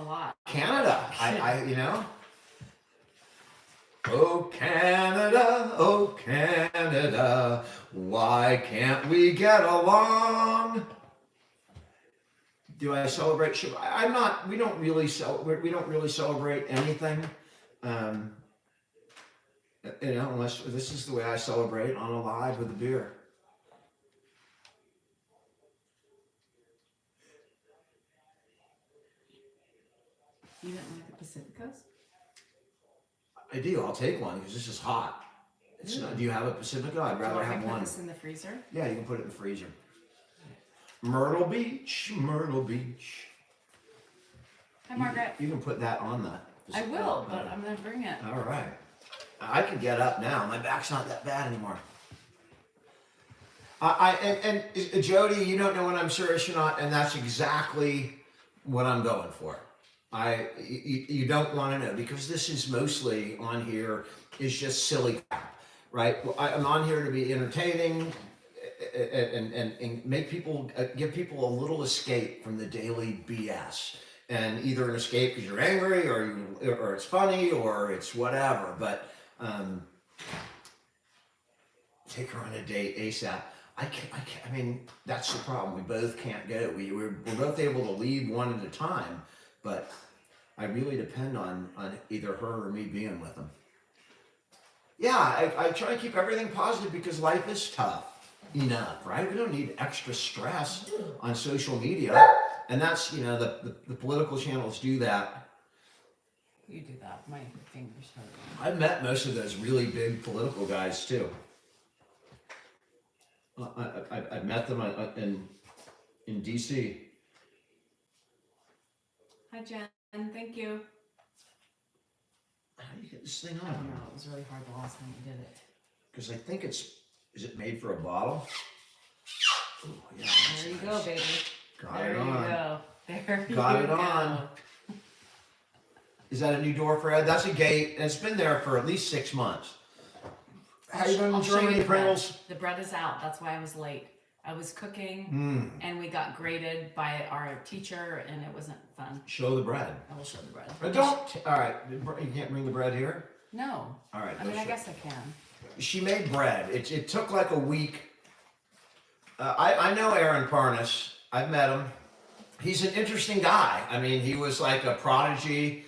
A lot. Canada. You know. Oh Canada, oh Canada, why can't we get along? Do I celebrate? I'm not. We don't really celebrate. We don't really celebrate anything. Um, you know, unless this is the way I celebrate on a live with a beer. You didn't like the Pacific Coast? I do. I'll take one because this is hot. It's not. Do you have a Pacifico? I'd rather have one. Put this in the freezer? Yeah, you can put it in the freezer. Myrtle Beach, Myrtle Beach. Hi, Margaret. You can put that on the. I will, but I'm gonna bring it. All right. I can get up now. My back's not that bad anymore. And Jody, you don't know when I'm serious or not, and that's exactly what I'm going for. You don't want to know because this is mostly on here is just silly crap, right? I'm on here to be entertaining and make people give people a little escape from the daily BS, and either an escape because you're angry or it's funny or it's whatever. But take her on a date ASAP. I mean, that's the problem. We both can't go. We're both able to leave one at a time, but I really depend on either her or me being with them. Yeah, I try to keep everything positive because life is tough enough, right? We don't need extra stress on social media. And that's, you know, the political channels do that. You do that. My fingers hurt. I've met most of those really big political guys too. I've met them in DC. Hi, Jen. Thank you. How do you get this thing on? I don't know. It was really hard the last time you did it. Because I think is it made for a bottle? Ooh, yeah, there you nice. Go, baby. Got there it on. You go. There Got you it go. on. Is that a new door for Ed? That's a gate, and it's been there for at least 6 months. How you doing in Germany, Pringles? The bread is out. That's why I was late. I was cooking, and we got graded by our teacher, and it wasn't fun. Show the bread. I will show the bread. All right, you can't bring the bread here? No. All right. I mean, I guess I can. She made bread. It took like a week. I know Aaron Parnas. I've met him. He's an interesting guy. I mean, he was like a prodigy,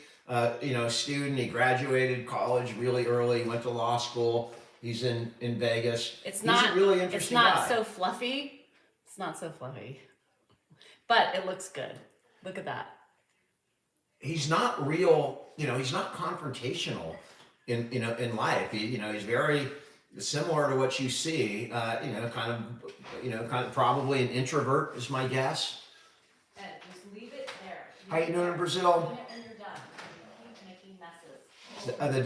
student. He graduated college really early, went to law school. He's in Vegas. He's a really interesting guy. It's not so fluffy. It's not so fluffy. But it looks good. Look at that. He's not real, he's not confrontational in life. He's very similar to what you see, kind of probably an introvert is my guess. Ed, just leave it there. How you doing in Brazil? When you're done, you keep making messes. The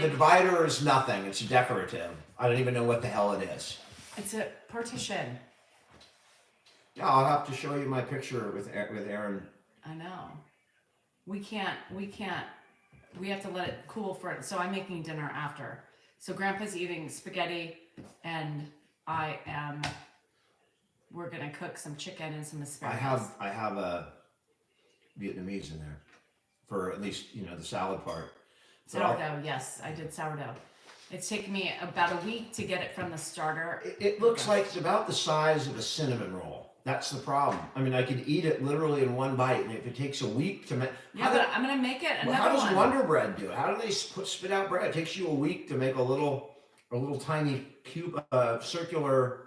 divider is nothing. It's decorative. I don't even know what the hell it is. It's a partition. Yeah, I'll have to show you my picture with Aaron. I know. We have to let it cool for it. So I'm making dinner after. So Grandpa's eating spaghetti and we're gonna cook some chicken and some asparagus. I have a Vietnamese in there for at least, the salad part. Sourdough, yes, I did sourdough. It's taken me about a week to get it from the starter. It looks like it's about the size of a cinnamon roll. That's the problem. I mean, I could eat it literally in one bite, and if it takes a week to make... Yeah, but I'm going to make it another how does one. Wonder Bread do it? How do they spit out bread? It takes you a week to make a little tiny cube, circular,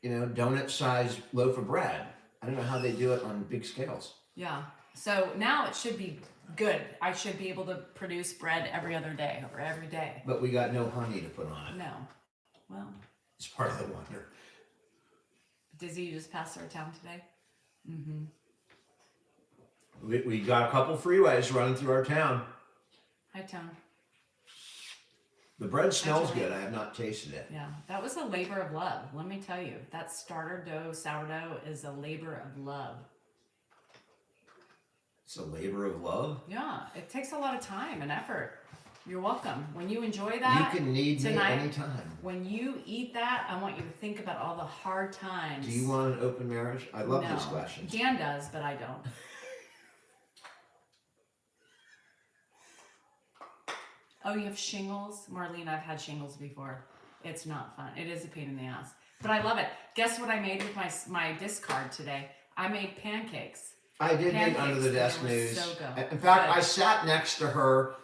donut-sized loaf of bread. I don't know how they do it on big scales. Yeah. So now it should be good. I should be able to produce bread every other day or every day. But we got no honey to put on it. No. Well. It's part of the wonder. Dizzy, you just passed our town today? Mm-hmm. We got a couple freeways running through our town. Hi, town. The bread smells good. I have not tasted it. Yeah, that was a labor of love. Let me tell you, that starter dough, sourdough is a labor of love. It's a labor of love? Yeah, it takes a lot of time and effort. You're welcome. When you enjoy that, you can need tonight, me anytime. When you eat that, I want you to think about all the hard times. Do you want an open marriage? I love this question. Dan does, but I don't. Oh, you have shingles? Marlene, I've had shingles before. It's not fun. It is a pain in the ass. But I love it. Guess what I made with my discard today? I made pancakes. I did meet Pancakes, Under the Desk they were News. so good. In fact, Good. I sat next to her.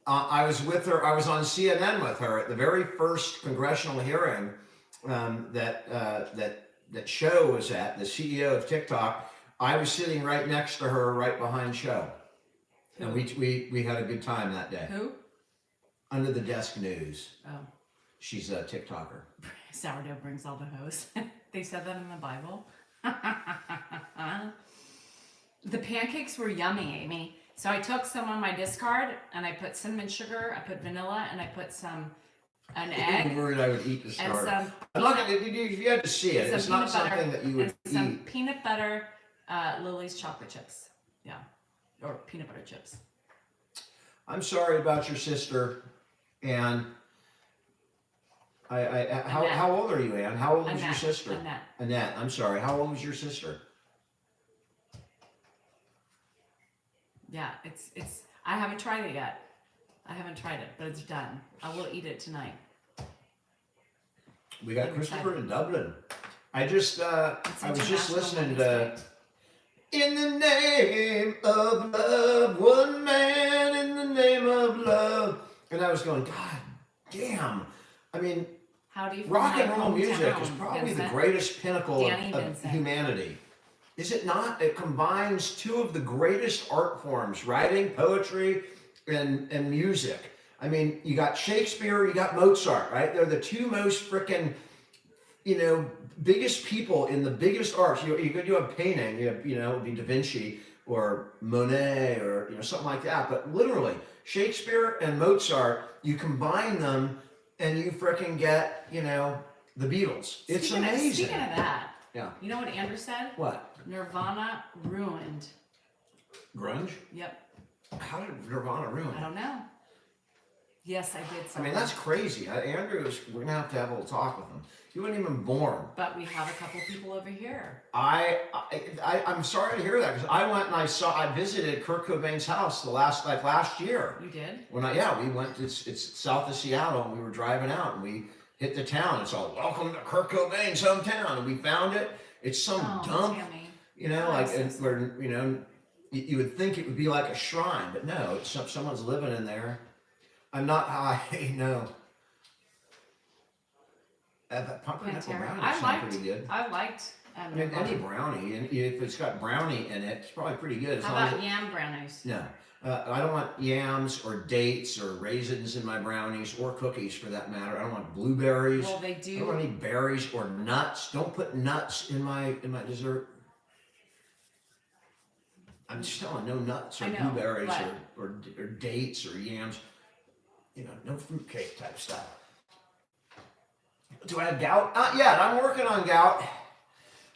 I was with her. I was on CNN with her at the very first congressional hearing that Show was at, the CEO of TikTok. I was sitting right next to her, right behind Show. Who? And we had a good time that day. Who? Under the Desk News. Oh. She's a TikToker. Sourdough brings all the hoes. They said that in the Bible. The pancakes were yummy, Amy. So I took some on my discard and I put cinnamon sugar, I put vanilla, and I put an egg. I'm worried I would eat the And starter. some I'm not gonna, you had to see it. It's not peanut butter something that you would and some eat. peanut butter, Lily's chocolate chips. Yeah. Or peanut butter chips. I'm sorry about your sister, and how old are you, Ann? How old was your sister? Annette. Annette. I'm sorry. How old was your sister? Yeah, it's. I haven't tried it yet. I haven't tried it, but it's done. I will eat it tonight. We got I'm Christopher excited. in Dublin. I was just International listening Women's to Day. In the Name of Love, one man in the name of love, and I was going, God damn. I mean, How do you feel rock my and roll music hometown, is probably Vincent? the greatest pinnacle Danny of Vincent. humanity. Is it not? It combines two of the greatest art forms, writing, poetry, and music. I mean, you got Shakespeare, you got Mozart, right? They're the two most frickin', biggest people in the biggest arts. You could do a painting, it would be Da Vinci or Monet or something like that. But literally, Shakespeare and Mozart, you combine them and you frickin' get, the Beatles. It's Speaking amazing. Speaking of that, Yeah. you know what Andrew said? What? Nirvana ruined. Grunge? Yep. How did Nirvana ruin I it? don't know. Yes, I did. I mean, that's crazy. Andrew, we're gonna have a little talk with him. He wasn't even born. But we have a couple people over here. I'm sorry to hear that because I went and I visited Kurt Cobain's house last year. You did? We went. It's south of Seattle, and we were driving out, and we hit the town. It's all welcome to Kurt Cobain's hometown, and we found it. It's some dump, Tammy. where you would think it would be like a shrine, but no, it's someone's living in there. I'm not high, no. That pumpernickel brownie sounds pretty good. I liked. I mean, any brownie, and if it's got brownie in it, it's probably pretty good. How about yam brownies? No, I don't want yams or dates or raisins in my brownies or cookies for that matter. I don't want blueberries. Well, they I don't do. want any berries or nuts. Don't put nuts in my dessert. I'm just telling, no nuts or I know, blueberries but- or dates or yams. No fruitcake type stuff. Do I have gout? Not yet. I'm working on gout.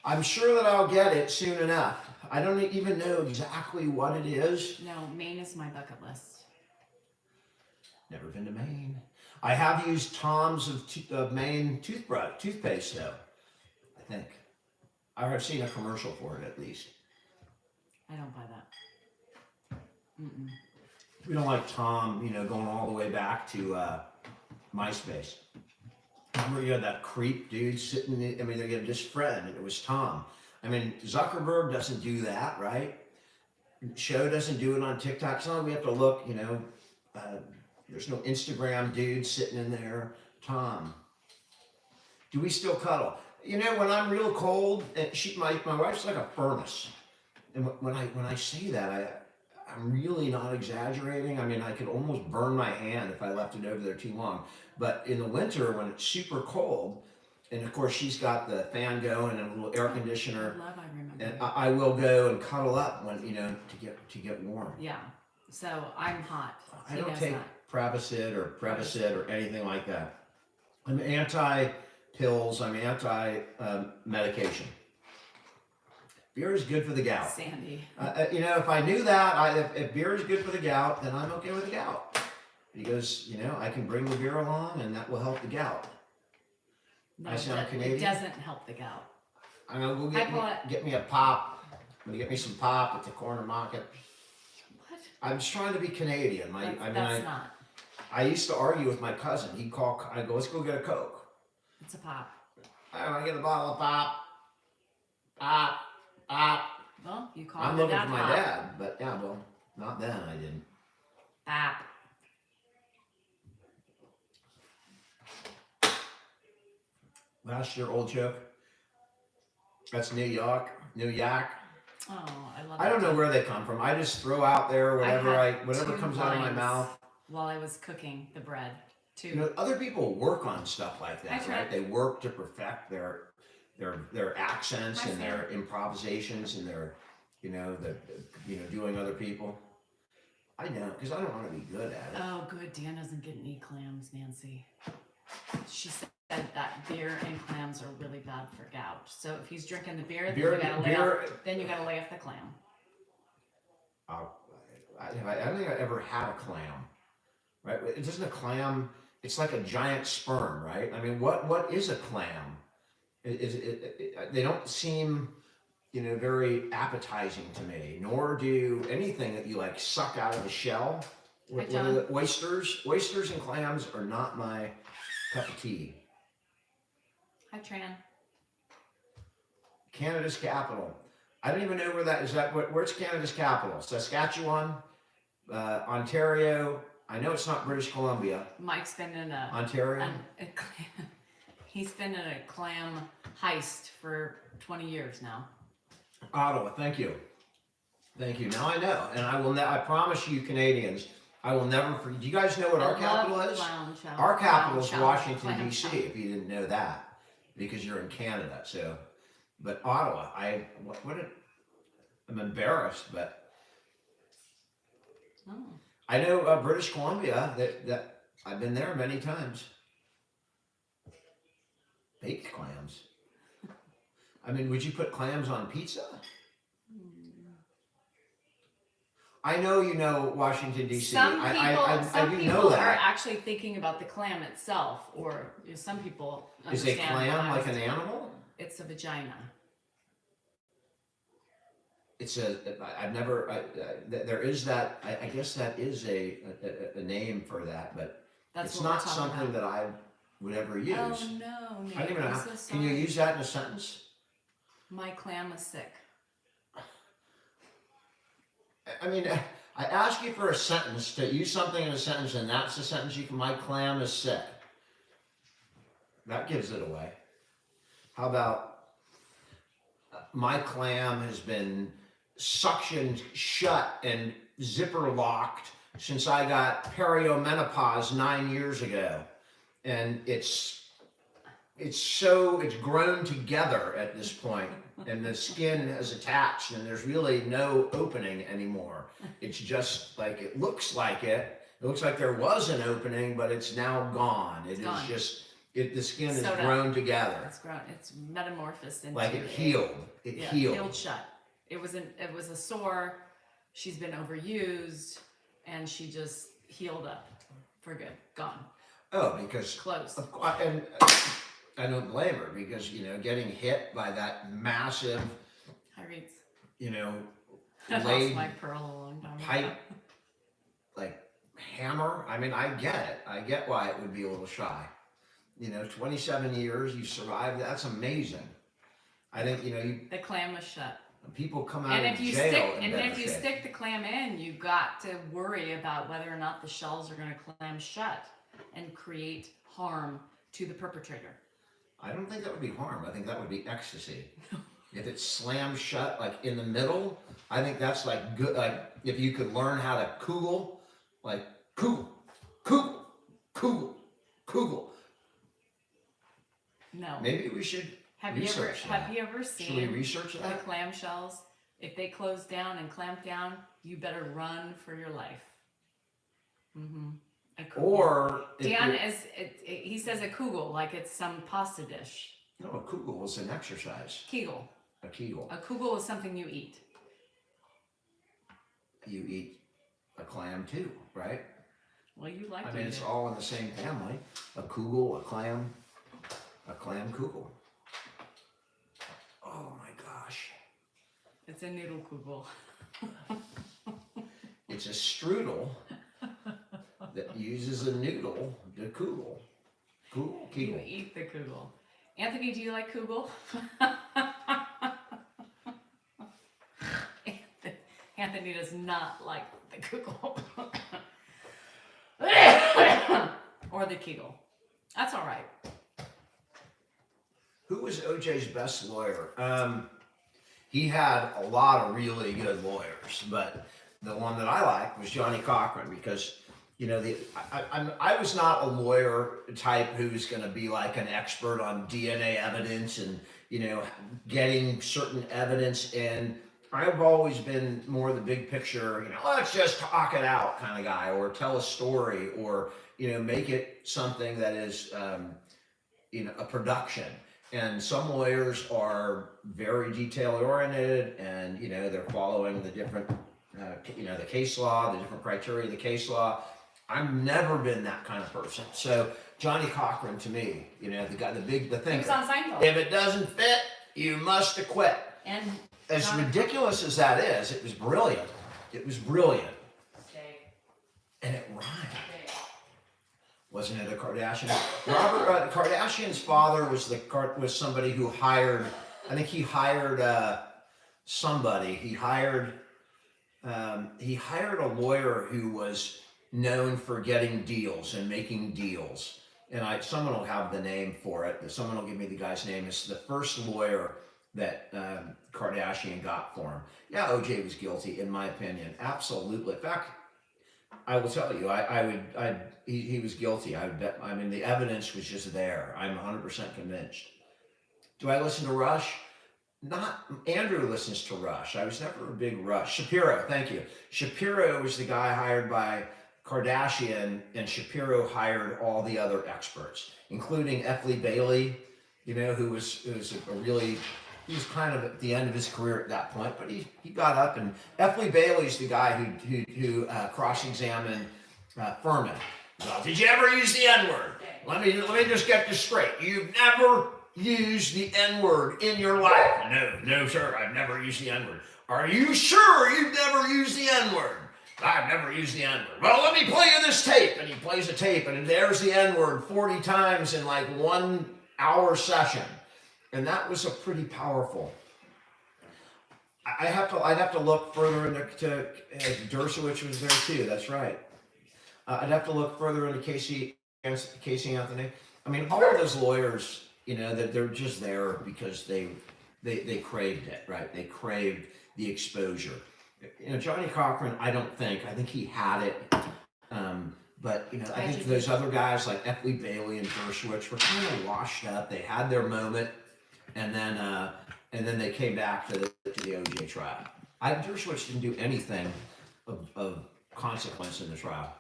I'm sure that I'll get it soon enough. I don't even know exactly what it is. No, Maine is my bucket list. Never been to Maine. I have used Tom's of Maine toothpaste though. I think. I've seen a commercial for it at least. I don't buy that. Mm-mm. We don't like Tom, going all the way back to MySpace. Remember you had that creep dude sitting, they get this friend, and it was Tom. I mean, Zuckerberg doesn't do that, right? Show doesn't do it on TikTok. It's not like we have to look, there's no Instagram dude sitting in there. Tom. Do we still cuddle? When I'm real cold, and my wife's like a furnace. And when I say that, I'm really not exaggerating. I mean, I could almost burn my hand if I left it over there too long. But in the winter, when it's super cold, and of course she's got the fan going and a little air conditioner, I remember. and I will go and cuddle up when to get warm. Yeah. So I'm hot. I He don't knows take that. Prevacid or anything like that. I'm anti pills. I'm anti medication. Beer is good for the gout. Sandy. If I knew that, if beer is good for the gout, then I'm okay with the gout. Because, I can bring the beer along and that will help the gout. No, I sound it Canadian? doesn't help the gout. I'm going to go I bought- get me a pop. I'm going to get me some pop at the corner market. What? I'm just trying to be Canadian. That's not. I used to argue with my cousin. I go, let's go get a Coke. It's a pop. I want to get a bottle of pop. Pop. Pop. Well, you called I'm it looking that for my pop. dad, but yeah, well, not then. I didn't. Pop. Last year, old joke. That's New York. Oh, I love I don't that know too. where they come from. I just throw out there whatever had whatever two comes out of my lines mouth. while I was cooking the bread. Two. You know, other people work on stuff like Hi, that, Trent. right? They work to perfect their accents Hi, and Sam. their improvisations and their, doing other people. I know, because I don't want to be good at it. Oh, good. Dan doesn't get any clams, Nancy. She said that beer and clams are really bad for gout. So if he's drinking the beer, then you gotta lay off the clam. I don't think I ever had a clam, right? It doesn't a clam. It's like a giant sperm, right? I mean, what is a clam? They don't seem, very appetizing to me. Nor do anything that you like suck out of a shell. Hi, What are the oysters and clams are not my cup of tea. Hi, Tran. Canada's capital. I don't even know where that is. Where's Canada's capital? Saskatchewan, Ontario. I know it's not British Columbia. Mike's been in Ontario. He's been in a clam heist for 20 years now. Ottawa. Thank you. Now I know, and I will. I promise you, Canadians, I will never forget. Do you guys know what our capital is? Our capital is Washington D.C. If you didn't know that, because you're in Canada. So, but Ottawa. I'm embarrassed, but I know British Columbia. That I've been there many times. Baked clams. I mean, would you put clams on pizza? I know you know Washington D.C. Some people that. are actually thinking about the clam itself, or some people understand. Is a clam like an animal? It's a vagina. There is that. I guess that is a name for that, but it's not something that I would ever use. Oh no, Nate, I don't even know. so Can you use that in a sentence? My clam is sick. I mean, I ask you for a sentence, to use something in a sentence, and that's the sentence you can. My clam is sick. That gives it away. How about my clam has been suctioned shut and zipper locked since I got perimenopause 9 years ago, and it's grown together at this point, and the skin has attached, and there's really no opening anymore. It's just like it looks like there was an opening, but it's now gone. It's gone. The skin is grown together. It's grown. It's metamorphosed into like it healed. Healed shut. It was a sore. She's been overused, and she just healed up for good. Gone. Oh, because closed. And I don't blame her, because getting hit by that massive, Hi, Reeds. I lost my pearl a long time ago. Pipe, like hammer. I mean, I get it. I get why it would be a little shy. 27 years you survived. That's amazing. I think the clam was shut. People come out of jail. If you stick the clam in, you got to worry about whether or not the shells are going to clam shut and create harm to the perpetrator. I don't think that would be harm. I think that would be ecstasy. If it slams shut, like in the middle, I think that's like good. Like if you could learn how to kugel, like kugel. No. Maybe we should. Have you ever seen Should we research that? The clam shells? If they close down and clamp down, you better run for your life. Mm-hmm. Or Dan he says a kugel like it's some pasta dish. No, a kugel is an exercise. Kegel. A kegel. A kugel is something you eat. You eat a clam too, right? Well, you like. I mean, it's all in the same family. A kugel, a clam kugel. Oh my gosh. It's a noodle kugel. It's a strudel. that uses a noodle to Kugel. You Kegel. eat the kugel. Anthony, do you like kugel? Anthony does not like the kugel. Or the kegel. That's all right. Who was OJ's best lawyer? He had a lot of really good lawyers, but the one that I liked was Johnny Cochran because, you know, I was not a lawyer type who's going to be like an expert on DNA evidence and, you know, getting certain evidence in. I've always been more the big picture, you know, let's just talk it out kind of guy, or tell a story, or, you know, make it something that is, you know, a production. And some lawyers are very detail oriented, and you know they're following the different, you know, the case law, the different criteria of the case law. I've never been that kind of person. So Johnny Cochran, to me, you know, the guy, the He thing. was on Seinfeld. If it doesn't fit, you must acquit. And As ridiculous as that is, it was brilliant. It was brilliant, and it rhymed. Wasn't it a Kardashian? Robert Kardashian's father was somebody who hired. I think he hired somebody. He hired a lawyer who was known for getting deals and making deals. And someone will have the name for it. Someone will give me the guy's name. It's the first lawyer that Kardashian got for him. Yeah, OJ was guilty, in my opinion. Absolutely. In fact, I will tell you, he was guilty. I would bet. I mean, the evidence was just there. I'm 100% convinced. Do I listen to Rush? Not. Andrew listens to Rush. I was never a big Rush. Shapiro, thank you. Shapiro was the guy hired by Kardashian, and Shapiro hired all the other experts, including F. Lee Bailey, you know, who was he was kind of at the end of his career at that point, but he got up, and F. Lee Bailey's the guy who cross-examined Furman. Well, did you ever use the N-word? Let me just get this straight. You've never used the N-word in your life? No, sir, I've never used the N-word. Are you sure you've never used the N-word? I've never used the N-word. Well, let me play you this tape. And he plays a tape, and there's the N-word 40 times in like 1 hour session. And that was a pretty powerful. I'd have to look further into Dershowitz was there too. That's right. I'd have to look further into Casey Anthony. I mean, all of those lawyers, you know, that they're just there because they craved it, right? They craved the exposure. You know, Johnny Cochran, I think he had it. But, you know, I think those other guys like F. Lee Bailey and Dershowitz were kind of washed up. They had their moment, and then they came back to the OJ trial. Dershowitz didn't do anything of consequence in the trial.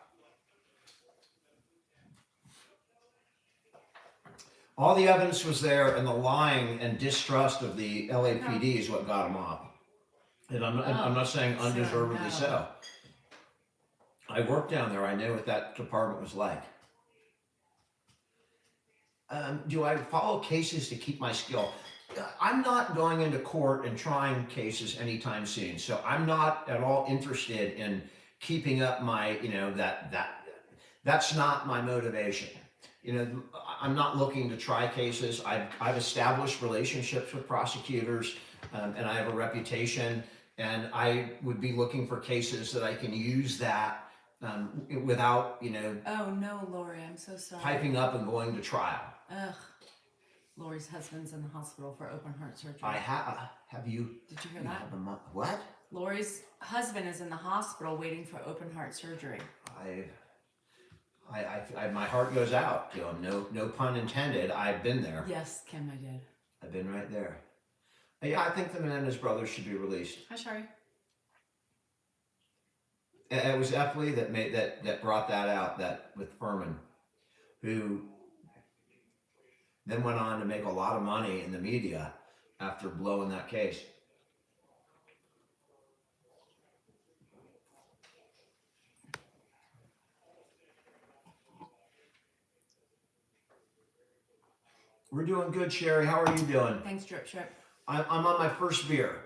All the evidence was there, and the lying and distrust of the LAPD is what got him off. And I'm not saying undeservedly so. I worked down there. I know what that department was like. Do I follow cases to keep my skill? I'm not going into court and trying cases anytime soon. So I'm not at all interested in keeping up my, you know, that's not my motivation. You know, I'm not looking to try cases. I've established relationships with prosecutors, and I have a reputation, and I would be looking for cases that I can use that without, you know. Oh no, Lori, I'm so sorry. Piping up and going to trial. Ugh. Lori's husband's in the hospital for open heart surgery. Have you? Did you hear that? What? Lori's husband is in the hospital waiting for open heart surgery. My heart goes out to him. No pun intended. I've been there. Yes, Kim, I did. I've been right there. Yeah, I think the Menendez brothers should be released. Hi, Shari. It was F. Lee that brought that out, that with Furman, who then went on to make a lot of money in the media after blowing that case. We're doing good, Sherry. How are you doing? Thanks, Drip Trip. I'm on my first beer.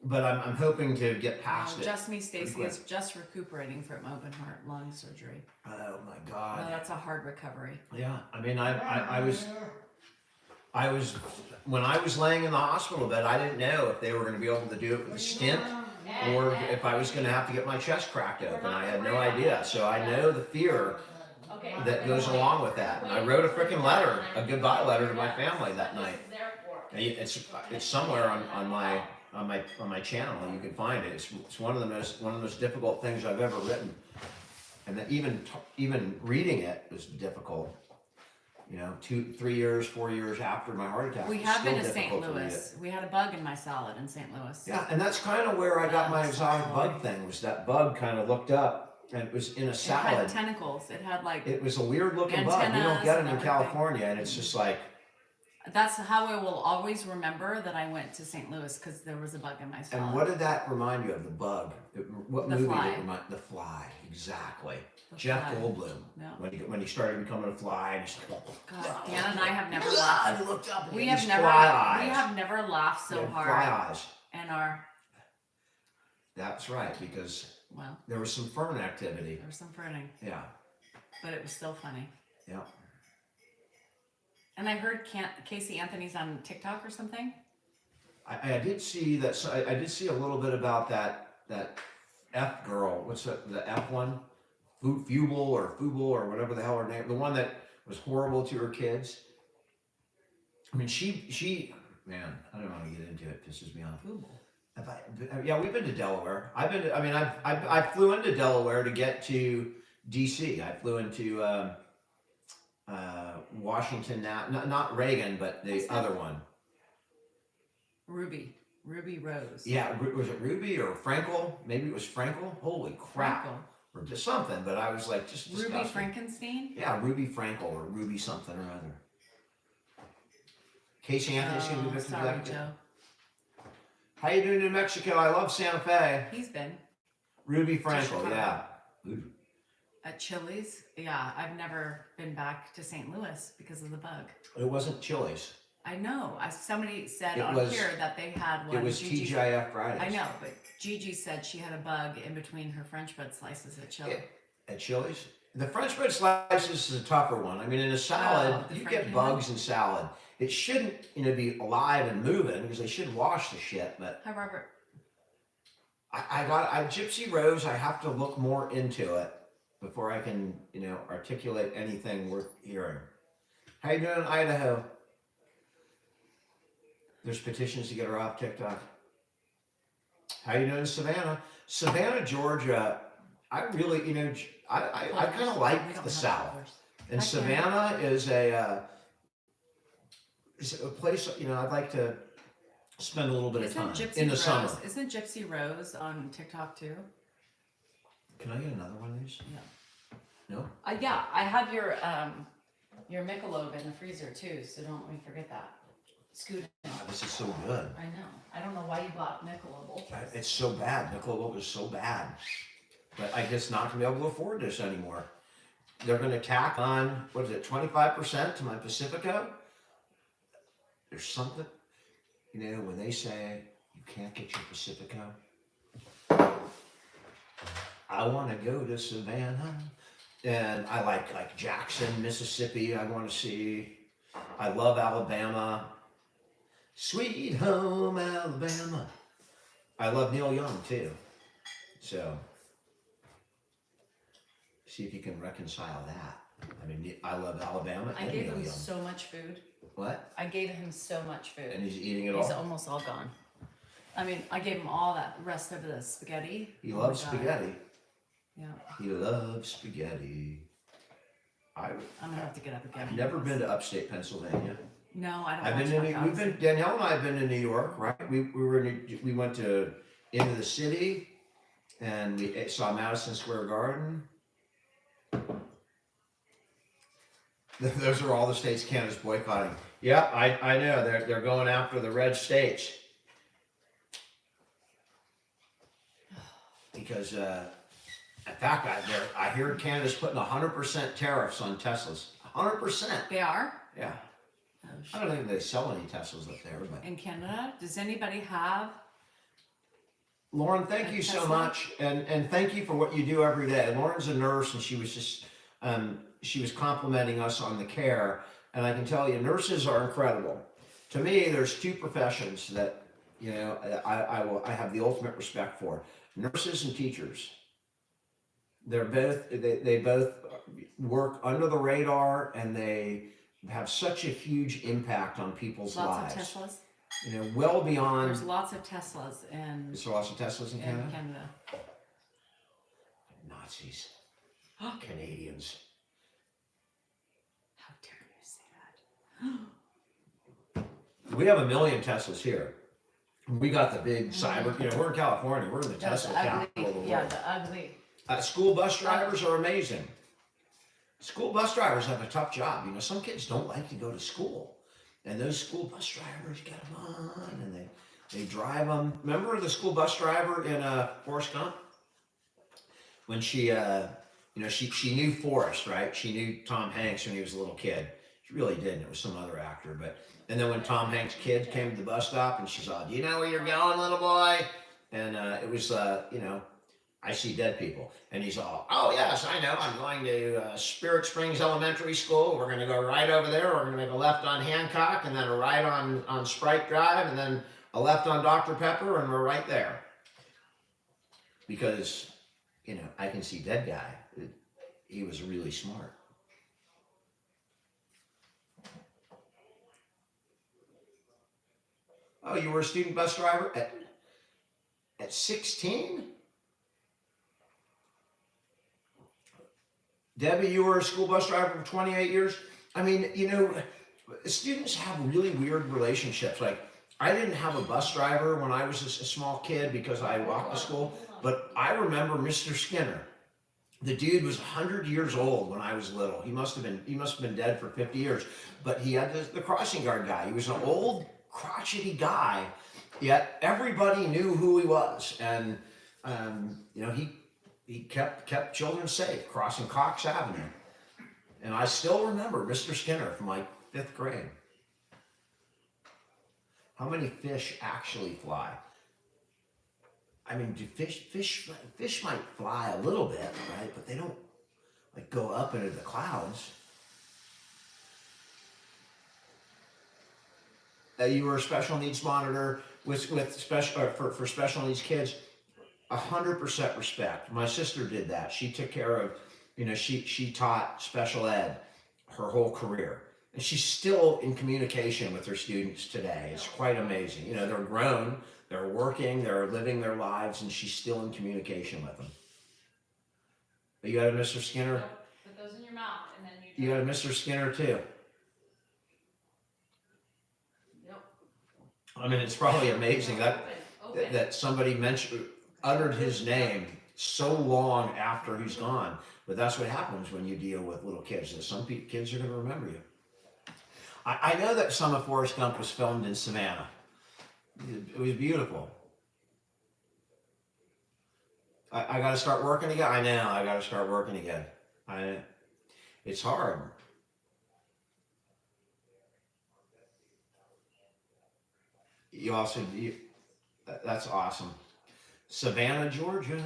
but I'm hoping to get past it. Just me, pretty Stacy, quick. is just recuperating from open heart lung surgery. Oh my No, God. that's a hard recovery. Yeah, I mean, I was when I was laying in the hospital bed, I didn't know if they were going to be able to do it with a stent or if I was going to have to get my chest cracked open. I had no idea. So I know the fear that goes along with that. And I wrote a freaking letter, a goodbye letter to my family that night. And it's somewhere on my channel. You can find it. It's one of the most difficult things I've ever written. And that even reading it was difficult. You know, 2, 3 years, 4 years after my heart attack. We it's have still been to St. difficult to read Louis. it. We had a bug in my salad in St. Louis. Yeah, and that's kind of where I got my exotic Oh. bug thing. Was that bug kind of looked up and it was in a It salad. had tentacles. It had like. It was a weird looking bug. You don't Antennas get them and in everything. California, and it's just like. That's how I will always remember that I went to St. Louis because there was a bug in my salad. And what did that remind you of? The bug? What The movie Fly. did it remind? The Fly, exactly. The Jeff Fly. Goldblum. Yeah. When he started becoming a fly, and he's like, God, Dan and I have never God, laughed. I looked up. And We he have had never. these fly eyes. We have never laughed He so had hard. Fly eyes. And our That's right, because well, there was some fern activity. there was some ferning, Yeah, but it was still funny. yeah. And I heard Casey Anthony's on TikTok or something. I did see that. So I did see a little bit about that F girl. What's the F one? Fubel or whatever the hell her name. The one that was horrible to her kids. I mean, she man. I don't want to get into it. It pisses me off. Yeah, we've been to Delaware. I flew into Delaware to get to D.C. I flew into Washington now. Not Reagan, but the other one. Ruby Rose. Yeah, was it Ruby or Frankel? Maybe it was Frankel. Holy crap. Frankel. Or just something, but I was like, just Ruby disgusting. Frankenstein. Yeah, Ruby Frankel or Ruby something or other. Casey Anthony's gonna be Mr. Sorry, Executive. Joe. How you doing in New Mexico? I love Santa Fe. He's been Ruby To Frankel, Chicago. yeah. at Chili's. Yeah, I've never been back to St. Louis because of the bug. It wasn't Chili's. I know. Somebody said It on was- here that they had one. It was Gigi- TGIF Fridays. I know, but Gigi said she had a bug in between her French bread slices at Chili. At Chili's? The French bread slices is a tougher one. I mean, in a salad, the you Frankie get one? bugs in salad. It shouldn't, be alive and moving because they should wash the shit, but Hi, Robert. I Gypsy Rose, I have to look more into it before I can, articulate anything worth hearing. How you doing in Idaho? There's petitions to get her off TikTok. How you doing in Savannah? Savannah, Georgia, I really, I kind of We like don't the have South. flowers. And I can't. Savannah is a place, I'd like to spend a little bit of time in the summer. Isn't Gypsy Rose on TikTok too? Can I get another one of these? Yeah. No? Yeah, I have your Michelob in the freezer too, so don't let me forget that. Scoot. This is so good. I know. I don't know why you bought Michelob Ultras. It's so bad. Michelob is so bad. But I just not going to be able to afford this anymore. They're going to tack on, 25% to my Pacifico? There's something, when they say you can't get your Pacifico, I want to go to Savannah. And I like Jackson, Mississippi, I want to see. I love Alabama. Sweet home Alabama. I love Neil Young too. So, see if you can reconcile that. I mean, I love Alabama I and gave Neil him Young. so much food. What? I gave him so much food. And he's eating it He's all? almost all gone. I mean, I gave him all that rest of the spaghetti. He Oh loves my God. spaghetti. Yeah, He loves spaghetti. I'm gonna have to get up again. I've never been to upstate Pennsylvania. No, I don't. I've been watch to, hot we've dogs. been, Danielle and I have been to New York, right? We went into the city and we saw Madison Square Garden. Those are all the states Canada's boycotting. Yep, I know, they're going after the red states. Because, in fact, I hear Canada's putting 100% tariffs on Teslas. 100%. They are. Yeah. Oh, I don't think they sell any Teslas up there, but In Canada, does anybody have Lauren, thank you so Tesla? much, and thank you for what you do every day. Lauren's a nurse, and she was just she was complimenting us on the care, and I can tell you, nurses are incredible. To me, there's two professions that I have the ultimate respect for: nurses and teachers. They both work under the radar, and they have such a huge impact on people's Lots lives. of Teslas. Well beyond. There's lots of Teslas in Is there lots of Teslas in Canada? Canada. Nazis, Canadians. How dare you say that? We have 1 million Teslas here. We got the big cyber. We're in California. We're in the That's Tesla capital of the world. Yeah, the ugly. School bus drivers are amazing. School bus drivers have a tough job. Some kids don't like to go to school, and those school bus drivers get them on, and they drive them. Remember the school bus driver in Forrest Gump? When she knew Forrest, right? She knew Tom Hanks when he was a little kid. She really didn't. It was some other actor. And then when Tom Hanks' kid came to the bus stop, and she's all, "Do you know where you're going, little boy?" And it was, I see dead people. And he's all, "Oh, yes, I know. I'm going to Spirit Springs Elementary School. We're going to go right over there. We're going to make a left on Hancock, and then a right on Sprite Drive, and then a left on Dr. Pepper, and we're right there." Because, I can see dead guy. He was really smart. Oh, you were a student bus driver at 16? Debbie, you were a school bus driver for 28 years. I mean, students have really weird relationships. Like, I didn't have a bus driver when I was a small kid because I walked to school, but I remember Mr. Skinner. The dude was 100 years old when I was little. He must have been dead for 50 years. But he had the crossing guard guy. He was an old, crotchety guy, yet everybody knew who he was. And he kept children safe crossing Cox Avenue. And I still remember Mr. Skinner from like 5th grade. How many fish actually fly? I mean, do fish might fly a little bit, right? But they don't like go up into the clouds. You were a special needs monitor with for special needs kids. 100% respect. My sister did that. She took care of, she taught special ed her whole career. And she's still in communication with her students today. It's quite amazing. They're grown, they're working, they're living their lives, and she's still in communication with them. But you had a Mr. Skinner? Put those in your mouth, and then you had a Mr. Skinner too. Yep. I mean, it's probably amazing Open. that somebody uttered his name so long after he's gone. But that's what happens when you deal with little kids. Some kids are going to remember you. I know that some of Forrest Gump was filmed in Savannah. It was beautiful. I got to start working again. I know, I got to start working again. It's hard. That's awesome. Savannah, Georgia.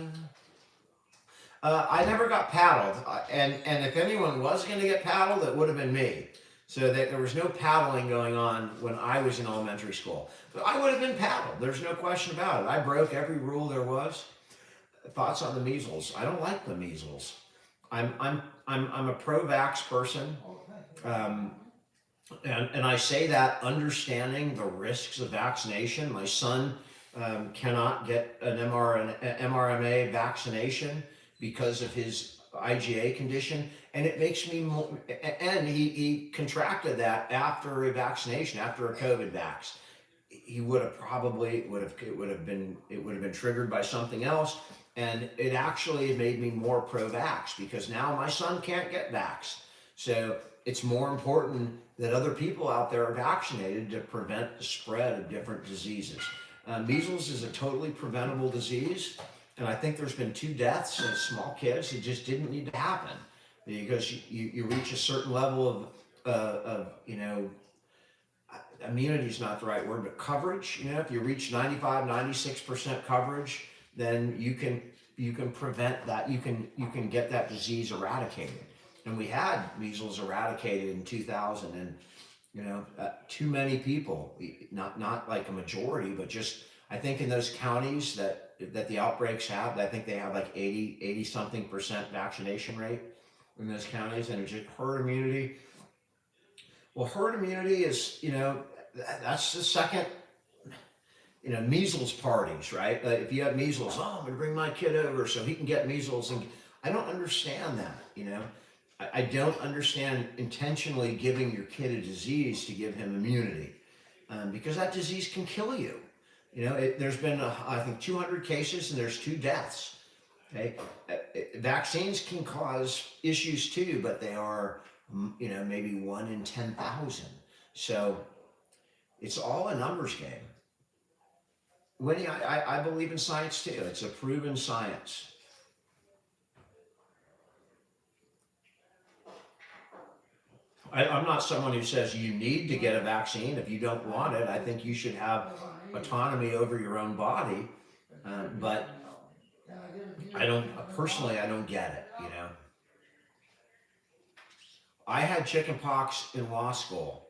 I never got paddled, and if anyone was going to get paddled, it would have been me. So there was no paddling going on when I was in elementary school. But I would have been paddled. There's no question about it. I broke every rule there was. Thoughts on the measles? I don't like the measles. I'm a pro-vax person, and I say that understanding the risks of vaccination. My son cannot get an mRNA vaccination because of his IgA condition, and it makes me more, and he contracted that after a vaccination, after a COVID vax. He would have been triggered by something else, and it actually made me more pro-vax because now my son can't get vaxxed. So it's more important that other people out there are vaccinated to prevent the spread of different diseases. Measles is a totally preventable disease. And I think there's been 2 deaths in small kids. It just didn't need to happen because you reach a certain level of immunity is not the right word, but coverage. If you reach 95, 96% coverage, then you can prevent that. You can get that disease eradicated. And we had measles eradicated in 2000, and too many people, not like a majority, but just I think in those counties that the outbreaks have, I think they have like 80 something % vaccination rate in those counties, and it's just herd immunity. Well, herd immunity is, that's the second, measles parties, right? If you have measles, oh, I'm gonna bring my kid over so he can get measles, and I don't understand that. I don't understand intentionally giving your kid a disease to give him immunity, because that disease can kill you. There's been, I think, 200 cases and there's 2 deaths. Okay, vaccines can cause issues too, but they are, maybe 1 in 10,000. So it's all a numbers game. Winnie, I believe in science too. It's a proven science. I'm not someone who says you need to get a vaccine if you don't want it. I think you should have autonomy over your own body, but I don't get it. I had chickenpox in law school,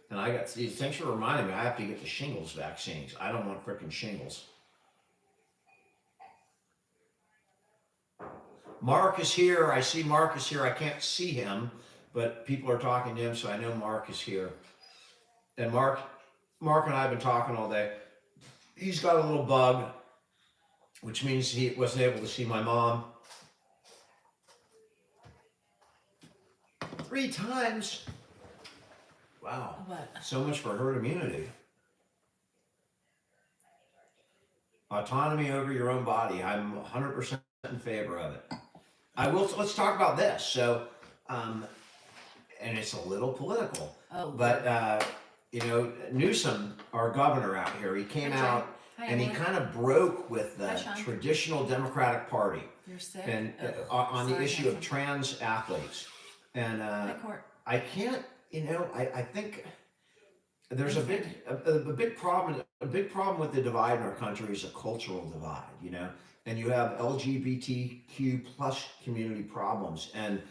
and thanks for reminding me, I have to get the shingles vaccines. I don't want frickin' shingles. Mark is here. I see Mark is here. I can't see him, but people are talking to him, so I know Mark is here. And Mark and I have been talking all day. He's got a little bug, which means he wasn't able to see my mom 3 times. Wow. What? So much for herd immunity. Autonomy over your own body. I'm 100% in favor of it. Let's talk about this. So, and it's a little political, but Newsom, our governor out here, he came out and he kind of broke with the traditional Democratic Party. You're sick? And on the issue of trans athletes. And I can't, I think there's a big problem with the divide in our country is a cultural divide, and you have LGBTQ plus community problems. And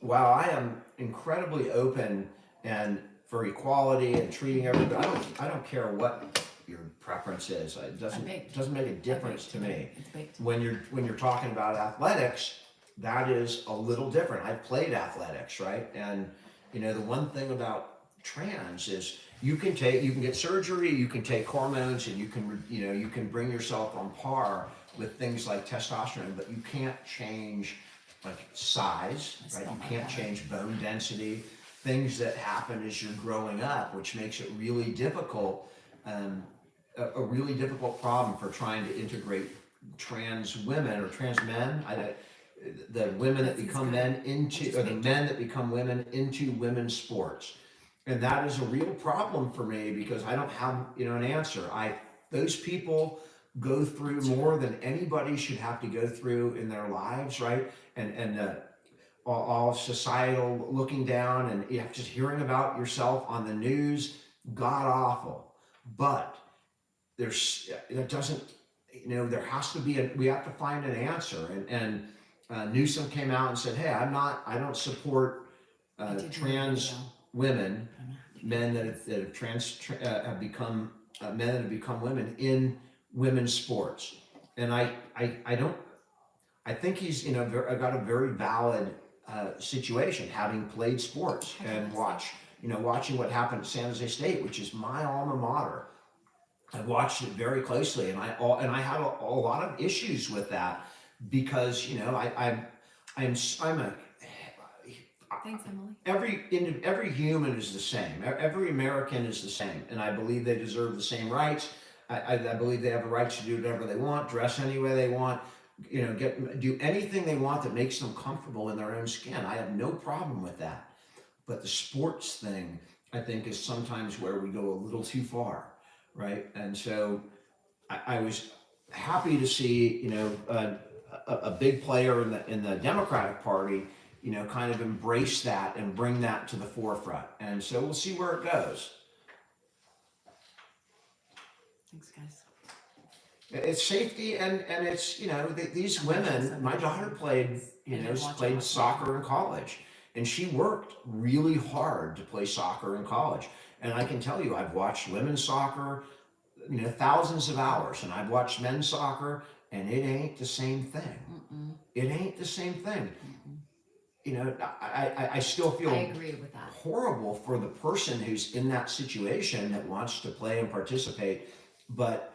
while I am incredibly open and for equality and treating everybody, I don't care what your preference is. It doesn't make a difference to me. When you're talking about athletics, that is a little different. I've played athletics, right? And the one thing about trans is you can get surgery, you can take hormones, and you can bring yourself on par with things like testosterone, but you can't change like size, right? You can't change bone density, things that happen as you're growing up, which makes it really difficult, a really difficult problem for trying to integrate trans women or trans men. The women that become men into, or the men that become women into women's sports. And that is a real problem for me because I don't have, an answer. Those people go through more than anybody should have to go through in their lives, right? And all societal looking down and just hearing about yourself on the news, god awful. But there has to be we have to find an answer. And Newsom came out and said, hey, I don't support trans women, men that have become men that have become women in women's sports. And I think he's got a very valid situation, having played sports and watching what happened at San Jose State, which is my alma mater. I watched it very closely, and I had a lot of issues with that because I'm a Thanks, Emily. every human is the same. Every American is the same, and I believe they deserve the same rights. I believe they have the rights to do whatever they want, dress any way they want, do anything they want that makes them comfortable in their own skin. I have no problem with that. But the sports thing, I think, is sometimes where we go a little too far, right? And so I was happy to see, a big player in the Democratic Party, kind of embrace that and bring that to the forefront. And so we'll see where it goes. Thanks, guys. It's safety and it's, these I'm watching women, some my of daughter these played, things. I didn't watch it played with soccer in college, and she worked really hard to play soccer in college. And I can tell you, I've watched women's soccer, thousands of hours, and I've watched men's soccer, and it ain't the same thing. Mm-mm. It ain't the same thing. Mm-mm. I still feel I agree with that. horrible for the person who's in that situation that wants to play and participate, but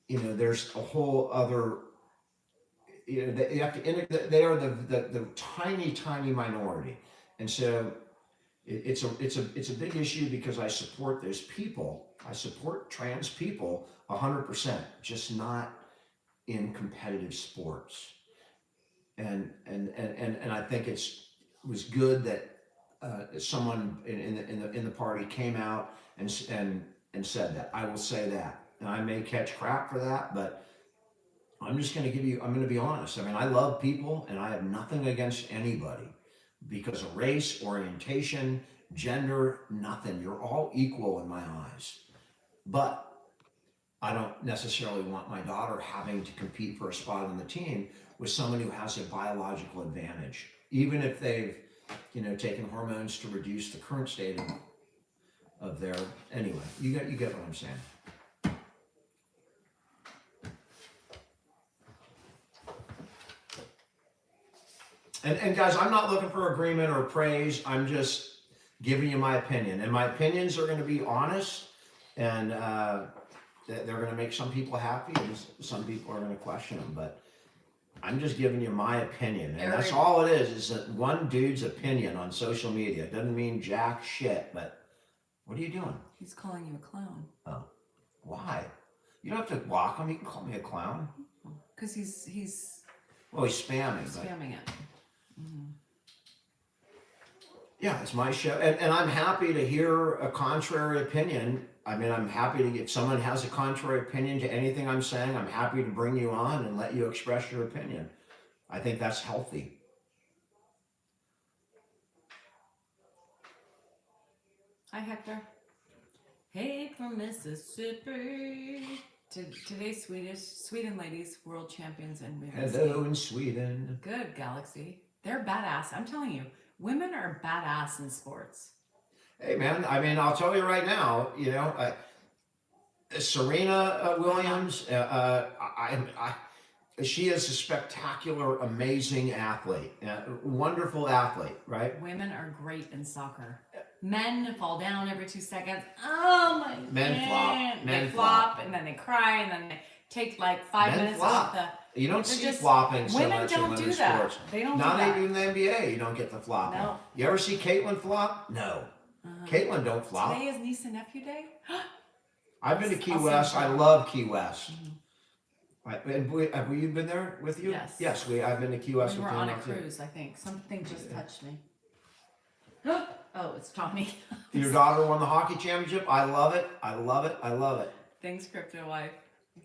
there's a whole other. They have to. They are the tiny minority, and so it's a big issue because I support those people. I support trans people 100%, just not in competitive sports. And I think it was good that someone in the party came out and said that. I will say that, and I may catch crap for that, but I'm just going to I'm going to be honest. I mean, I love people, and I have nothing against anybody because of race, orientation, gender, nothing. You're all equal in my eyes, but I don't necessarily want my daughter having to compete for a spot on the team with someone who has a biological advantage, even if they've, taken hormones to reduce the current state of their. Anyway, you get what I'm saying. And guys, I'm not looking for agreement or praise. I'm just giving you my opinion, and my opinions are going to be honest, and they're going to make some people happy, and some people are going to question them. But I'm just giving you my opinion, and that's all it is that one dude's opinion on social media. It doesn't mean jack shit. But what are you doing? He's calling you a clown. Oh, why? You don't have to block him. You can call me a clown. Because he's Well, he's spamming. spamming it. Mm-hmm. Yeah, it's my show, and I'm happy to hear a contrary opinion. I mean, I'm happy to if someone has a contrary opinion to anything I'm saying, I'm happy to bring you on and let you express your opinion. I think that's healthy. Hi, Hector. Hey, from Mississippi. Today's Sweden ladies world champions in women's Hello ski. in Sweden. Good, Galaxy. They're badass. I'm telling you, women are badass in sports. Hey, man. I mean, I'll tell you right now. Serena Williams. She is a spectacular, amazing athlete, wonderful athlete, right? Women are great in soccer. Men fall down every 2 seconds. Oh my god. Men flop. They flop and then they cry and then they take like 5 minutes off the. You don't see flopping so women much don't in women's do that. sports. They don't Not do that. even in the NBA, you don't get the flopping. No. You ever see Caitlyn flop? No. Caitlyn don't flop. Today is niece and nephew day. I've been to Key West. I love Key West. Have we been there with you? Yes. Yes, I've been to Key West. We with were on a them too. cruise, I think. Something just touched me. Oh, it's Tommy. Your daughter won the hockey championship. I love it. I love it. I love it. Thanks, crypto wife.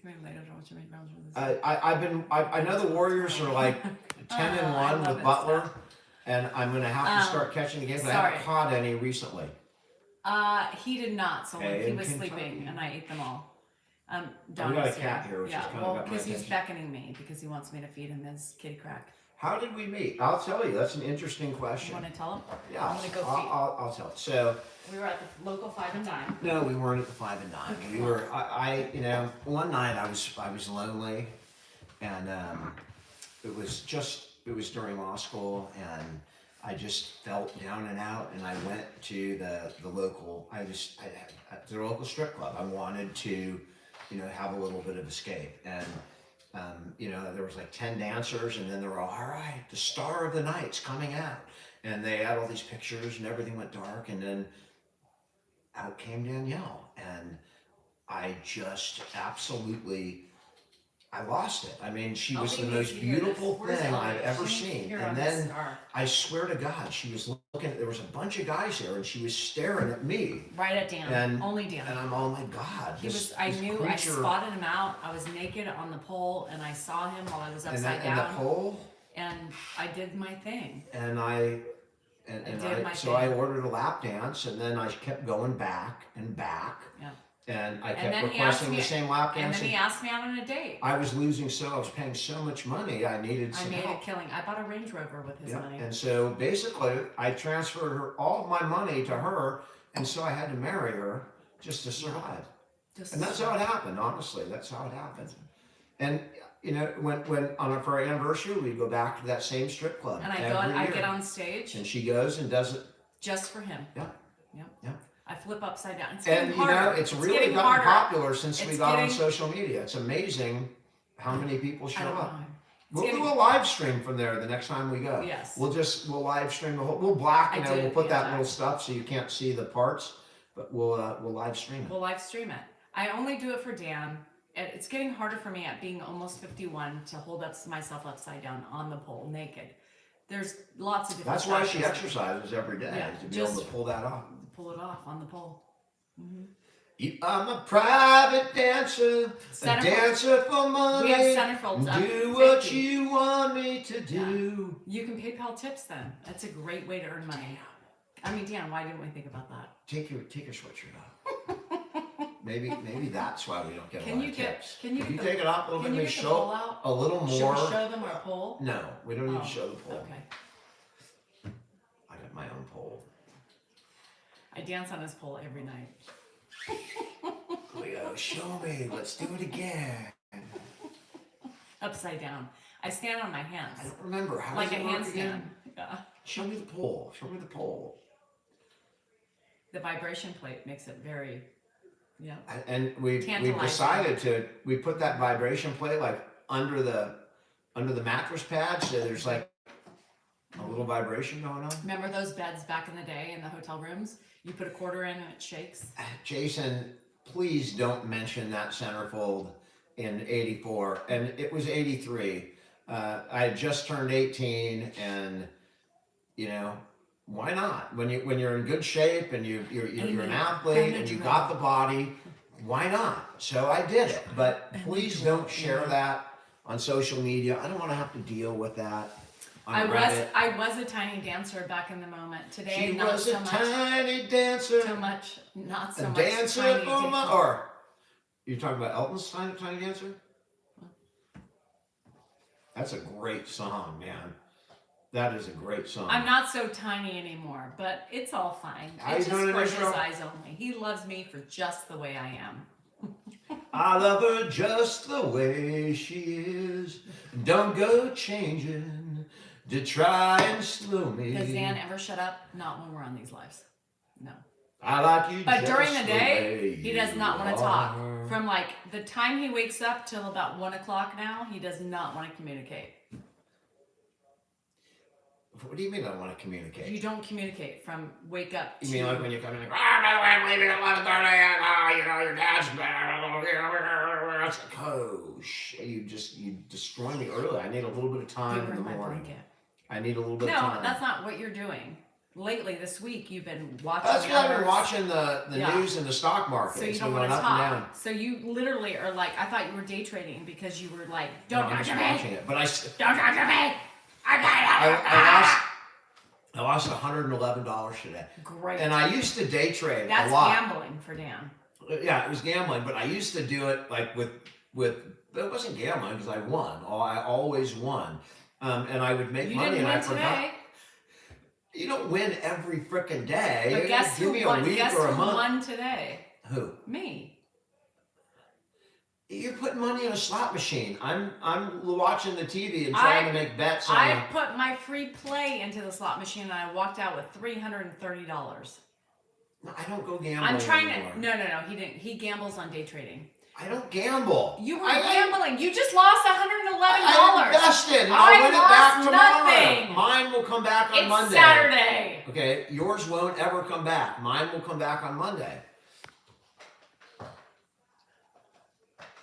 Come here later. What you make rounds with this. I know the Warriors are like 10-1 with Butler, stuff. And I'm gonna have to start catching the games. But I haven't caught any recently. He did not. So when he was Kentucky. sleeping, and I ate them all. We got a cat here, which is kind of got my because he's attention. beckoning me because he wants me to feed him his kitty crack. How did we meet? I'll tell you. That's an interesting You question. want to tell him? Yeah, I'm gonna go feed. I'll tell it. So We were at the local 5 and Dime. no, we weren't at the 5 and Dime. We were. One night I was lonely, and it was during law school, and I just felt down and out, and I went to the local. At the local strip club. I wanted to, have a little bit of escape, and. There was like 10 dancers, and then they were all right, the star of the night's coming out. And they had all these pictures, and everything went dark, and then out came Danielle. And I just absolutely, I lost it. I mean, she was the most beautiful thing I've ever seen. And then I swear to God, she was looking, there was a bunch of guys there, and she was staring at me. Right at Dan. Only Dan. And I'm, oh my God. I spotted him out. I was naked on the pole, and I saw him while I was upside down. And the pole? And I did my thing. So I ordered a lap dance, and then I kept going back and back. Yeah. And I And kept then he asked requesting me, the same lap and dance. then he asked me out on a date. I was losing I was paying so much money. I needed I some made a help. killing. I bought a Range Rover with his money. And so basically, I transferred all of my money to her, and so I had to marry her just to survive. And that's how it happened. Honestly, that's how it happened. And you know, when for our anniversary, we go back to that same strip club. And I get on stage, and she goes and does it just for him. Yeah. Yep. Yeah. I flip upside down. It's And getting harder. it's really gotten popular since we got on social media. It's amazing how many people show up. We'll do a live stream from there the next time we go. Yes. We'll live stream the whole. We'll we'll put that little stuff so you can't see the parts, but we'll live stream it. We'll live stream it. I only do it for Dan. It's getting harder for me at being almost 51 to hold myself upside down on the pole naked. There's lots of different. That's why she exercises every day, to be able to pull that off. Pull it off on the pole. I'm a private dancer, a dancer for money. We have centerfolds up. Do what you want me to do. Yeah. You can PayPal tips then. That's a great way to earn money. I mean, Dan, why didn't we think about that? Take your sweatshirt off. maybe that's why we don't get a lot of tips. Can you take it off a little bit? Maybe show a little more. Should we show them our pole? No, we don't need to show the pole. Okay. I got my own pole. I dance on his pole every night. Leo, show me. Let's do it again. Upside down. I stand on my hands. I don't remember. How like does a it work handstand. again? Yeah. Show me the pole. Show me the pole. The vibration plate makes it very, And we decided we put that vibration plate like under the mattress pad, so there's like a little vibration going on. Remember those beds back in the day in the hotel rooms? You put a quarter in and it shakes. Jason, please don't mention that centerfold in '84, and it was '83. I had just turned 18, and why not? When you're in good shape and you're an athlete and you got the body, why not? So I did it. But please don't share that on social media. I don't want to have to deal with that. I was a tiny dancer back in the moment. Today, she not was so a much. Tiny dancer. Not so a much. Dancer for my, or you're talking about Elton's tiny dancer? That's a great song, man. That is a great song. I'm not so tiny anymore, but it's all fine. It's just for his eyes only. He loves me for just the way I am. I love her just the way she is. Don't go changing to try and slow me. Does Dan ever shut up? Not when we're on these lives. No. I like you. But just during the day, he does not want to talk. are. From like the time he wakes up till about 1 o'clock now, he does not want to communicate. What do you mean I want to communicate? You don't communicate from wake up to... You mean like when you come in like, by the way, I'm leaving at 11:30, your dad's bad. It's like, oh, shit, you destroy me early. I need a little bit of time in the morning. Blanket. I need a little bit of No, time. that's not what you're doing. Lately, this week, you've been watching That's because I've been watching the Yeah. news and the stock market. So you It's don't been want going to up and down. talk. So you literally are like, I thought you were day trading because you were like, don't I'm talk just to me. watching it. But Don't talk to me. I lost $111 today. Great. And I used to day trade That's a lot. gambling for Dan. Yeah, it was gambling, but I used to do it like with it wasn't gambling because I won. I always won. And I would make You money didn't and I win forgot. today. You don't win every frickin' day. But guess Give who me won? a week Guess or a who month. won today? Who? Me. You're putting money in a slot machine. I'm watching the TV and trying to make bets on I put my free play into the slot machine and I walked out with $330. No, I don't go gambling I'm trying anymore. to. No. He didn't. He gambles on day trading. I don't gamble. You were gambling. You just lost $111. I invested. And I'll win it back tomorrow. Nothing. Mine will come back on Monday. It's Saturday. Okay, yours won't ever come back. Mine will come back on Monday.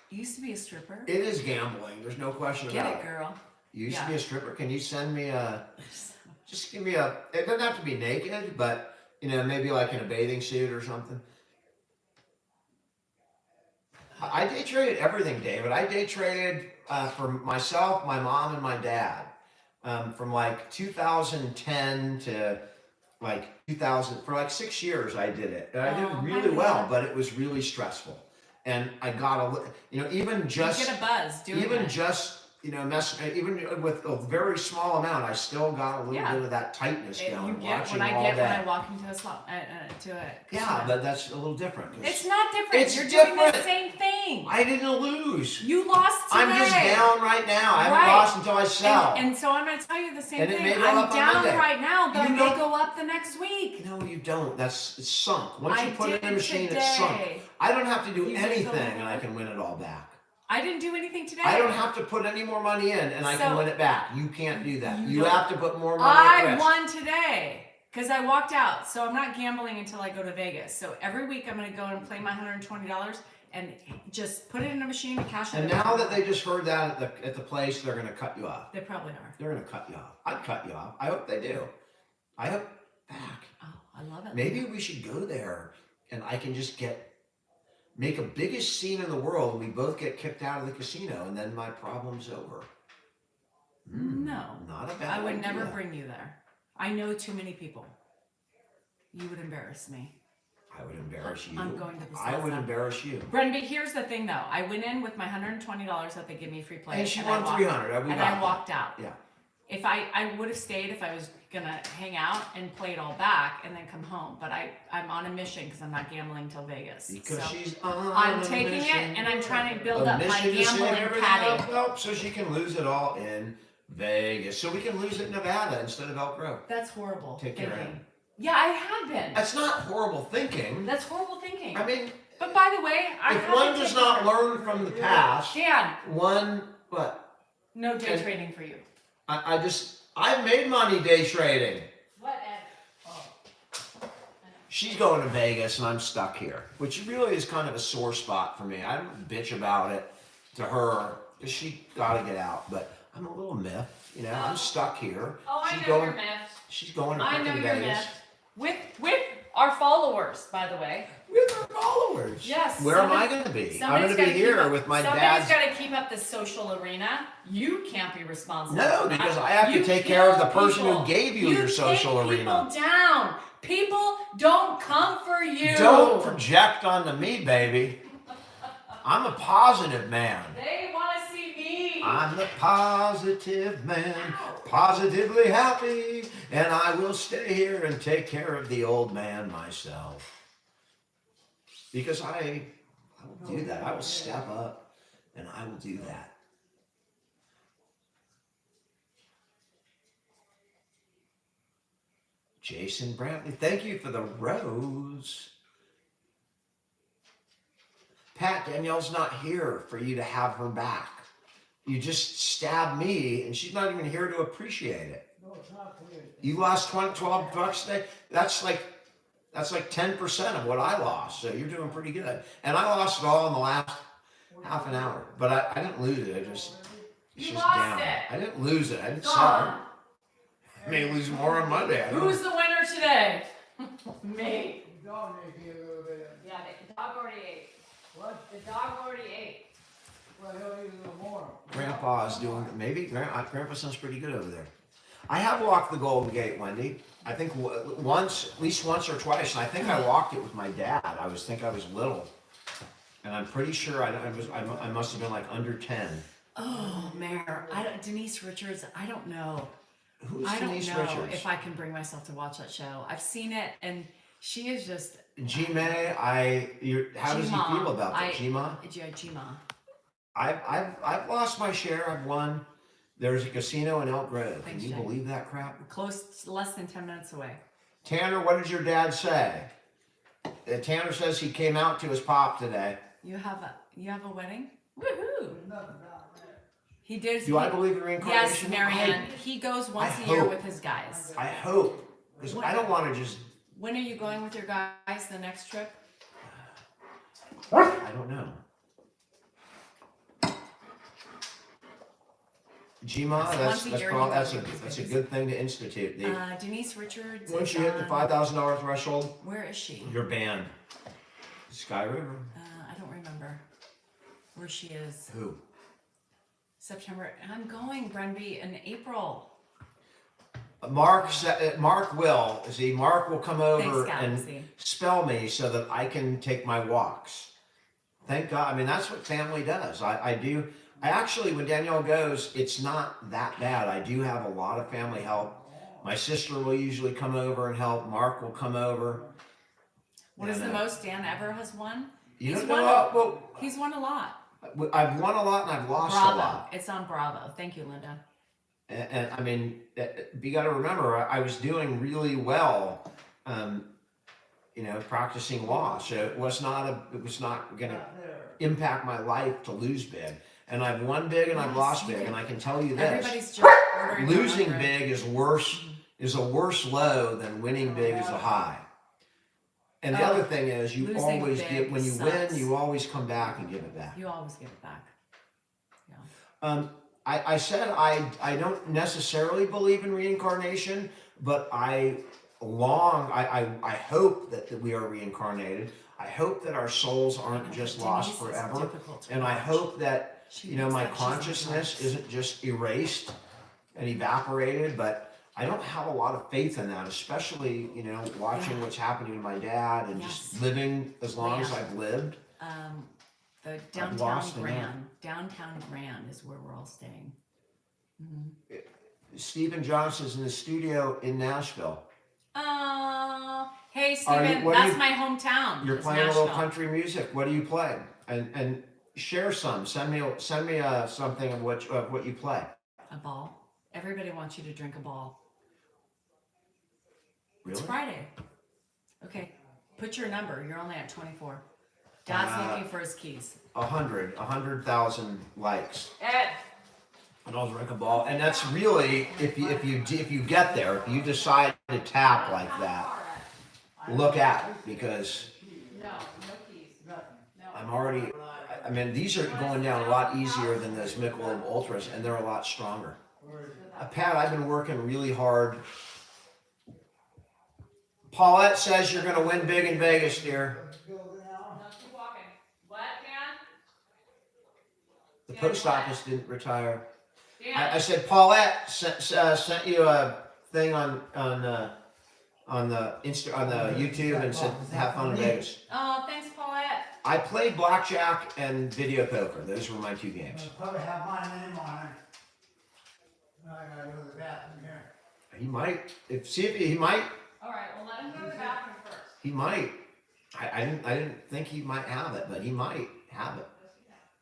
You used to be a stripper. It is gambling. There's no question Get about it, girl. You used to be a stripper. Can you send me just give me it doesn't have to be naked, but maybe like in a bathing suit or something. I day traded everything, David. I day traded for myself, my mom, and my dad from like 2010 to like 2000 for like 6 years. I did it, and I did Oh, really my well, God. but it was really stressful. And I got even You just get a buzz doing even it. just even with a very small amount, I still got a little Yeah. bit of that tightness going. You get Watching when I all get day. when I walk into a slot to a Yeah, casino. but that's a little different. It's not different. It's You're doing different. the same thing. I didn't lose. You lost today. I'm just down right now. I haven't Right. lost until I sell. And so I'm going to tell you the same And it thing. may go I'm up on down Monday. right now, but You it don't- may go up the next week. No, you don't. It's sunk. Once you I put it in did a machine, today. it's sunk. I don't have to do You did anything, go and I can win it all back. I didn't do anything today. I don't have to put any more money in, and I can So- win it back. You can't do that. You You don't. have to put more money at I risk. won today because I walked out. So I'm not gambling until I go to Vegas. So every week I'm going to go and play my $120 and just put it in a machine and cash it. And in. now that they just heard that at the place, they're going to cut you off. They probably are. They're going to cut you off. I'd cut you off. I hope they do. I hope back. Oh, I love it. Maybe we should go there, and I can just make a biggest scene in the world, and we both get kicked out of the casino, and then my problem's over. No. Not a bad I would idea. never bring you there. I know too many people. You would embarrass me. I would embarrass you. I'm going to the I would salsa. embarrass you. Brenda, here's the thing though. I went in with my $120 that they give me free play. And she I won walked- 300. And I walked out. Yeah. If I would have stayed if I was gonna hang out and play it all back and then come home. But I'm on a mission because I'm not gambling till Vegas. Because So she's on I'm a taking mission. it and I'm trying to build A up my mission to set gambling everything caddy. up so she can lose it all in Vegas. So we can lose it in Nevada instead of Elk Grove. That's horrible Take care of thinking. him. Yeah, I have been. That's not horrible thinking. That's horrible thinking. I mean, But by the way, I if one does not learn from the past, Dan, what? no day And- trading for you. I've made money day trading. What? Oh. She's going to Vegas and I'm stuck here, which really is kind of a sore spot for me. I don't bitch about it to her because she got to get out, but I'm a little miffed. I'm stuck here. Oh, I She's know going, you're miffed. She's going to I know freaking you're Vegas. miffed. With our followers, by the way. With our followers. Yes. Where am I going to be? I'm going to be Somebody's here gotta with my Somebody's dad's. got to keep up the social arena. You can't be responsible. No, for that. because I have to You take care of the kill person people. who gave you your social take arena. People down. People don't come for you. Don't project onto me, baby. I'm a positive man. They want to see me. I'm the positive man, positively happy, and I will stay here and take care of the old man myself. Because I will do that. I will step up and I will do that. Jason Brantley, thank you for the rose. Pat, Danielle's not here for you to have her back. You just stabbed me, and she's not even here to appreciate it. No, it's not clear. You lost 12 bucks today. That's like 10% of what I lost. So you're doing pretty good. And I lost it all in the last half an hour. But I didn't lose it. It's You just lost down. it. I didn't lose it. I didn't sell it. Gone. I may lose more on Monday. I don't Who's know. the winner today? Me. You dominate me a little bit. Yeah, the dog already ate. What? The dog already ate. Well, he'll eat a little more. Grandpa is doing, maybe, Grandpa sounds pretty good over there. I have walked the Golden Gate, Wendy. I think once, at least once or twice, and I think I walked it with my dad. I was little. And I'm pretty sure I must have been like under 10. Oh, Mayor. Denise Richards, I don't know. Who's I don't Denise know Richards? if I can bring myself to watch that show. I've seen it, and she is just. G-May, how does he G-Ma. feel about that? G-Ma? Yeah, G-Ma. I've lost my share. I've won. There's a casino in Elk Grove. Can Thanks, you Jay. believe that crap? Close, less than 10 minutes away. Tanner, what did your dad say? Tanner says he came out to his pop today. You have a wedding? Woohoo! There's nothing down there. He did. Do I believe in reincarnation? Yes, Marianne. He goes once I a year hope. with his guys. I hope. Because I don't want to just, When are you going with your guys the next trip? I don't know. Gma, So once a year he that's goes with a his good thing to institute. Denise Richards. Once is you hit the on- $5,000 threshold, Where is she? you're banned. Sky River. I don't remember where she is. Who? September. I'm going, Brenby, in April. Mark will. See, Mark will come over Thanks, and Galaxy. spell me so that I can take my walks. Thank God. I mean, that's what family does. I do. I actually, when Danielle goes, it's not that bad. I do have a lot of family help. My sister will usually come over and help. Mark will come over. What is the most Dan ever has won? You He's don't won. know. Well, He's won a lot. I've won a lot and I've lost Bravo. a lot. It's on Bravo. Thank you, Linda. And I mean, you got to remember, I was doing really well, practicing law. So it was not going to impact my life to lose big. And I've won big and I've Yes, lost you big. can- And I can tell you this: Everybody's just ordering losing 100. big is a worse low than winning big is a high. And the other thing is, you losing always big give, when you sucks. win, you always come back and give it back. You always give it back. Yeah. I said I don't necessarily believe in reincarnation, but I hope that we are reincarnated. I hope that our souls aren't just lost Denise is forever. difficult to And I watch. hope that, She my looks like she's on consciousness drugs. isn't just erased and evaporated, but I don't have a lot of faith in that, especially, watching what's happening to my dad and just Yes. living as long as Yeah. I've lived. The lost downtown Grand is where we're all staying. Mm-hmm. Stephen Johnson's in the studio in Nashville. Hey Stephen, what are that's you- my hometown. You're is playing a Nashville. little country music. What do you play? And share some. Send me something of what you play. A ball. Everybody wants you to drink a ball. Really? It's Friday. Okay, put your number. You're only at 24. Dad's looking for his keys. 100,000 likes. Ed. And I'll drink a ball. And that's really, if you get there, if you decide to tap like that, look at it, because No keys. I'm already. I mean, these are going down a lot easier than those Michelob Ultras, and they're a lot stronger. Pat, I've been working really hard. Paulette says you're going to win big in Vegas, dear. No, keep walking. What, Dan? The post office didn't retire. Dan. I said Paulette sent you a thing on the on the YouTube and said have fun in Vegas. Oh, thanks, Paulette. I played blackjack and video poker. Those were my two games. Probably have my name on it. I gotta go to the bathroom here. He might. He might. All right, well, let him go to the bathroom first. He might. I didn't think he might have it, but he might have it.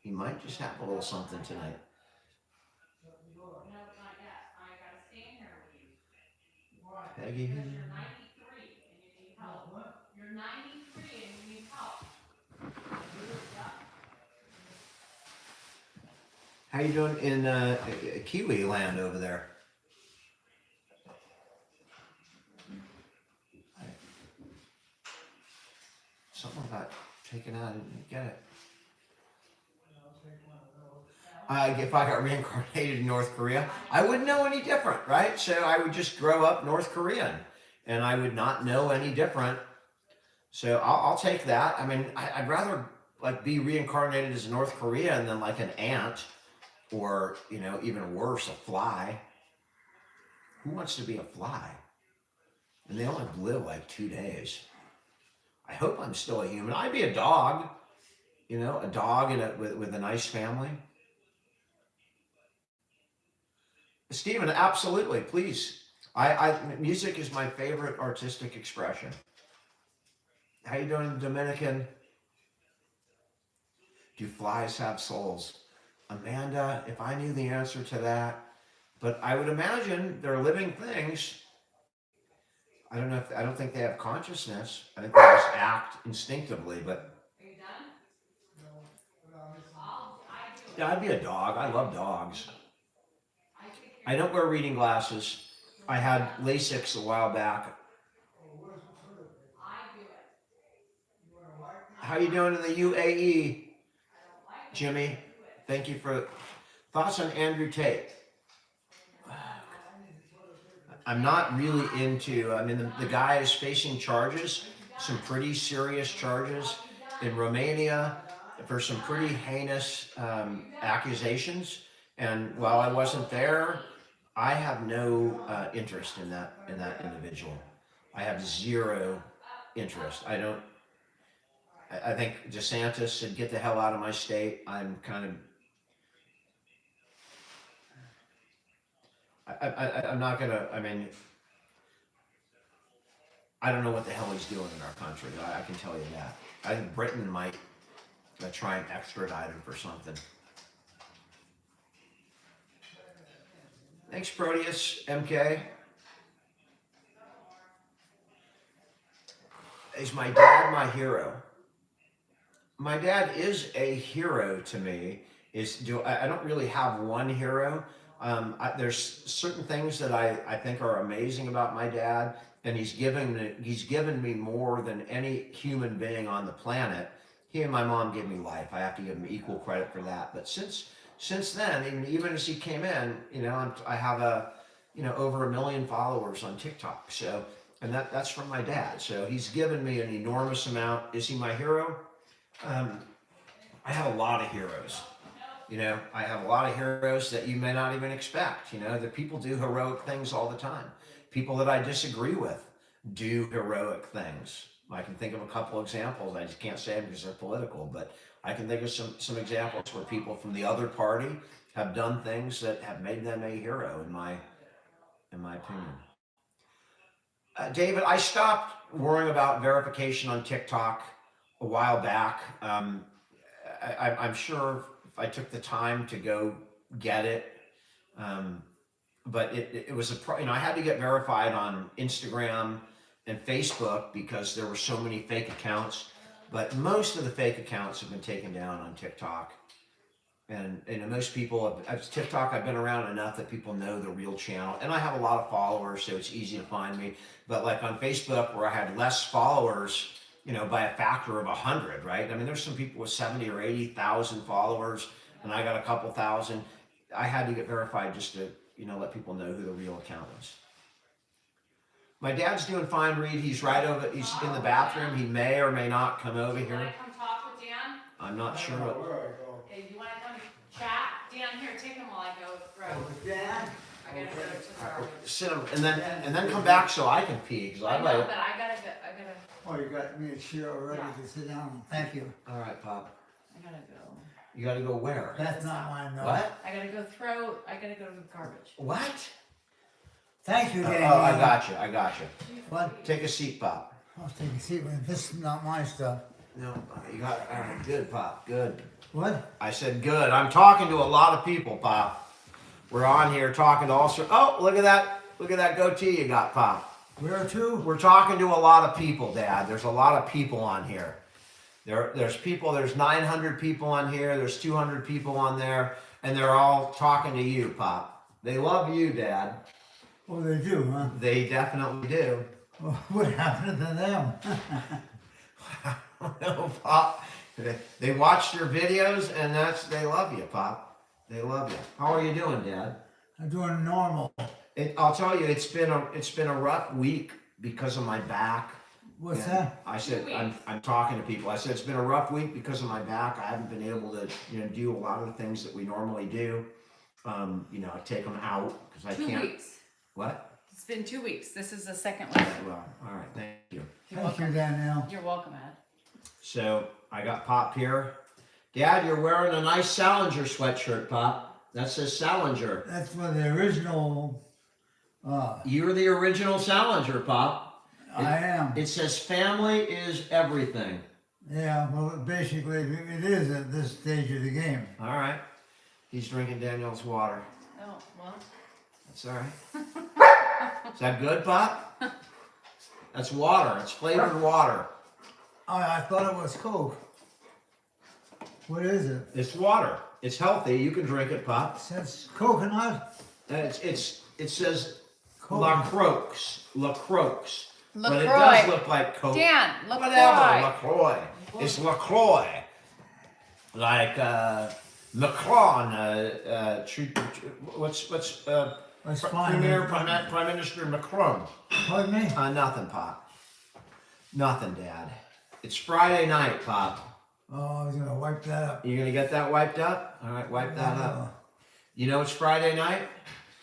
He might just have a little something tonight. No, not yet. I gotta stay in here with you. Peggy. Because you're 93 and you need help. You're 93 and you need help. How you doing in Kiwi land over there? Something got taken out. I didn't get it. If I got reincarnated in North Korea, I wouldn't know any different, right? So I would just grow up North Korean, and I would not know any different. So I'll take that. I mean, I'd rather be reincarnated as a North Korean than like an ant, or even worse, a fly. Who wants to be a fly? And they only live like 2 days. I hope I'm still a human. I'd be a dog, a dog with a nice family. Stephen, absolutely, please. Music is my favorite artistic expression. How you doing, Dominican? Do flies have souls? Amanda, if I knew the answer to that, but I would imagine they're living things. I don't think they have consciousness. I think they just act instinctively, but. Are you done? Yeah, I'd be a dog. I love dogs. I don't wear reading glasses. I had LASIK a while back. How you doing in the UAE, Jimmy? Thank you for thoughts on Andrew Tate. I'm not really into. I mean, the guy is facing charges, some pretty serious charges in Romania for some pretty heinous accusations. And while I wasn't there, I have no interest in that individual. I have zero interest. I don't. I think DeSantis should get the hell out of my state. I'm kind of. I'm not gonna. I mean, I don't know what the hell he's doing in our country. I can tell you that. I think Britain might try and extradite him for something. Thanks, Proteus, MK. Is my dad my hero? My dad is a hero to me. I don't really have one hero. There's certain things that I think are amazing about my dad, and he's given me more than any human being on the planet. He and my mom gave me life. I have to give him equal credit for that. But since then, even as he came in, I have over 1 million followers on TikTok. So, and that's from my dad. So he's given me an enormous amount. Is he my hero? I have a lot of heroes. I have a lot of heroes that you may not even expect. That people do heroic things all the time. People that I disagree with do heroic things. I can think of a couple examples. I just can't say them because they're political, but I can think of some examples where people from the other party have done things that have made them a hero, in my opinion. David, I stopped worrying about verification on TikTok a while back. I'm sure if I took the time to go get it, but it was I had to get verified on Instagram and Facebook because there were so many fake accounts. But most of the fake accounts have been taken down on TikTok. And most people, TikTok, I've been around enough that people know the real channel. And I have a lot of followers, so it's easy to find me. But like on Facebook, where I had less followers, by a factor of 100, right? I mean, there's some people with 70 or 80,000 followers, and I got a couple thousand. I had to get verified just to, let people know who the real account was. My dad's doing fine, Reed. He's he's in the bathroom. He may or may not come over here. You want to come talk with Dan? I'm not sure. Hey, you want to come chat? Dan, here, take him while I go throw. Dan? I gotta go to the garbage. Sit him and then come back so I can pee. Cause I know, but I gotta go. Oh, you got me a chair already to sit down. Thank you. All right, Pop. I gotta go. You gotta go where? That's not mine, no. What? I gotta go to the garbage. What? Thank you, Dan. Oh, I got you. What? Take a seat, Pop. I'll take a seat. This is not my stuff. No, you got it. All right, good, Pop. Good. What? I said good. I'm talking to a lot of people, Pop. We're on here talking to all sorts. Oh, look at that. Look at that goatee you got, Pop. Where to? We're talking to a lot of people, Dad. There's a lot of people on here. There's people, there's 900 people on here, there's 200 people on there, and they're all talking to you, Pop. They love you, Dad. Oh, they do, huh? They definitely do. Well, what happened to them? I don't know, Pop. They watched your videos, and they love you, Pop. They love you. How are you doing, Dad? I'm doing normal. I'll tell you, it's been a rough week because of my back. What's And that? I said, I'm talking to people. I said, it's been a rough week because of my back. I haven't been able to, do a lot of the things that we normally do. I take them out because I 2 can't. weeks. What? It's been 2 weeks. This is the second one. Well, all right. Thank you. You're Thank you, welcome. Danielle. You're welcome, Ed. So I got Pop here. Dad, you're wearing a nice Salinger sweatshirt, Pop. That says Salinger. That's for the original. You're the original Salinger, Pop. I am. It says family is everything. Yeah, well, basically, it is at this stage of the game. All right. He's drinking Danielle's water. Oh, well. That's all right. Is that good, Pop? That's water. It's flavored water. I thought it was Coke. What is it? It's water. It's healthy. You can drink it, Pop. It says coconut. It says Coke. La Croix. But it LaCroix. does look like Coke. Dan, LaCroix. Whatever, LaCroix. It's LaCroix. Like Macron. What's That's fine. Prime Minister Macron? Pardon me? Nothing, Pop. Nothing, Dad. It's Friday night, Pop. Oh, I was gonna wipe that up. You gonna get that wiped up? All right, wipe that up. You know it's Friday night?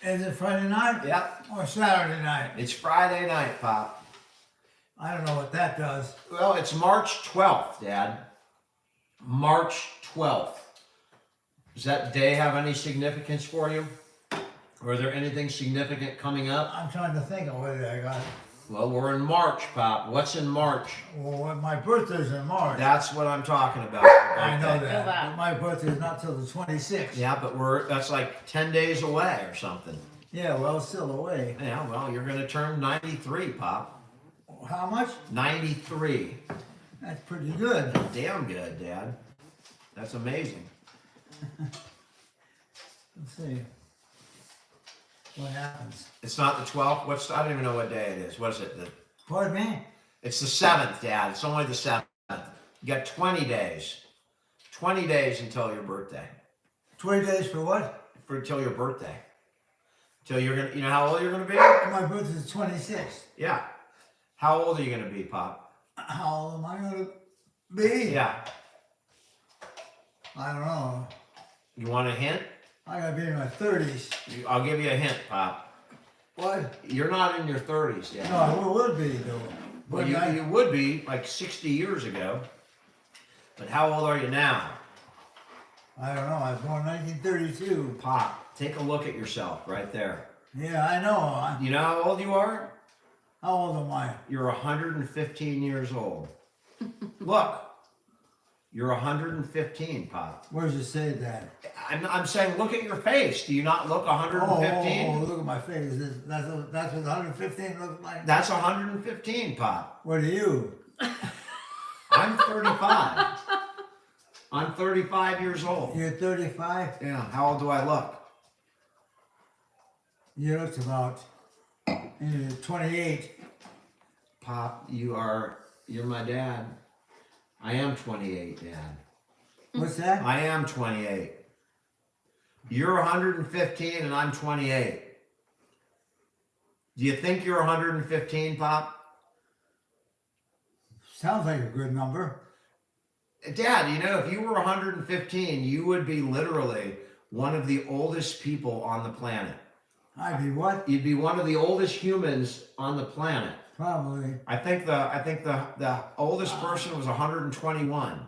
Is it Friday night? Yep. Or Saturday night? It's Friday night, Pop. I don't know what that does. Well, it's March 12th, Dad. March 12th. Does that day have any significance for you? Or is there anything significant coming up? I'm trying to think of what I got. Well, we're in March, Pop. What's in March? Well, my birthday's in March. That's what I'm talking about. I know Feel that. that. But my birthday's not till the 26th. Yeah, but that's like 10 days away or something. Yeah, well, it's still away. Yeah, well, you're going to turn 93, Pop. How much? 93. That's pretty good. Damn good, Dad. That's amazing. Let's see. What happens? It's not the 12th. I don't even know what day it is. What is it? Pardon me? It's the 7th, Dad. It's only the 7th. You got 20 days. 20 days until your birthday. 20 days for what? Until your birthday. Until you're gonna. You know how old you're gonna be? My birthday's 26th. Yeah. How old are you gonna be, Pop? How old am I going to be? Yeah. I don't know. You want a hint? I got to be in my 30s. I'll give you a hint, Pop. What? You're not in your 30s yet. No, I would be, though. Well, Wouldn't I? you would be like 60 years ago. But how old are you now? I don't know. I was born 1932. Pop, take a look at yourself right there. Yeah, I know. You know how old you are? How old am I? You're 115 years old. Look, you're 115, Pop. Where does it say that? I'm saying, look at your face. Do you not look 115? Oh, look at my face. That's what 115 looks like. That's 115, Pop. What are you? I'm 35. I'm 35 years old. You're 35? Yeah, how old do I look? You look about 28. Pop, you're my dad. I am 28, Dad. What's that? I am 28. You're 115 and I'm 28. Do you think you're 115, Pop? Sounds like a good number. Dad, you know, if you were 115, you would be literally one of the oldest people on the planet. I'd be what? You'd be one of the oldest humans on the planet. Probably. I think the oldest person was 121.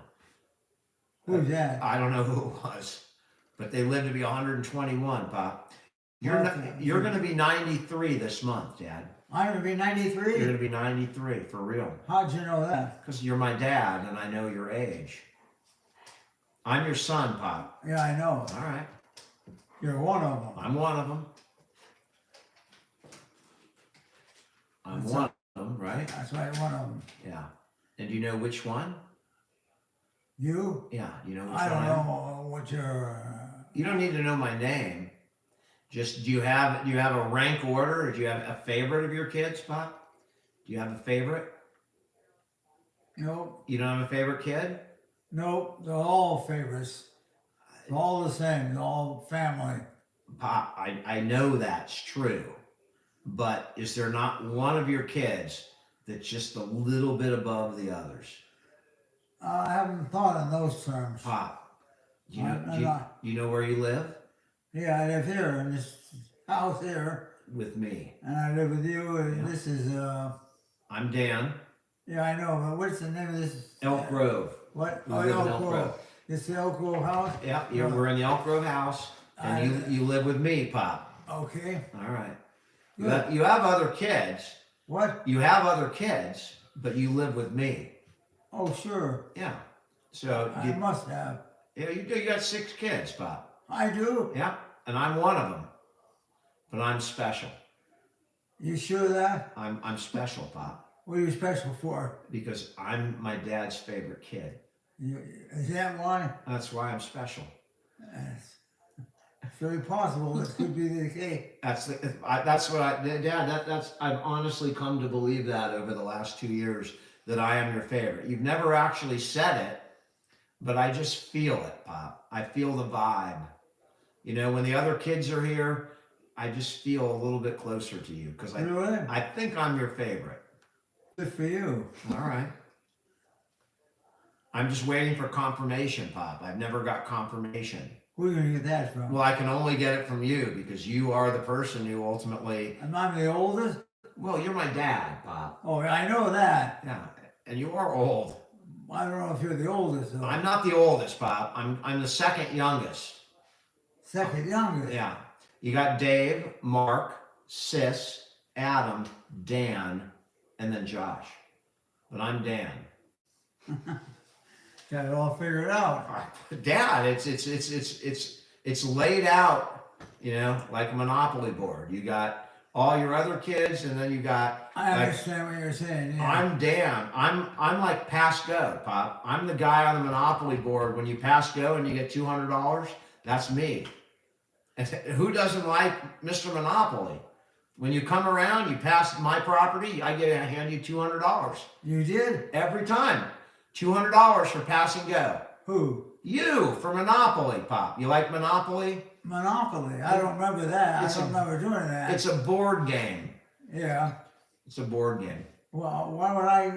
Who's that? I don't know who it was, but they lived to be 121, Pop. You're going to be 93 this month, Dad. I'm going to be You're 93? going to be 93 for real. How'd you know that? Because you're my dad and I know your age. I'm your son, Pop. Yeah, I know. All right. You're one of them. I'm one of them. I'm one of them, right? That's right, one of them. Yeah. And do you know which one? You? Yeah, you know which I don't one? know what your... You don't need to know my name. Just, do you have a rank order, or do you have a favorite of your kids, Pop? Do you have a favorite? Nope. You don't have a favorite kid? Nope. They're all favorites. They're all the same. They're all family. Pop, I know that's true. But is there not one of your kids that's just a little bit above the others? I haven't thought in those terms. Pop, do you I'm know, not. you know where you live? Yeah, I live here in this house here, With me. and I live with you, and Yeah. this is, I'm Dan. yeah, I know, but what's the name of this? Elk Grove. What? We Oh, live in Elk Elk Grove. Grove. It's the Elk Grove house? Yeah, we're in the Elk Grove house, and you live with me, Pop. Okay. All right. Good. You have other kids. What? You have other kids, but you live with me. Oh, sure. Yeah. So I must have. yeah, you do. You got 6 kids, Pop. I do? Yeah, and I'm one of them. But I'm special. You sure of that? I'm special, Pop, What are you special for? because I'm my dad's favorite kid. Is that why? That's why I'm special. It's very possible this could be the case. That's what Dad. I've honestly come to believe that over the last 2 years, that I am your favorite. You've never actually said it, but I just feel it, Pop. I feel the vibe. You know, when the other kids are here, I just feel a little bit closer to you, because Really? I think I'm your favorite. Good for you. All right. I'm just waiting for confirmation, Pop. I've never got confirmation. Where are you gonna get that from? Well, I can only get it from you because you are the person who ultimately. And I'm the oldest? Well, you're my dad, Pop. Oh, I know that. Yeah, and you are old. I don't know if you're the oldest though. I'm not the oldest, Pop. I'm the second youngest. Second youngest. Yeah. You got Dave, Mark, Sis, Adam, Dan, and then Josh. But I'm Dan. Got it all figured out. Dad, it's laid out, you know, like a Monopoly board. You got all your other kids, and then you got. I like, understand what you're saying. Yeah. I'm Dan. I'm like pass go, Pop. I'm the guy on the Monopoly board. When you pass go and you get $200, that's me. And who doesn't like Mr. Monopoly? When you come around, you pass my property, I hand you $200 You did? every time. $200 for pass and go. Who? You for Monopoly, Pop. You like Monopoly? Monopoly. I don't remember that. It's I don't remember doing that. It's a board game. Yeah. It's a board game. Well, why would I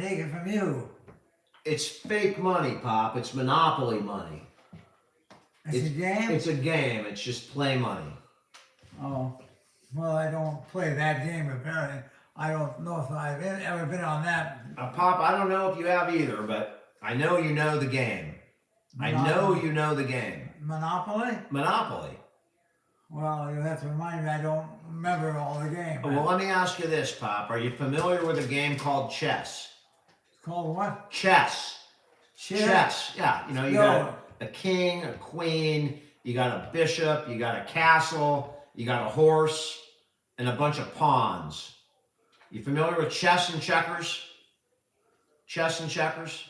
take it from you? It's fake money, Pop. It's Monopoly money. It's a game? It's a game. It's just play money. Oh. Well, I don't play that game apparently. I don't know if I've ever been on that. Pop, I don't know if you have either, but I know you know the game. I know you know the game. Monopoly? Monopoly. Well, you have to remind me I don't remember all the game. Well, let me ask you this, Pop. Are you familiar with a game called chess? It's called what? Chess. Chess. Yeah. You know, you No. got a king, a queen, you got a bishop, you got a castle, you got a horse, and a bunch of pawns. You familiar with chess and checkers? Chess and checkers?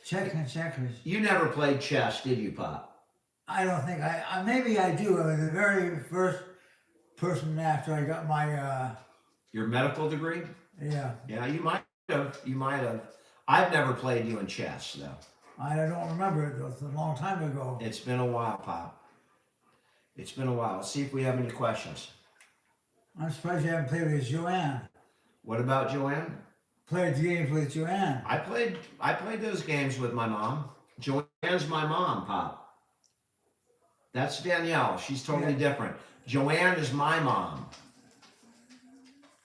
Check and checkers. You never played chess, did you, Pop? I don't think maybe I do. I was the very first person after I got my, Your medical degree? yeah. Yeah, you might have. You might have. I've never played you in chess, though. I don't remember it. It was a long time ago. It's been a while, Pop. It's been a while. Let's see if we have any questions. I'm surprised you haven't played with Joanne. What about Joanne? Played games with Joanne. I played those games with my mom. Joanne's my mom, Pop. That's Danielle. She's totally different. Joanne is my mom.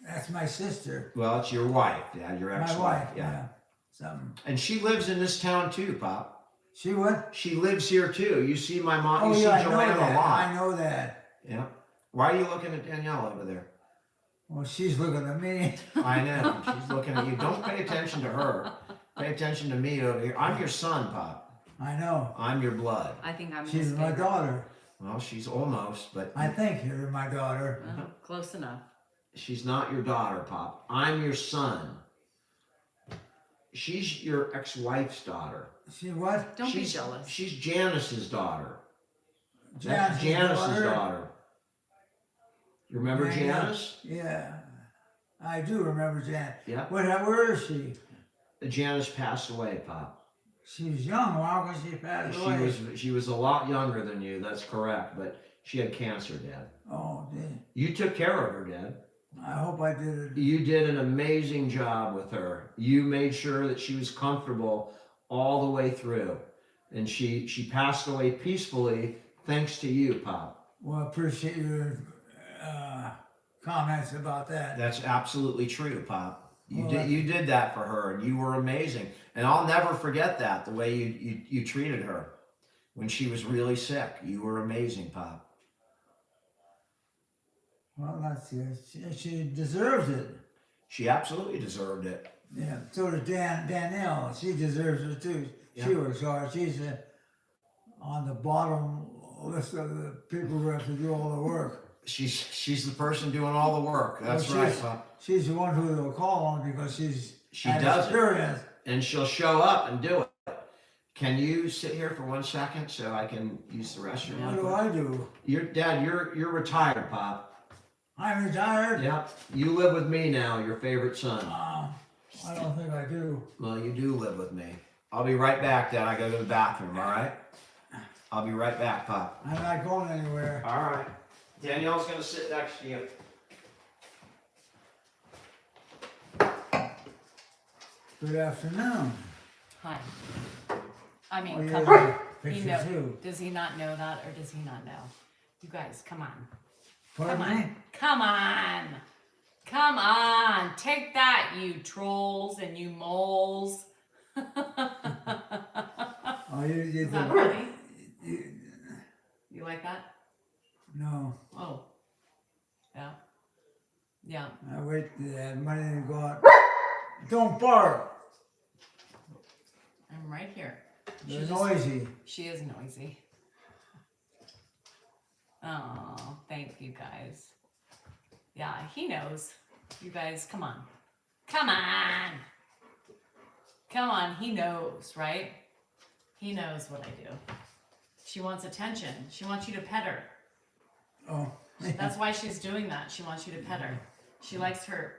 That's my sister. Well, it's your wife, Dad, your My ex-wife. wife. Yeah. Something. And she lives in this town too, Pop. She what? She lives here too. You see my mom. Oh You see yeah, I know Joanne that. a lot. I know that. Yeah. Why are you looking at Danielle over there? Well, she's looking at me. I know. She's looking at you. Don't pay attention to her. Pay attention to me over here. I'm your son, Pop. I know. I'm your blood. I think I'm She's his my favorite. daughter. Well, she's almost, but I think you're my daughter. Oh, close enough. she's not your daughter, Pop. I'm your son. She's your ex-wife's daughter. She what? Don't be she's, jealous. She's Janice's daughter. Janice's That's Janice's daughter? daughter. You remember Yeah, Janice? Yeah. I do remember Jan. Yeah. Where is she? Janice passed away, Pop. She was young. Why was she passed away? She was a lot younger than you. That's correct, but she had cancer, Dad. Oh, did You took care of her, Dad. I hope I did it. You did an amazing job with her. You made sure that she was comfortable all the way through, and she passed away peacefully thanks to you, Pop. Well, I appreciate your comments about that. That's absolutely true, Pop. You Well, you did that for her, and you were amazing. And I'll never forget that, the way you treated her when she was really sick. You were amazing, Pop. Well, that's good. She deserves it. She absolutely deserved it. Yeah. So does Danielle. She deserves it too. Yeah. She works hard. She's on the bottom list of the people who have to do all the work. She's the person doing all the work. That's Well, right, Pop. She's the one who they'll call on because She had does it. experience. And she'll show up and do it. Can you sit here for 1 second so I can use the restroom? What do I do? Dad, you're retired, Pop. I'm retired? Yep. You live with me now, your favorite son. I don't think I do. Well, you do live with me. I'll be right back, Dad. I go to the bathroom, all right? I'll be right back, Pop. I'm not going anywhere. All right. Danielle's going to sit next to you. Good afternoon. Hi. I mean, Oh, come you're picture too. Does he not know that, or does he not know? You guys, come on. Pardon Come me? on. Come on. Come on. Take that, you trolls and you moles. Oh, you Is did that the, funny? you, You like that? no. Oh. Yeah. Yeah. I wait for that money to go out. Don't bark. I'm right here. They're just- noisy. She is noisy. Oh, thank you guys. Yeah, he knows. You guys, come on. Come on. Come on, he knows, right? He knows what I do. She wants attention. She wants you to pet her. Oh. That's why she's doing that. She wants you to pet her. She likes her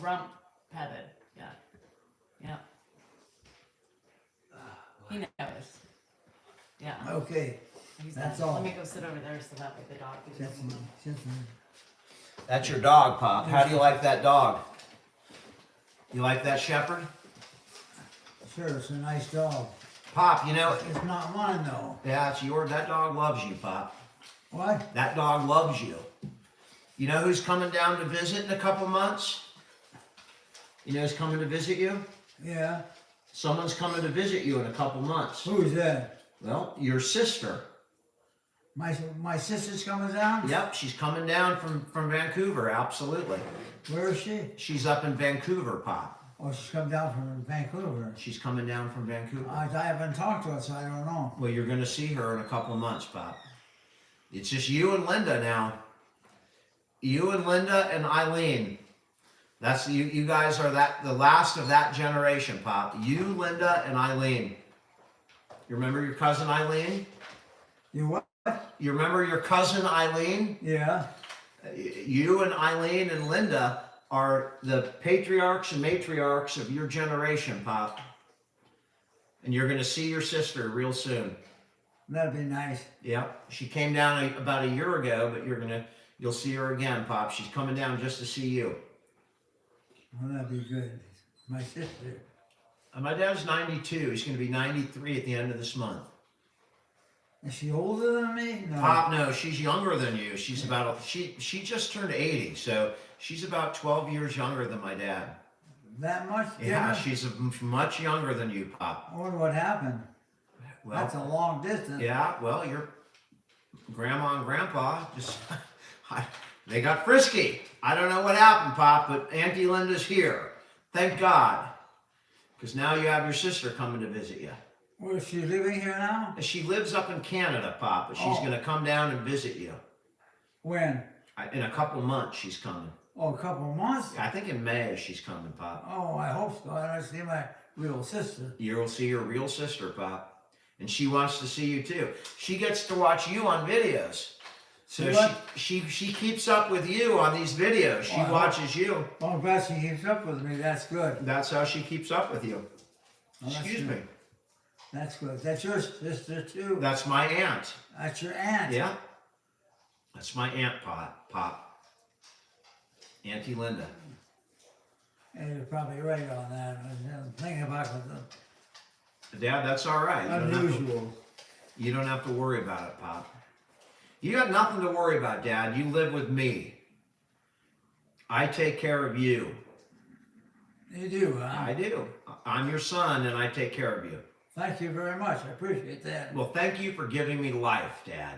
rump petted. Yeah. Yeah. He knows. Yeah. Okay. He's That's done. all. Let me go sit over there so that way the dog can Just, go. just, That's your dog, Pop. How do you like that dog? You like that shepherd? sure, it's a nice dog. Pop, you know, It's not mine though. yeah, it's yours. That dog loves you, Pop. What? That dog loves you. You know who's coming down to visit in a couple months? You know who's coming to visit you? Yeah. Someone's coming to visit you in a couple months. Who's that? Well, your sister. My sister's coming down? Yep, she's coming down from Vancouver, absolutely. Where is she? She's up in Vancouver, Pop. Oh, she's come down from Vancouver. She's coming down from Vancouver. I haven't talked to her, so I don't know. Well, you're going to see her in a couple months, Pop. It's just you and Linda now. You and Linda and Eileen. That's you guys are the last of that generation, Pop. You, Linda, and Eileen. You remember your cousin Eileen? You what? You remember your cousin Eileen? Yeah. You and Eileen and Linda are the patriarchs and matriarchs of your generation, Pop. And you're going to see your sister real soon. That'd be nice. Yep. She came down about a year ago, but you'll see her again, Pop. She's coming down just to see you. Well, that'd be good. My sister. My dad's 92. He's going to be 93 at the end of this month. Is she older than me? No. Pop, no, she's younger than you. She's she just turned 80, so she's about 12 years younger than my dad. That much? Yeah, difference? she's much younger than you, Pop. I wonder what happened. Well, That's a long distance. yeah, well, your grandma and grandpa just they got frisky. I don't know what happened, Pop, but Auntie Linda's here. Thank God. Because now you have your sister coming to visit you. Well, is she living here now? She lives up in Canada, Pop, but she's Oh. going to come down and visit you. When? In a couple months, she's coming. Oh, a couple of months? I think in May she's coming, Pop. Oh, I hope so. I want to see my real sister. You'll see your real sister, Pop. And she wants to see you too. She gets to watch you on videos. So What? she keeps up with you on these videos. She Oh, I watches you. Oh, I'm glad she keeps up with me. That's good. That's how she keeps up with you. Oh, that's Excuse good. me. That's good. That's your sister too. That's my aunt. That's your aunt. Yeah. That's my aunt, Pop. Auntie Linda. And you're probably right on that. I'm thinking about it. Dad, that's all right. Unusual. You don't have to worry about it, Pop. You got nothing to worry about, Dad. You live with me. I take care of you. You do, huh? I do. I'm your son, and I take care of you. Thank you very much. I appreciate that. Well, thank you for giving me life, Dad.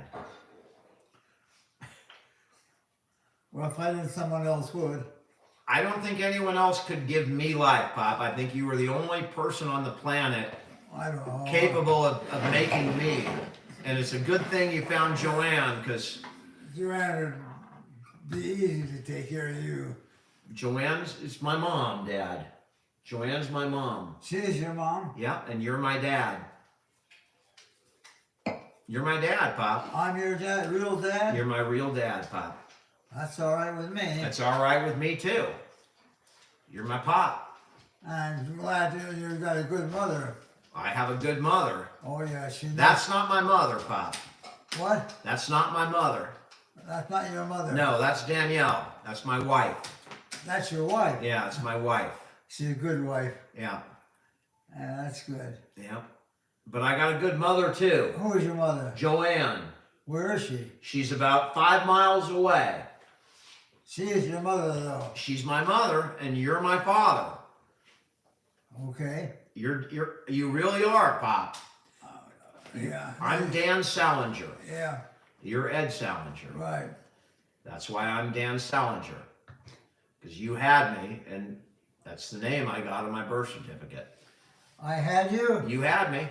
Well, if I did, someone else would. I don't think anyone else could give me life, Pop. I think you were the only person on the planet I don't know. capable of making me. And it's a good thing you found Joanne, because Joanne would be easy to take care of you. Joanne's is my mom, Dad. Joanne's my mom. She is your mom. Yep, and you're my dad. You're my dad, Pop. I'm your dad, real dad. You're my real dad, Pop. That's all right with me. That's all right with me, too. You're my Pop. I'm glad you got a good mother. I have a good mother. Oh yeah, she knows. That's not my mother, Pop. What? That's not my mother. That's not your mother. No, that's Danielle. That's my wife. That's your wife. Yeah, it's my wife. She's a good wife. Yeah, Yeah, that's good. yeah. But I got a good mother too. Who is your mother? Joanne. Where is she? She's about 5 miles away. She is your mother, though. She's my mother, and you're my father. Okay. You really are, Pop. Yeah. I'm Dan Salinger. Yeah. You're Ed Salinger. Right. That's why I'm Dan Salinger. Because you had me, and that's the name I got on my birth certificate. I had you? You had me.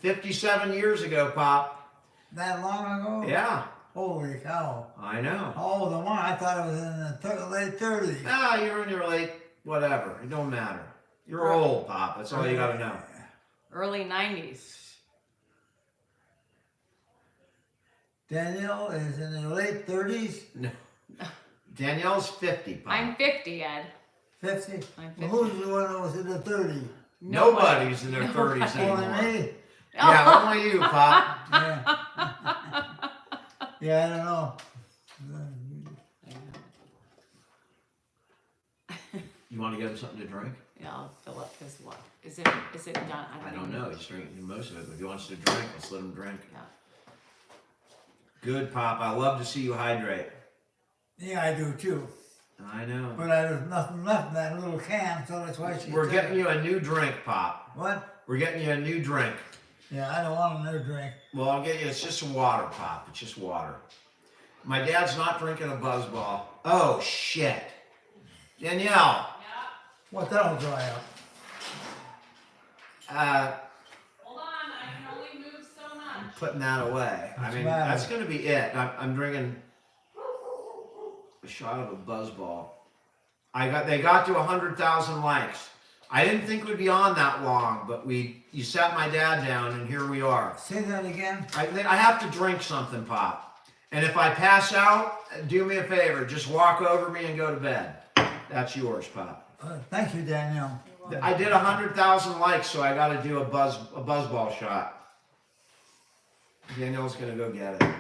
57 years ago, Pop. That long ago? Yeah, Holy cow. I know. How old am I? I thought it was in the late 30s. Ah, you're in your late, whatever. It don't matter. You're old, Pop. That's all you got to know. Early 90s. Danielle is in her late 30s? No. Danielle's 50, Pop. I'm 50, Ed. 50? I'm 50. Well, who's the one that was in the 30s? Nobody's in their 30s Nobody. anymore. Only me? Yeah, only you, Pop. Yeah. Yeah, I don't know. You want to get him something to drink? Yeah, I'll fill up his what? Is it done? I don't know. He's drinking most of it, but if he wants to drink, let's let him drink. Yeah. Good, Pop. I love to see you hydrate. Yeah, I do too. I know. But there's nothing left in that little can, so that's why she We're took getting it. you a new drink, Pop. What? We're getting you a new drink. Yeah, I don't want another drink. Well, I'll get you. It's just water, Pop. It's just water. My dad's not drinking a buzzball. Oh, shit. Danielle. What, that'll dry up. Hold on, I can only move so much. Putting that away. I What's mean, the matter? that's going to be it. I'm drinking a shot of a buzzball. They got to 100,000 likes. I didn't think we'd be on that long, but you sat my dad down, and here we are. Say that again. I have to drink something, Pop. And if I pass out, do me a favor. Just walk over me and go to bed. That's yours, Pop. Thank you, Danielle. I did 100,000 likes, so I got to do a buzzball shot. Danielle's gonna go get it.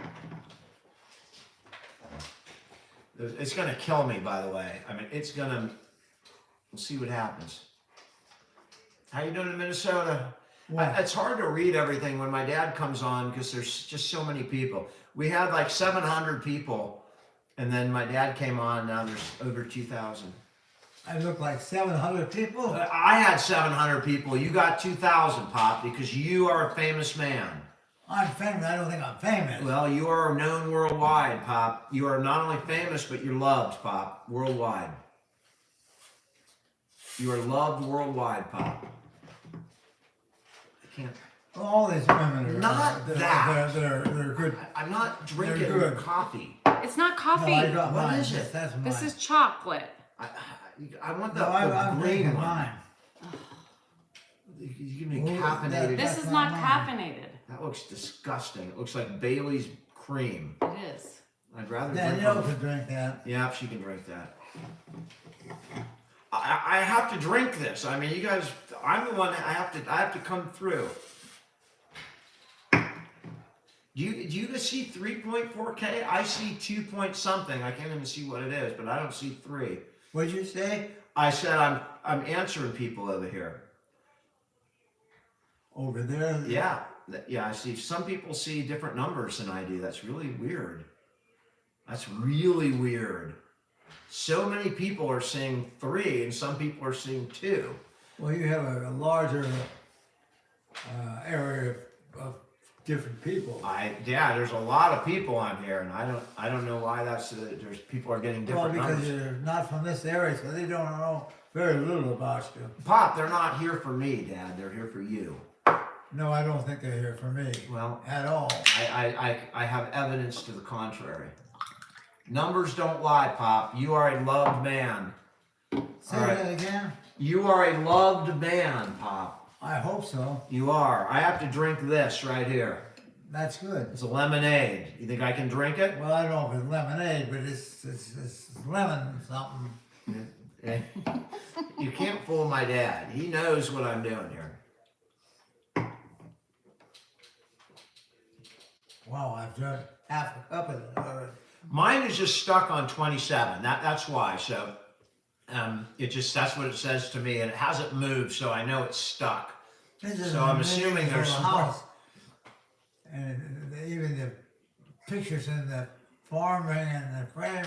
It's gonna kill me, by the way. I mean, it's gonna. We'll see what happens. How you doing in Minnesota? What? It's hard to read everything when my dad comes on because there's just so many people. We had like 700 people, and then my dad came on. Now there's over 2,000. I look like 700 people? I had 700 people. You got 2,000, Pop, because you are a famous man. I'm famous. I don't think I'm famous. Well, you are known worldwide, Pop. You are not only famous, but you're loved, Pop, worldwide. You are loved worldwide, Pop. I can't. All these women are Not they're, that. They're good. I'm not drinking good. coffee. It's not coffee. No, I got What mine. is it? That's mine. This is chocolate. I want the, No, I'm green drinking one. mine. You give me Ooh, caffeinated. This That's is not not mine. caffeinated. That looks disgusting. It looks like Bailey's cream. It is. I'd rather Danielle drink. could drink that. Yeah, she can drink that. I have to drink this. I mean, you guys. I'm the one. I have to come through. Do you guys see 3.4K? I see 2 point something. I can't even see what it is, but I don't see 3. What'd you say? I said I'm answering people over here. Over there? Yeah, I see. Some people see different numbers than I do. That's really weird. That's really weird. So many people are seeing 3, and some people are seeing 2. Well, you have a larger area of different people. There's a lot of people on here, and I don't know why that's. There's people are getting Well, different because numbers. you're not from this area, so they don't know very little about you. Pop, they're not here for me, Dad. They're here for you. No, I don't think they're here for me Well, at all. I have evidence to the contrary. Numbers don't lie, Pop. You are a loved man. Say All right. that again? You are a loved man, Pop. I hope so. You are. I have to drink this right here. That's good. It's a lemonade. You think I can drink it? Well, I don't know if it's lemonade, but it's lemon something. You can't fool my dad. He knows what I'm doing here. Wow, I've drank half a cup of it already. Mine is just stuck on 27. That's why. So that's what it says to me, and it hasn't moved, so I know it's stuck. This is So I'm a assuming meaningful there's more. house. And even the pictures in the farming and the frame,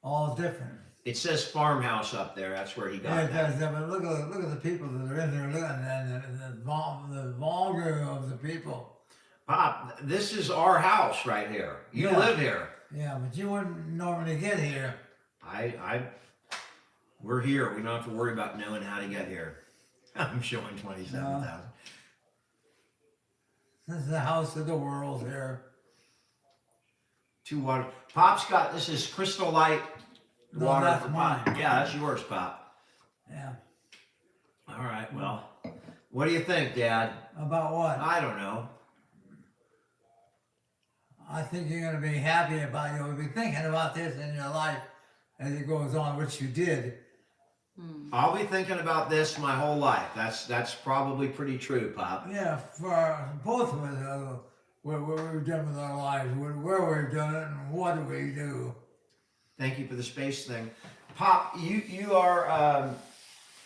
all different. It says farmhouse up there. That's where he Yeah, got it that. does. But look at the people that are in there. Look and the vulgar of the people. Pop, this is our house right here. You Yeah. live here. Yeah, but you wouldn't normally get here. We're here. We don't have to worry about knowing how to get here. I'm showing 27,000. This is the house of the world here. 2 water. Pop's got, this is Crystal Light No, water that's for Pop. mine. Yeah, that's yours, Pop. Yeah. All right, well, what do you think, Dad? About what? I don't know. I think you're going to be happy about, you'll be thinking about this in your life as it goes on, which you did. I'll be thinking about this my whole life. That's probably pretty true, Pop. Yeah, for both of us, what we've done with our lives, where we've done it, and what do we do. Thank you for the space thing. Pop, you are,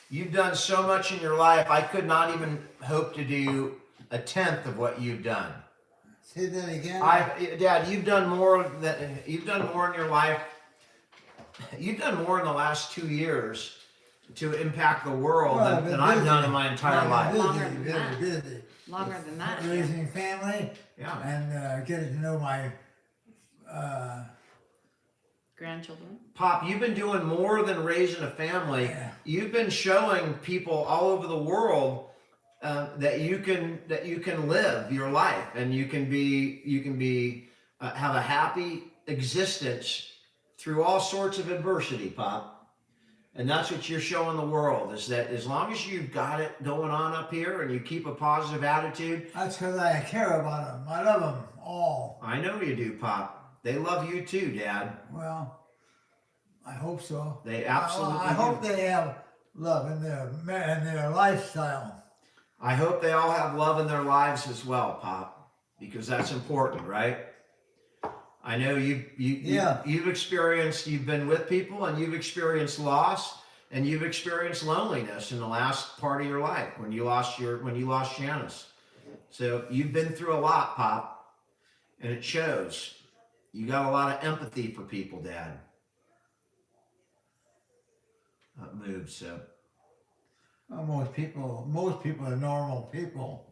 you've done so much in your life. I could not even hope to do a tenth of what you've done. Say that again? Dad, you've done more in your life. You've done more in the last 2 years to impact the world Well, than I've done in my entire life. Longer than that. Busy. Longer than that. Yeah. Raising family Yeah. and getting to know my Grandchildren. Pop, you've been doing more than raising a family. Yeah. You've been showing people all over the world that you can live your life and you can be have a happy existence through all sorts of adversity, Pop. And that's what you're showing the world, is that as long as you've got it going on up here and you keep a positive attitude. That's because I care about them. I love them all. I know you do, Pop. They love you too, Dad. Well, I hope so. They absolutely I do. hope they have love in their lifestyle. I hope they all have love in their lives as well, Pop, because that's important, right? I know you've experienced, you've been with people and you've experienced loss and you've experienced loneliness in the last part of your life when you lost Janice. So you've been through a lot, Pop, and it shows. You got a lot of empathy for people, Dad. That moved, so. Well, most people are normal people.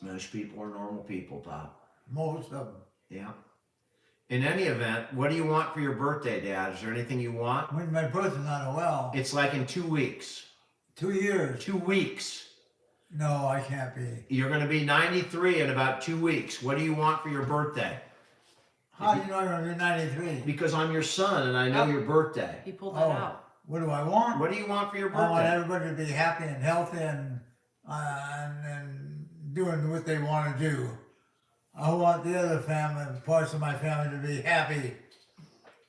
Most people are normal people, Pop. Most of them. Yeah. In any event, what do you want for your birthday, Dad? Is there anything you want? When my birthday's not well. It's like in 2 weeks. 2 years. 2 weeks. No, I can't be. You're going to be 93 in about 2 weeks. What do you want for your birthday? How do you know I'm going to be 93? Because I'm your son and I know your birthday. He pulled that Oh. out. What do I want? What do you want for your I want birthday? everybody to be happy and healthy and doing what they want to do. I want the other parts of my family to be happy.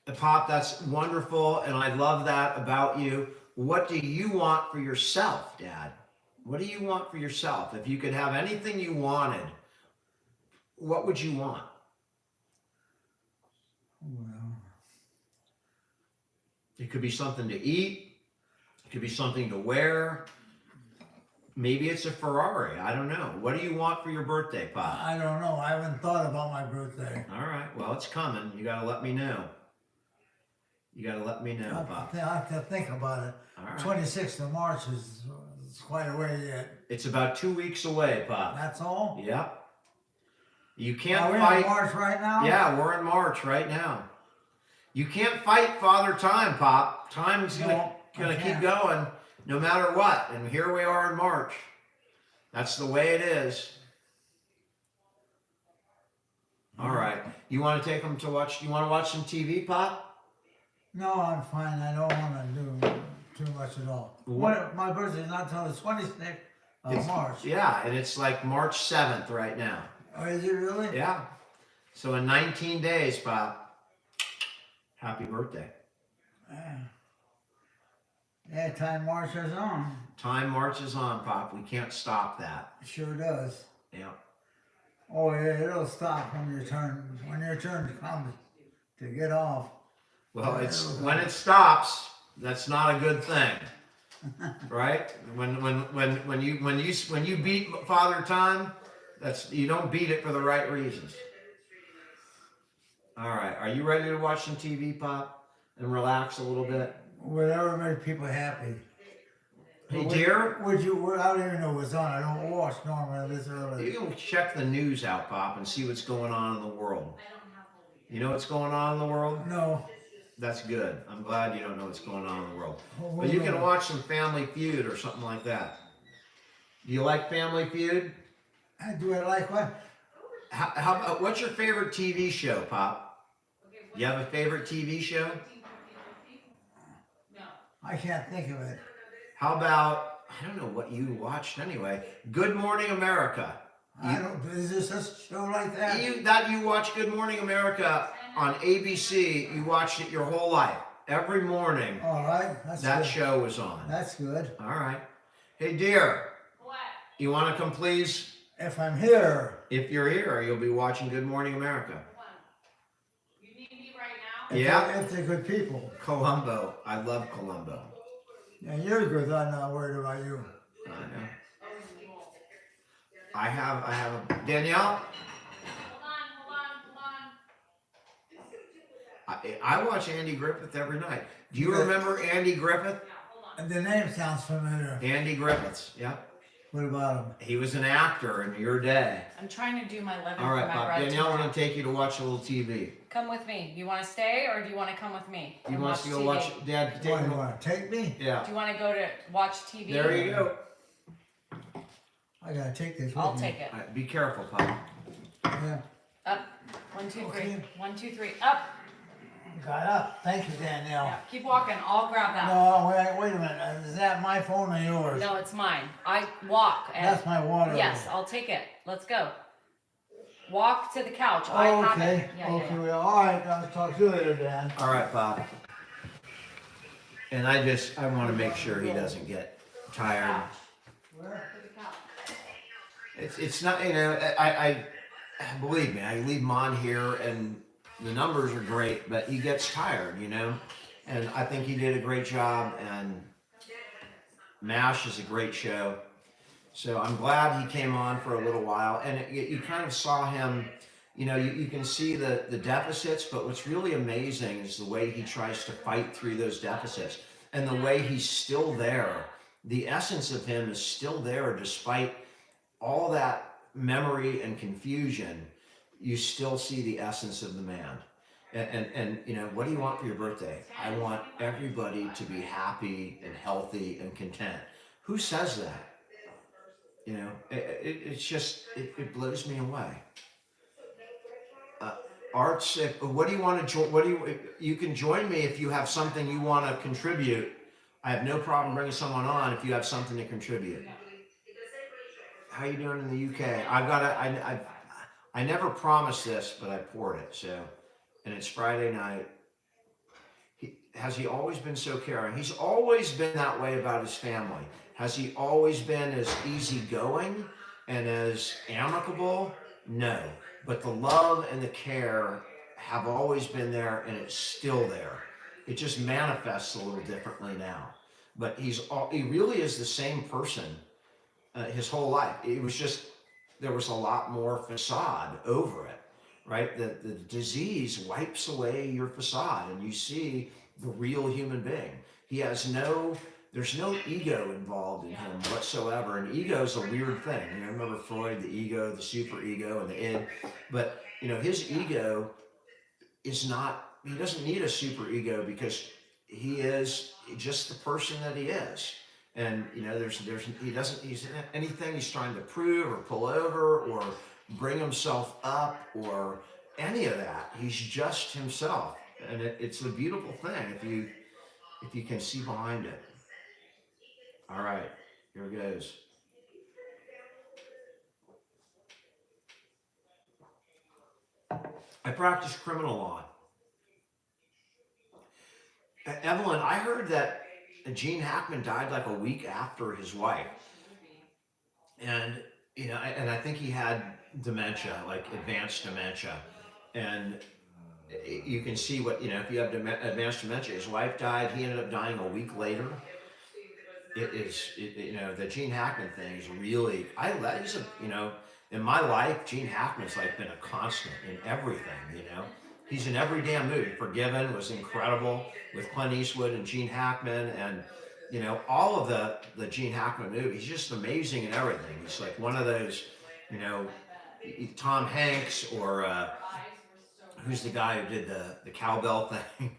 Pop, that's wonderful and I love that about you. What do you want for yourself, Dad? What do you want for yourself? If you could have anything you wanted, what would you want? Well, It could be something to eat. It could be something to wear. Maybe it's a Ferrari. I don't know. What do you want for your birthday, Pop? I don't know. I haven't thought about my birthday. All right. Well, it's coming. You got to let me know. You got to let me know, Pop. I have to think about it. All right. 26th of March is quite a way yet. It's about 2 weeks away, Pop. That's all? Yep. You can't Are we fight. in March right now? Yeah, we're in March right now. You can't fight Father Time, Pop. Time's No, gonna I keep can't. going no matter what. And here we are in March. That's the way it is. All right. You want to take them to watch? You want to watch some TV, Pop? No, I'm fine. I don't want to do too much at all. My birthday's not until the 26th of March. Yeah, and it's like March 7th right now. Oh, is it really? Yeah. So in 19 days, Pop. Happy birthday. Yeah, time marches on. Time marches on, Pop. We can't stop that. It sure does. Yeah. Oh yeah, it'll stop when your turn comes to get off. Well, it's when it stops, that's not a good thing. right? When you beat Father Time, you don't beat it for the right reasons. All right, are you ready to watch some TV, Pop, and relax a little bit? Whatever makes people happy. Hey, dear. I don't even know what's on. I don't watch normally this early. You can check the news out, Pop, and see what's going on in the world. You know what's going on in the world? No. That's good. I'm glad you don't know what's going on in the world. Hold But you can on. watch some Family Feud or something like that. Do you like Family Feud? Do I like what? How about, what's your favorite TV show, Pop? You have a favorite TV show? I can't think of it. How about, I don't know what you watched anyway, Good Morning America. Is this a show like that? You watch Good Morning America on ABC, you watched it your whole life. Every morning, All right. That's that good. show was on. That's good. All right. Hey, dear. What? You want to come, please? If I'm here. If you're here, you'll be watching Good Morning America. You need me right now? Yeah. If they're good people. Columbo. I love Columbo. Yeah, you're good. I'm not worried about you. I know. I have Danielle. Hold on. I watch Andy Griffith every night. Do you Yeah. remember Andy Griffith? Yeah, hold on. The name sounds familiar. Andy Griffiths. Yeah. What about him? He was an actor in your day. I'm trying to do my living All right, for my Pop. bride Danielle, I'm tomorrow. going to take you to watch a little TV. Come with me. You want to stay or do you want to come with me? You and want us to go TV? watch? Dad, What, take you me. want to take me? Yeah. Do you want to go to watch TV? There you go. I gotta take this with I'll me. take it. All right, be careful, Pop. Yeah. Up. 1, 2, 3. Okay. 1, 2, 3. Up. Got up. Thank you, Danielle. Yeah. Keep walking. I'll grab that. No, wait a minute. Is that my phone or yours? No, it's mine. I walk. And That's my water. yes, I'll take it. Let's go. Walk to the couch. I Oh, have okay. it. Yeah, Okay. yeah, yeah. Well, all right. I'll talk to you later, Dan. All right, Pop. And I want to make sure he doesn't get tired. Couch. Where? To the couch. It's not, you know, I believe me, I leave him on here and the numbers are great, but he gets tired, you know, and I think he did a great job, and MASH is a great show. So I'm glad he came on for a little while, and you kind of saw him, you know, you can see the deficits, but what's really amazing is the way he tries to fight through those deficits and the way he's still there. The essence of him is still there despite all that memory and confusion. You still see the essence of the man. And you know, what do you want for your birthday? I want everybody to be happy and healthy and content. Who says that? You know, it's just, it blows me away. Arts, what do you want to join? You can join me if you have something you want to contribute. I have no problem bringing someone on if you have something to contribute. How you doing in the UK? I never promised this, but I poured it, so, and it's Friday night. Has he always been so caring? He's always been that way about his family. Has he always been as easygoing and as amicable? No. But the love and the care have always been there, and it's still there. It just manifests a little differently now. But he really is the same person his whole life. It was just, there was a lot more facade over it, right? The disease wipes away your facade, and you see the real human being. There's no ego involved in him whatsoever. And ego is a weird thing. You know, remember Freud, the ego, the super ego, and the id. But, you know, his ego is not, he doesn't need a super ego because he is just the person that he is. And, you know, he's anything he's trying to prove or pull over or bring himself up or any of that. He's just himself. And it's a beautiful thing if you can see behind it. All right, here it goes. I practice criminal law. Evelyn, I heard that Gene Hackman died like a week after his wife. And, you know, and I think he had dementia, like advanced dementia. And you can see what, you know, if you have advanced dementia, his wife died, he ended up dying a week later. The Gene Hackman thing is really, he's in my life, Gene Hackman's like been a constant in everything, He's in every damn movie. Forgiven was incredible with Clint Eastwood and Gene Hackman, and all of the Gene Hackman movies. He's just amazing in everything. He's like one of those, you know, Tom Hanks or who's the guy who did the cowbell thing.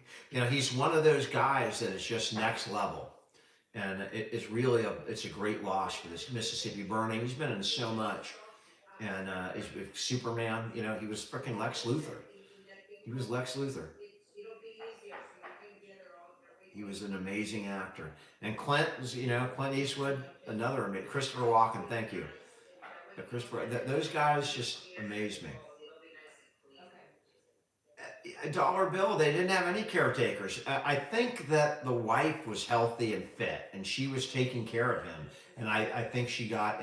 He's one of those guys that is just next level. And it's really it's a great loss for this Mississippi Burning. He's been in so much, and he's with Superman. He was freaking Lex Luthor. He was Lex Luthor. He was an amazing actor. And Clint was, Clint Eastwood, another amazing. Christopher Walken, thank you. Those guys just amaze me. A dollar bill, they didn't have any caretakers. I think that the wife was healthy and fit, and she was taking care of him. And I think she got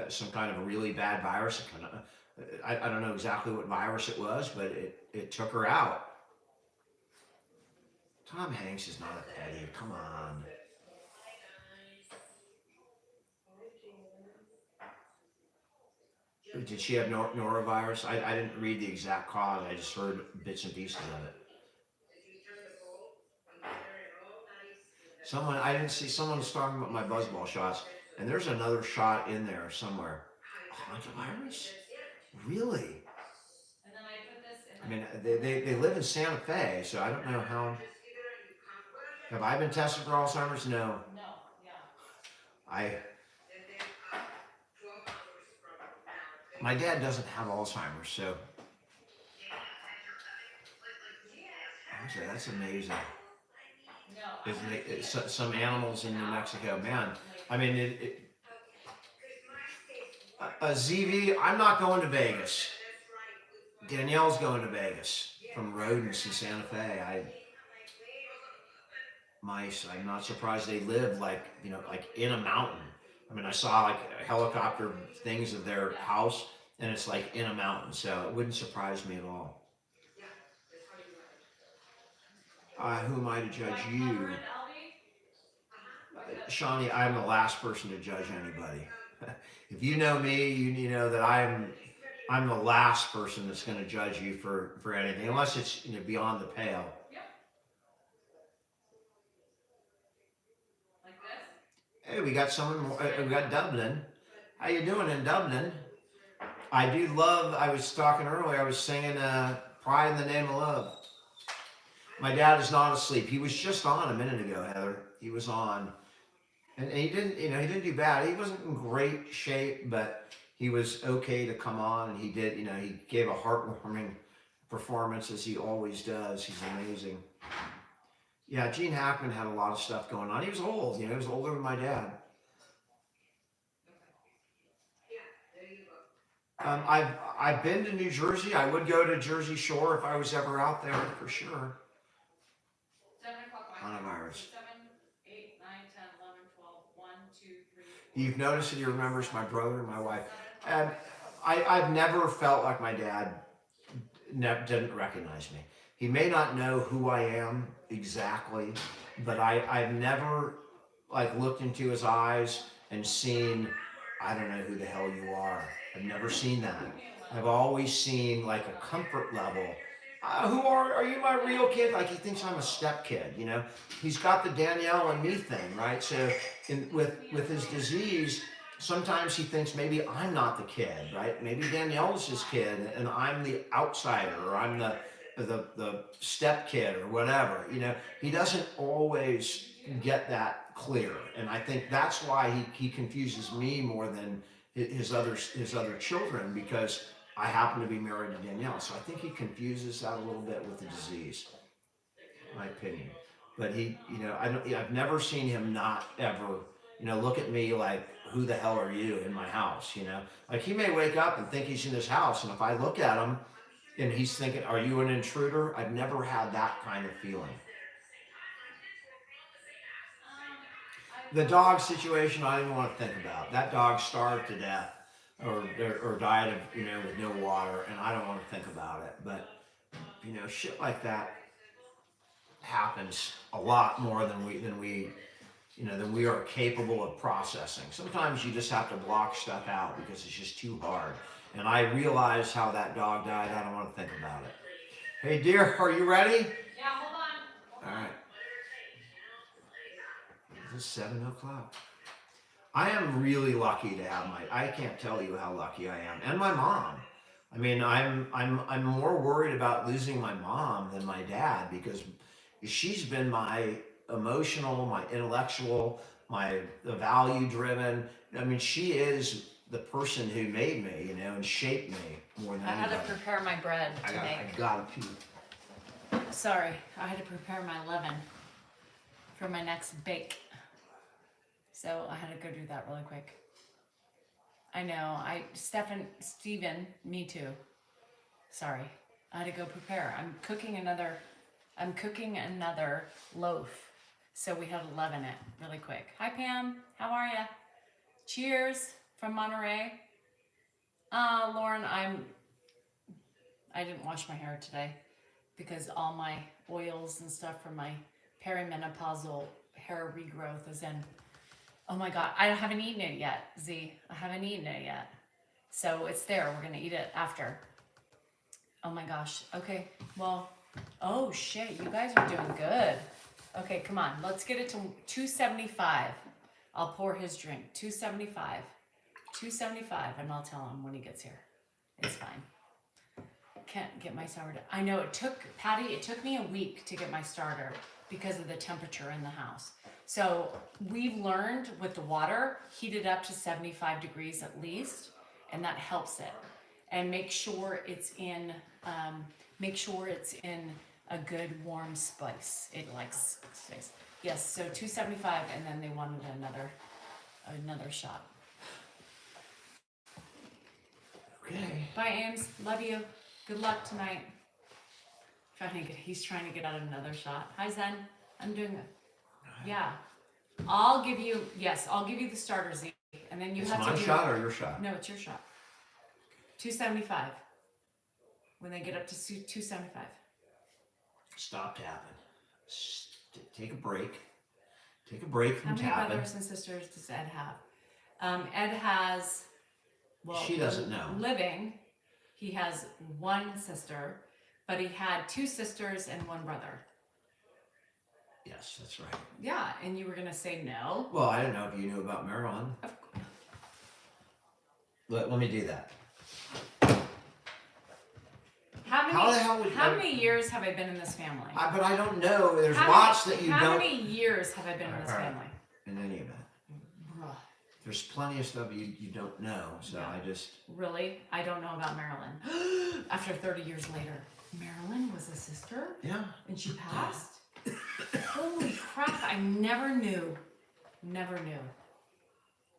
some kind of a really bad virus. I don't know exactly what virus it was, but it took her out. Tom Hanks is not a petty. Come on. Did she have norovirus? I didn't read the exact cause. I just heard bits and pieces of it. I didn't see, someone was talking about my buzzball shots, and there's another shot in there somewhere. Hantavirus? Really? I mean, they live in Santa Fe, so I don't know how. Have I been tested for Alzheimer's? No. My dad doesn't have Alzheimer's, so. Actually, that's amazing. Some animals in New Mexico, man. I mean, ZV, I'm not going to Vegas. Danielle's going to Vegas from rodents in Santa Fe. Mice, I'm not surprised they live like in a mountain. I mean, I saw like helicopter things of their house, and it's like in a mountain, so it wouldn't surprise me at all. Who am I to judge you? Shawnee, I'm the last person to judge anybody. If you know me, you know that I'm the last person that's going to judge you for anything, unless it's beyond the pale. Hey, we got someone. We got Dublin. How you doing in Dublin? I do love. I was talking earlier. I was singing "Pride in the Name of Love." My dad is not asleep. He was just on a minute ago, Heather. He was on, and he didn't. He didn't do bad. He wasn't in great shape, but he was okay to come on, and he did. He gave a heartwarming performance as he always does. He's amazing. Yeah, Gene Hackman had a lot of stuff going on. He was old, he was older than my dad. I've been to New Jersey. I would go to Jersey Shore if I was ever out there for sure. 7 o'clock. Coronavirus. 7, 8, 9, 10, 11, 12, 1, 2, 3. You've noticed that he remembers my brother and my wife. And I've never felt like my dad didn't recognize me. He may not know who I am exactly, but I've never looked into his eyes and seen, I don't know who the hell you are. I've never seen that. I've always seen a comfort level. Who are you, my real kid? Like he thinks I'm a step kid, He's got the Danielle and me thing, right? So with his disease, sometimes he thinks maybe I'm not the kid, right? Maybe Danielle's his kid and I'm the outsider, or I'm the step kid or whatever. He doesn't always get that clear, and I think that's why he confuses me more than his other children, because I happen to be married to Danielle. So I think he confuses that a little bit with the disease, in my opinion. But I've never seen him not ever, look at me like, who the hell are you in my house? He may wake up and think he's in his house, and if I look at him and he's thinking, are you an intruder? I've never had that kind of feeling. The dog situation, I don't even want to think about. That dog starved to death or died of, with no water, and I don't want to think about it. But, shit like that happens a lot more than we than we are capable of processing. Sometimes you just have to block stuff out because it's just too hard. And I realize how that dog died. I don't want to think about it. Hey, dear, are you ready? Yeah, hold on. All right. It's 7 o'clock. I am really lucky to have I can't tell you how lucky I am. And my mom. I mean, I'm more worried about losing my mom than my dad because she's been my emotional, my intellectual, my value driven. I mean, she is the person who made me, and shaped me more than I had anybody. to prepare my bread to I make. gotta pee. Sorry, I had to prepare my leaven for my next bake. So I had to go do that really quick. I know, Steven, me too. Sorry, I had to go prepare. I'm cooking another loaf. So we had to leaven it really quick. Hi Pam, how are ya? Cheers from Monterey. Lauren, I didn't wash my hair today because all my oils and stuff from my perimenopausal hair regrowth is in. Oh my God, I haven't eaten it yet, Z. I haven't eaten it yet. So it's there, we're gonna eat it after. Oh my gosh, okay, well, oh shit, you guys are doing good. Okay, come on, let's get it to 275. I'll pour his drink, 275. 275, and I'll tell him when he gets here. It's fine. Can't get my sourdough. I know it took me a week to get my starter because of the temperature in the house. So we've learned with the water, heat it up to 75 degrees at least, and that helps it. And make sure it's in a good warm spice. It likes spice. Yes, so 275, and then they wanted another shot. Okay. Bye, Ames. Love you. Good luck tonight. He's trying to get out another shot. Hi, Zen. I'm doing it. Yeah. I'll give you the starter, Z. And then you It's have to my do shot or your shot? No, it's your shot. 275. When they get up to 275. Stop tapping. Take a break. Take a break from How many tapping. brothers and sisters does Ed have? Ed has, well, She doesn't know. Living, he has one sister, but he had two sisters and one brother. Yes, that's right. Yeah, and you were gonna say no. Well, I don't know if you knew about Marilyn. Let me do that. How many years have I been in this family? But I don't know. There's lots that you don't. How many years have I been in this family? In any event, Bruh. there's plenty of stuff you don't know. So Yeah. I just. Really? I don't know about Marilyn. After 30 years later, Marilyn was a sister? Yeah. And she passed? Holy crap, I never knew. Never knew.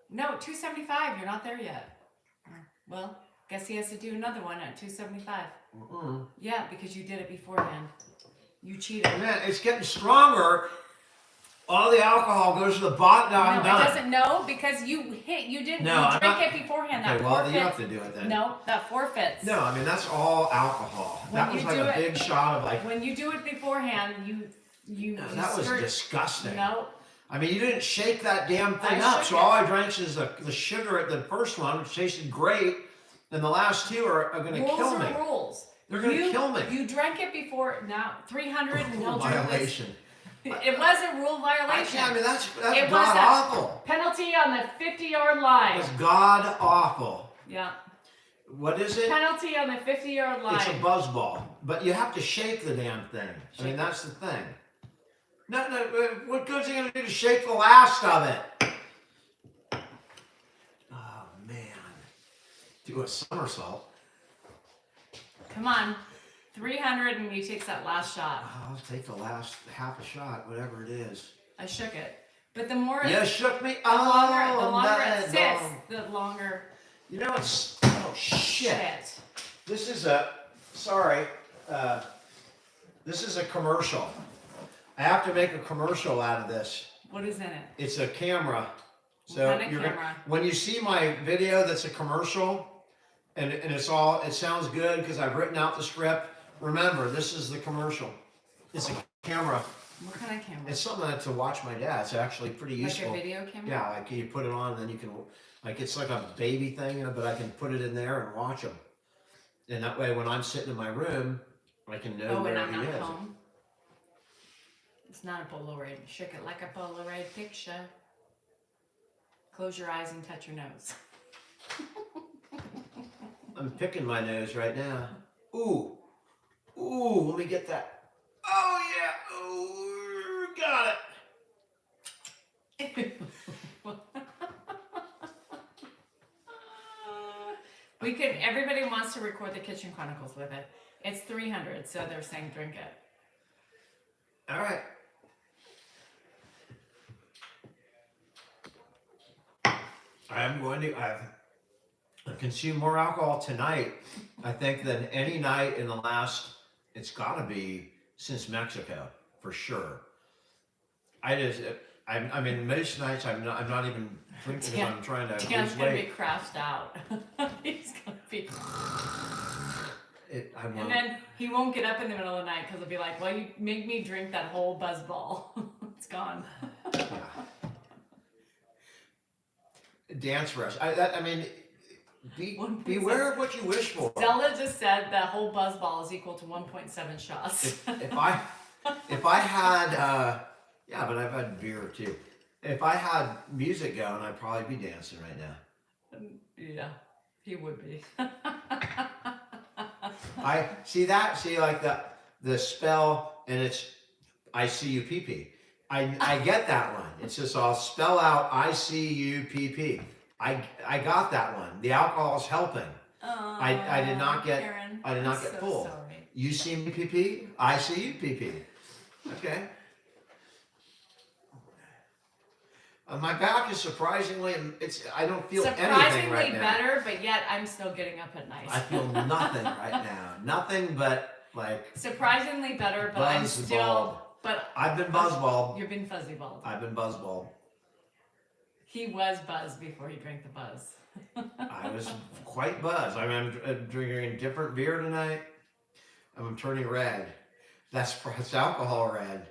No, 275, you're not there yet. Well, guess he has to do another one at 275. Mm-mm. Yeah, because you did it beforehand. You cheated. Man, it's getting stronger. All the alcohol goes to the bottom. Now I'm No, done. it doesn't. No, because you didn't. No, you drank it beforehand. Okay, That well, forfeits. you have to do it then. No, that forfeits. No, I mean that's all alcohol. When That was you like do a it- big shot of like. When you do it beforehand, you That was disgusting. No. I mean, you didn't shake that damn thing I up, shook so it. all I drank is the sugar at the first one, which tasted great, and the last two are going to Rules kill me. are rules. They're going to kill me. You drank it before. Now 300 and Rule he'll drink this. violation. It was a rule I violation. can't. I mean, that's It was god a awful. penalty on the 50-yard line. It's god awful. Yeah. What is it? Penalty on the 50-yard line. It's a buzzball, but you have to shake the damn thing. I mean, Shake that's the thing. No, what good's he gonna do to shake the last of it? Oh man, do a somersault. Come on. 300 and he takes that last shot. I'll take the last half a shot, whatever it is. I shook it. But the more You shook me. the longer it man, sits, no. the longer You know it's. Oh shit. This is a. Sorry. This is a commercial. I have to make a commercial out of this. What is in it? It's a camera. So What kind of you're camera? gonna, when you see my video that's a commercial, and it sounds good because I've written out the script. Remember, this is the commercial. It's a camera. What kind of camera? It's something to watch my dad. It's actually pretty useful. Like a video camera? Yeah, like you put it on and then you can, like it's like a baby thing, but I can put it in there and watch him. And that way when I'm sitting in my room, I can know Oh, where and I'm he not is. home. It's not a Polaroid. Shake it like a Polaroid picture. Close your eyes and touch your nose. I'm picking my nose right now. Ooh, ooh, let me get that. Oh yeah, ooh, got it. We could. Everybody wants to record the Kitchen Chronicles with it. It's 300, so they're saying drink it. All right. I'm going to. I've consumed more alcohol tonight, I think, than any night in the last. It's got to be since Mexico for sure. I mean, most nights I'm not even drinking because I'm trying to Dan's lose gonna be weight. crashed out. He's gonna be. I And won't. then he won't get up in the middle of the night because he'll be like, "Well, you make me drink that whole buzz ball. It's gone." Yeah. Dance rush. I mean, beware of what you wish for. Stella just said the whole buzz ball is equal to 1.7 shots. If I had yeah, but I've had beer too. If I had music going, I'd probably be dancing right now. Yeah, he would be. I see like the spell, and it's ICUPP. I get that one. It's just I'll spell out ICUPP. I got that one. The alcohol is helping. I did not get Karen, I did not I'm get so full. sorry. UCPP, ICUPP. Okay. My back is surprisingly, I don't feel anything Surprisingly right now. better, but yet I'm still getting up at night. I feel nothing right now. Nothing but like Surprisingly better, but I'm buzzballed. still. But I've been buzzballed. you've been fuzzy balled. I've been buzzballed. He was buzzed before he drank the buzz. I was quite buzzed. I mean, I'm drinking different beer tonight. I'm turning red. That's alcohol red.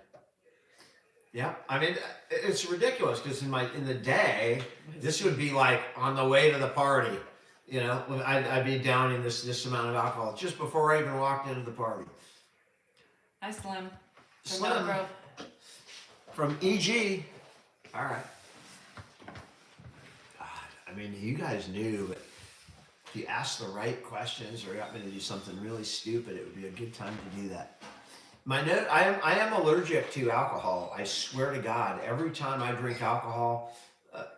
Yeah, I mean, it's ridiculous because in the day, this would be like on the way to the party. You know, I'd be downing this amount of alcohol just before I even walked into the party. Hi, Slim. From Slim. Elk Grove. From EG. All right. God, I mean, you guys knew, but if you asked the right questions or got me to do something really stupid, it would be a good time to do that. I am allergic to alcohol. I swear to God, every time I drink alcohol,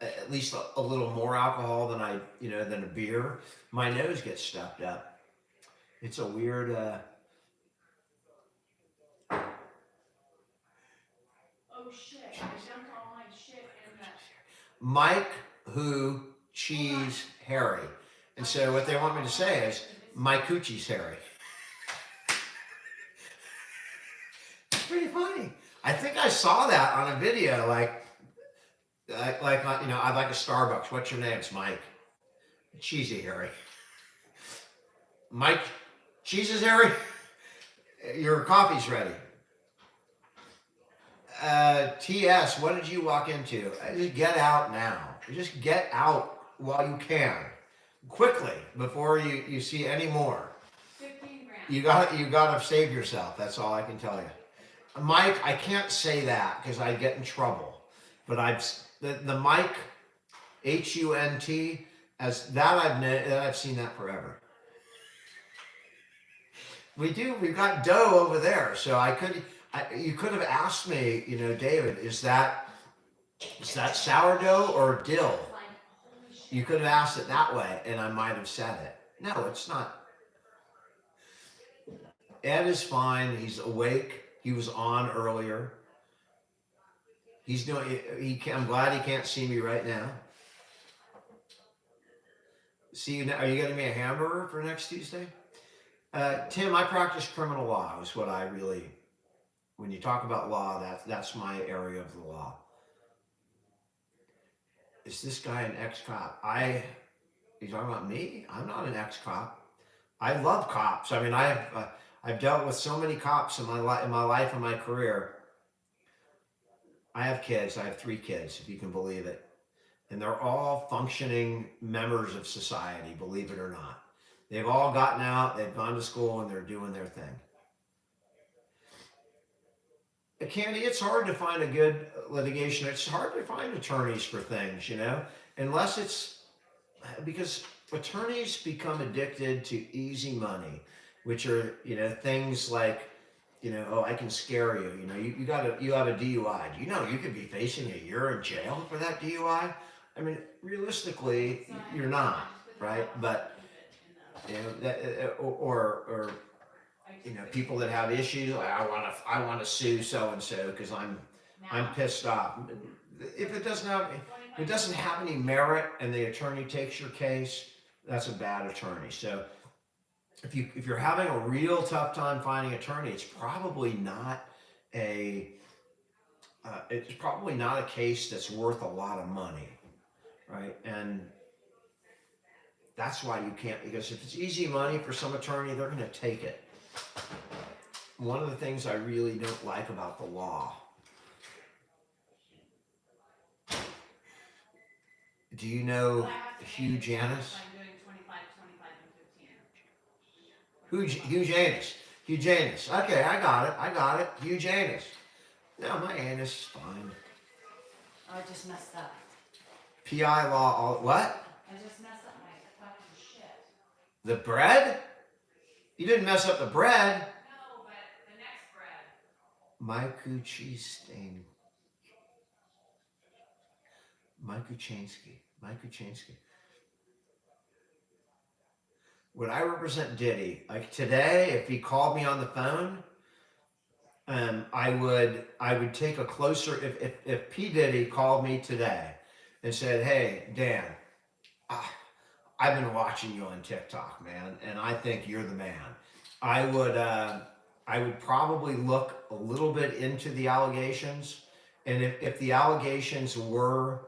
at least a little more alcohol than than a beer, my nose gets stuffed up. It's a weird. Oh shit! I dumped all my shit in that. Mike, who, cheese, Harry. And so what they want me to say is, my coochie's hairy. It's pretty funny. I think I saw that on a video, like I'd like a Starbucks. What's your name? It's Mike. Cheesy Harry. Mike, cheese is Harry. Your coffee's ready. TS, what did you walk into? Just get out now. Just get out while you can. Quickly, before you see any more. 15 grand. You gotta save yourself. That's all I can tell you. Mike, I can't say that because I'd get in trouble. But the Mike, HUNT, as that I've seen that forever. We've got dough over there, so you could have asked me, David, is that sourdough or dill? You could have asked it that way, and I might have said it. No, it's not. Ed is fine. He's awake. He was on earlier. He's doing. I'm glad he can't see me right now. See you. Are you getting me a hamburger for next Tuesday? Tim, I practice criminal law. Is what I really. When you talk about law, that's my area of the law. Is this guy an ex-cop? You talking about me? I'm not an ex-cop. I love cops. I mean, I've dealt with so many cops in my life and my career. I have kids. I have 3 kids, if you can believe it. And they're all functioning members of society, believe it or not. They've all gotten out, they've gone to school, and they're doing their thing. Candy, it's hard to find a good litigation. It's hard to find attorneys for things, unless it's because attorneys become addicted to easy money, which are, things like, oh, I can scare you. You have a DUI. Do you know you could be facing a year in jail for that DUI? I mean, realistically, you're not, right? But or people that have issues, like I want to sue so and so because I'm pissed off. If it doesn't have any merit and the attorney takes your case, that's a bad attorney. So if you're having a real tough time finding an attorney, it's probably not a case that's worth a lot of money, right? And that's why you can't, because if it's easy money for some attorney, they're going to take it. One of the things I really don't like about the law. Do you know Hugh Janis? Hugh Janis. Hugh Janis. Okay, I got it. Hugh Janis. No, my anus is fine. Oh, I just messed up. PI law, what? I just messed up my fucking shit. The bread? You didn't mess up the bread. No, but the next bread. My cheese stain. My Kuchansky. Would I represent Diddy? Like today, if he called me on the phone, I would take a closer, if P. Diddy called me today and said, hey, Dan, I've been watching you on TikTok, man, and I think you're the man. I would probably look a little bit into the allegations, and if the allegations were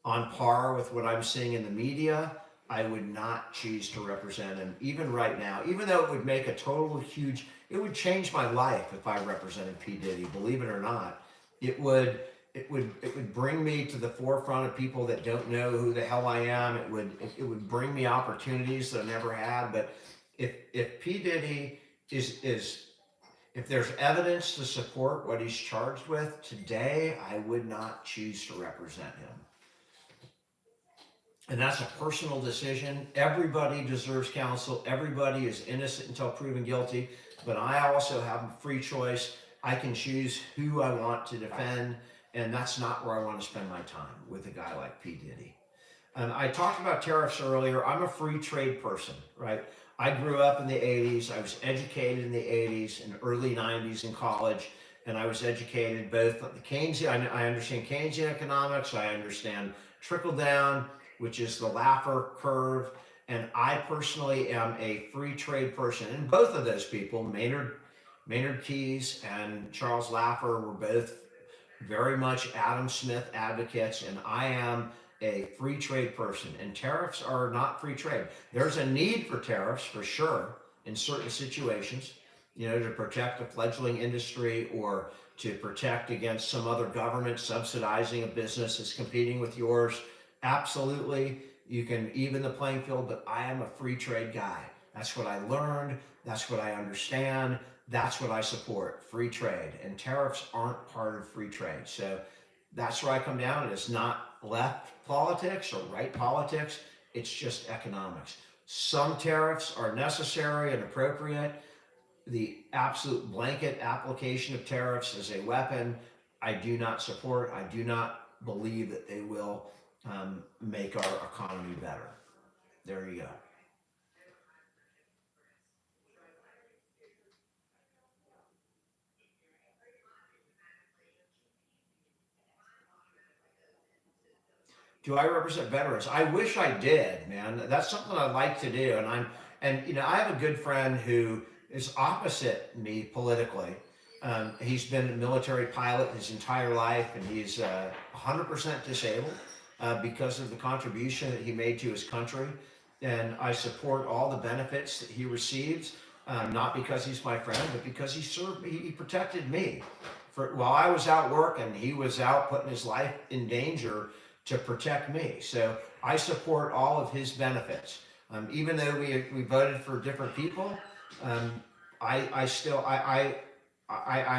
on par with what I'm seeing in the media, I would not choose to represent him, even right now, even though it would make a total huge, it would change my life if I represented P. Diddy, believe it or not. It would bring me to the forefront of people that don't know who the hell I am. It would bring me opportunities that I never had. But if P. Diddy if there's evidence to support what he's charged with today, I would not choose to represent him. And that's a personal decision. Everybody deserves counsel. Everybody is innocent until proven guilty. But I also have a free choice. I can choose who I want to defend. And that's not where I want to spend my time with a guy like P. Diddy. And I talked about tariffs earlier. I'm a free trade person, right? I grew up in the 80s. I was educated in the 80s and early 90s in college. And I was educated both at the Keynesian, I understand Keynesian economics. I understand trickle down, which is the Laffer curve. And I personally am a free trade person. And both of those people, Maynard Keyes and Charles Laffer, were both very much Adam Smith advocates. And I am a free trade person. And tariffs are not free trade. There's a need for tariffs for sure in certain situations, to protect a fledgling industry or to protect against some other government subsidizing a business that's competing with yours. Absolutely, you can even the playing field, but I am a free trade guy. That's what I learned. That's what I understand. That's what I support, free trade. And tariffs aren't part of free trade. So that's where I come down. It's not left politics or right politics. It's just economics. Some tariffs are necessary and appropriate. The absolute blanket application of tariffs as a weapon, I do not support. I do not believe that they will make our economy better. There you go. Do I represent veterans? I wish I did, man. That's something I'd like to do. And I have a good friend who is opposite me politically. He's been a military pilot his entire life, and he's 100% disabled because of the contribution that he made to his country. And I support all the benefits that he receives, not because he's my friend, but because he protected me while I was out working, he was out putting his life in danger to protect me. So I support all of his benefits. Even though we voted for different people, I still I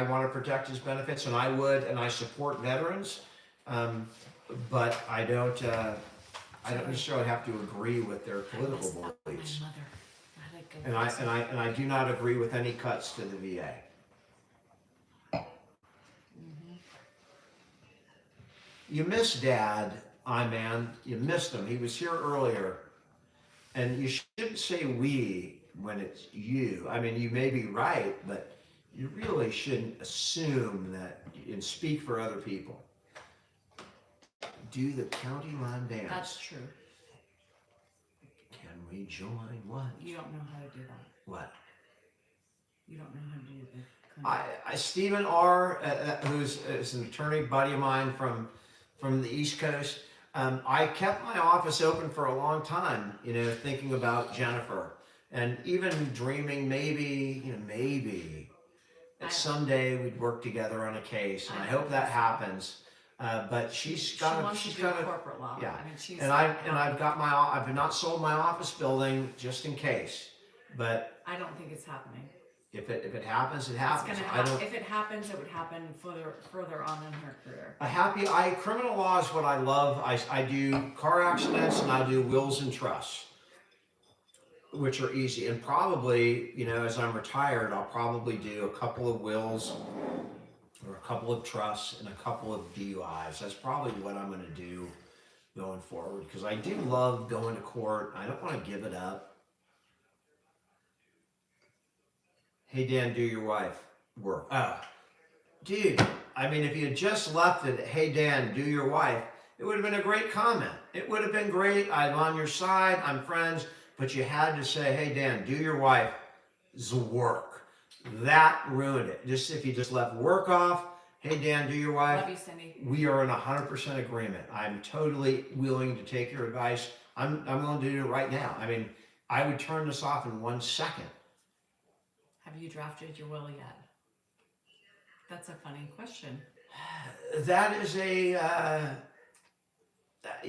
want to protect his benefits, and I support veterans, but I don't necessarily have to agree with their political beliefs. And I do not agree with any cuts to the VA. You miss Dad, man. You missed him. He was here earlier. And you shouldn't say we when it's you. I mean, you may be right, but you really shouldn't assume that and speak for other people. Do the county line dance. That's true. Can we join what? You don't know how to do that. What? You don't know how to do the. Stephen R., is an attorney buddy of mine from the East Coast. I kept my office open for a long time, thinking about Jennifer, and even dreaming maybe that someday we'd work together on a case, and I hope that happens. But she's got a corporate law. Yeah, I mean, she's I've not sold my office building just in case, but I don't think it's happening. If it happens, it happens. If it happens, it would happen further on in her career. Criminal law is what I love. I do car accidents and I do wills and trusts, which are easy. And probably, as I'm retired, I'll probably do a couple of wills or a couple of trusts and a couple of DUIs. That's probably what I'm going to do going forward, because I do love going to court. I don't want to give it up. Hey, Dan, do your wife work? Oh, dude, I mean, if you had just left it, hey, Dan, do your wife, it would have been a great comment. It would have been great. I'm on your side. I'm friends. But you had to say, hey, Dan, do your wife's work. That ruined it. If you just left work off, hey, Dan, do your wife. Love you, Cindy. We are in 100% agreement. I'm totally willing to take your advice. I'm willing to do it right now. I mean, I would turn this off in 1 second. Have you drafted your will yet? That's a funny question. That is you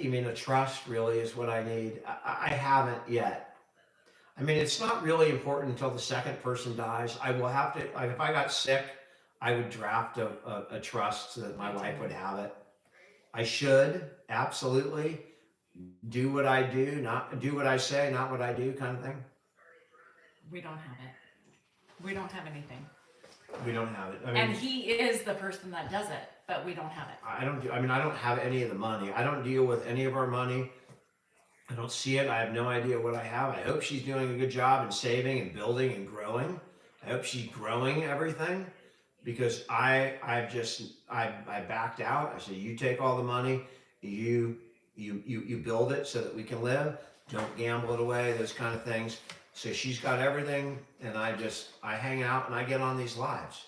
mean a trust really is what I need? I haven't yet. I mean, it's not really important until the second person dies. I will have to, if I got sick, I would draft a trust so that my wife would have it. I should, absolutely. Do what I do, not do what I say, not what I do kind of thing. We don't have it. We don't have anything. We don't have it. I mean, and he is the person that does it, but we don't have it. I don't have any of the money. I don't deal with any of our money. I don't see it. I have no idea what I have. I hope she's doing a good job in saving and building and growing. I hope she's growing everything, because I backed out. I said, you take all the money, you build it so that we can live. Don't gamble it away, those kind of things. So she's got everything, and I hang out and I get on these lives.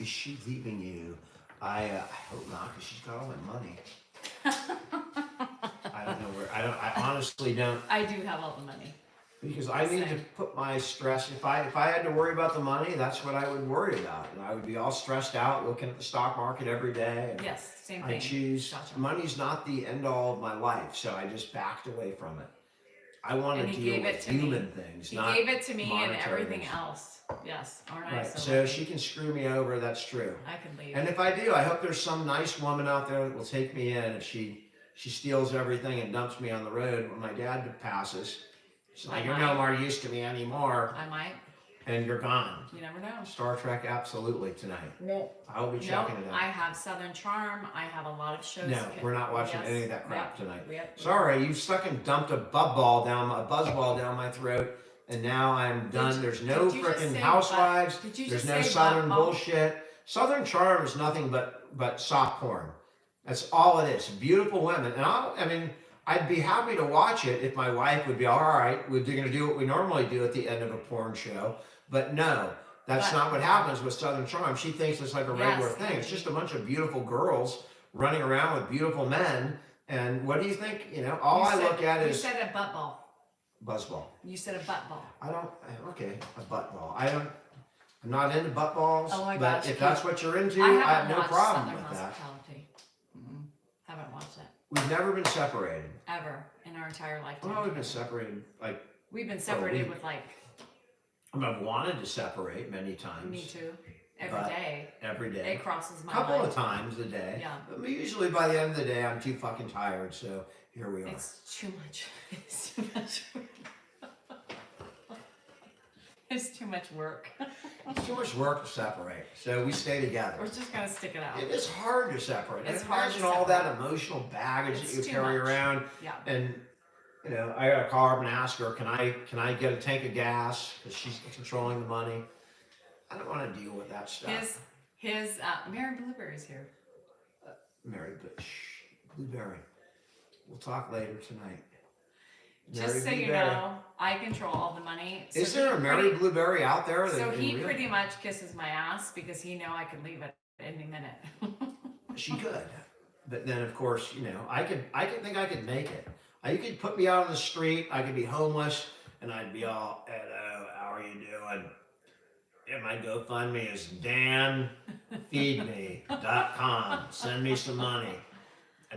Is she leaving you? I hope not, because she's got all my money. I don't know where. I honestly don't. I do have all the money. Because I need to put my stress. If I had to worry about the money, that's what I would worry about, and I would be all stressed out looking at the stock market every day. And yes, same thing. I choose. Gotcha. Money's not the end all of my life, so I just backed away from it. I want to deal with human things. He gave it to me and everything else. Yes, aren't I? Right. So she can screw me over. That's true. I can leave. And if I do, I hope there's some nice woman out there that will take me in. If she steals everything and dumps me on the road when my dad passes, she's like, you're no more use to me anymore. I might. And you're gone. You never know. Star Trek, absolutely, tonight. No. I'll be checking it out. I have Southern Charm. I have a lot of shows. No, we're not watching any of that crap tonight. Yep. Sorry, you stuck and dumped a buzzball down my throat, and now I'm done. There's no frickin' housewives. There's no Southern bullshit. Southern Charm is nothing but soft porn. That's all it is. Beautiful women. And I'd be happy to watch it if my wife would be all right. We're going to do what we normally do at the end of a porn show. But no, that's not what happens with Southern Charm. She thinks it's like a regular thing. It's just a bunch of beautiful girls running around with beautiful men. And what do you think? All I look at is... You said a butt ball. Buzzball. You said a butt ball. Okay, a butt ball. I'm not into butt balls, Oh my but gosh, if that's what you're into, I I haven't have no watched problem Southern with that. Hospitality. Haven't watched it We've never been separated. ever in our entire lifetime. Well, we've been separated, like, We've been separated week. with like, I mean, I've wanted to separate many times. me too. Every But day. Every day. It crosses my Couple mind. of times a day. Yeah. But usually by the end of the day, I'm too fucking tired, so here we are. It's too much. It's too much work. It's too much work. It's too much work to separate, so we stay together. We're just gonna stick it out. It is hard to separate. It's And hard to imagine all that separate. emotional baggage It's that you too carry much. around. Yeah. And you know, I gotta call her up and ask her, can I get a tank of gas? Because she's controlling the money. I don't want to deal with that stuff. His Mary Blueberry's here. Mary Blueberry. We'll talk later tonight. Just Mary so you Blueberry. know, I control all the money. So Is there a Mary Blueberry out there? So that he in real- pretty much kisses my ass because he know I could leave it any minute. She could, but then of course, you know, I could think I could make it. You could put me out on the street. I could be homeless, and I'd be all, "Hello, how are you doing?" And my GoFundMe is danfeedme.com. Send me some money.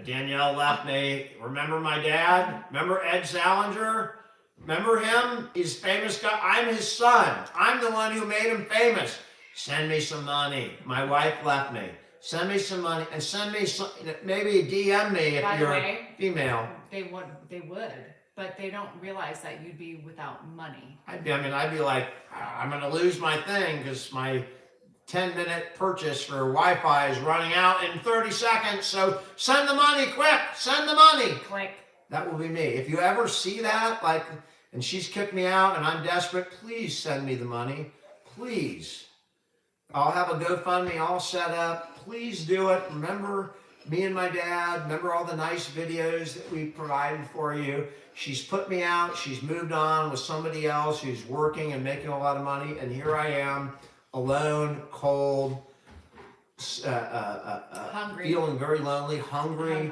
Danielle left me. Remember my dad? Remember Ed Salinger? Remember him? He's a famous guy. I'm his son. I'm the one who made him famous. Send me some money. My wife left me. Send me some money and send me some, maybe DM me if By the you're way, female. They would, but they don't realize that you'd be without money. I'd be like, I'm going to lose my thing because my 10-minute purchase for Wi-Fi is running out in 30 seconds. So send the money, quick, send the money. Click. That will be me. If you ever see that, like, and she's kicked me out and I'm desperate, please send me the money. Please. I'll have a GoFundMe all set up. Please do it. Remember me and my dad. Remember all the nice videos that we provided for you. She's put me out. She's moved on with somebody else who's working and making a lot of money. And here I am, alone, cold, hungry, feeling very lonely, hungry.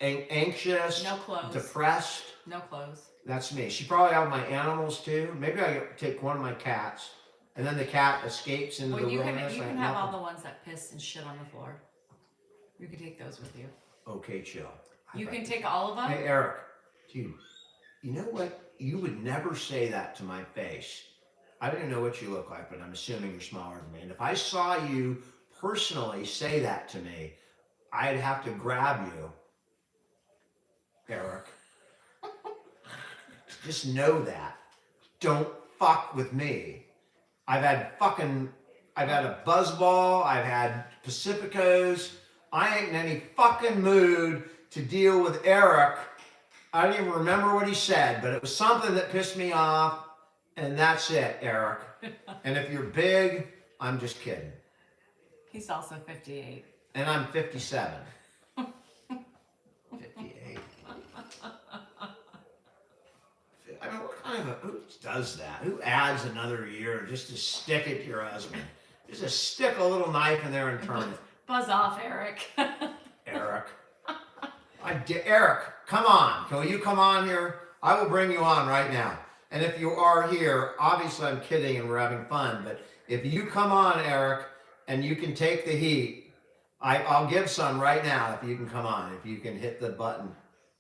Anxious, no clothes, depressed. No clothes. That's me. She probably had my animals too. Maybe I take one of my cats, and then the cat escapes into the wilderness. You can have all the ones that piss and shit on the floor. You can take those with you. Okay, chill. You can take all of them. Hey, Eric, dude, you know what? You would never say that to my face. I don't even know what you look like, but I'm assuming you're smaller than me. And if I saw you personally say that to me, I'd have to grab you, Eric. Just know that. Don't fuck with me. I've had a Buzzball, I've had Pacificos. I ain't in any fucking mood to deal with Eric. I don't even remember what he said, but it was something that pissed me off, and that's it, Eric. And if you're big, I'm just kidding. He's also 58. And I'm 57. 58. I mean, what kind of who does that? Who adds another year just to stick it to your husband? Just stick a little knife in there and turn it. Buzz off, Eric. Eric. Eric, come on. Can you come on here? I will bring you on right now. And if you are here, obviously I'm kidding and we're having fun, but if you come on, Eric, and you can take the heat, I'll give some right now if you can come on. If you can hit the button,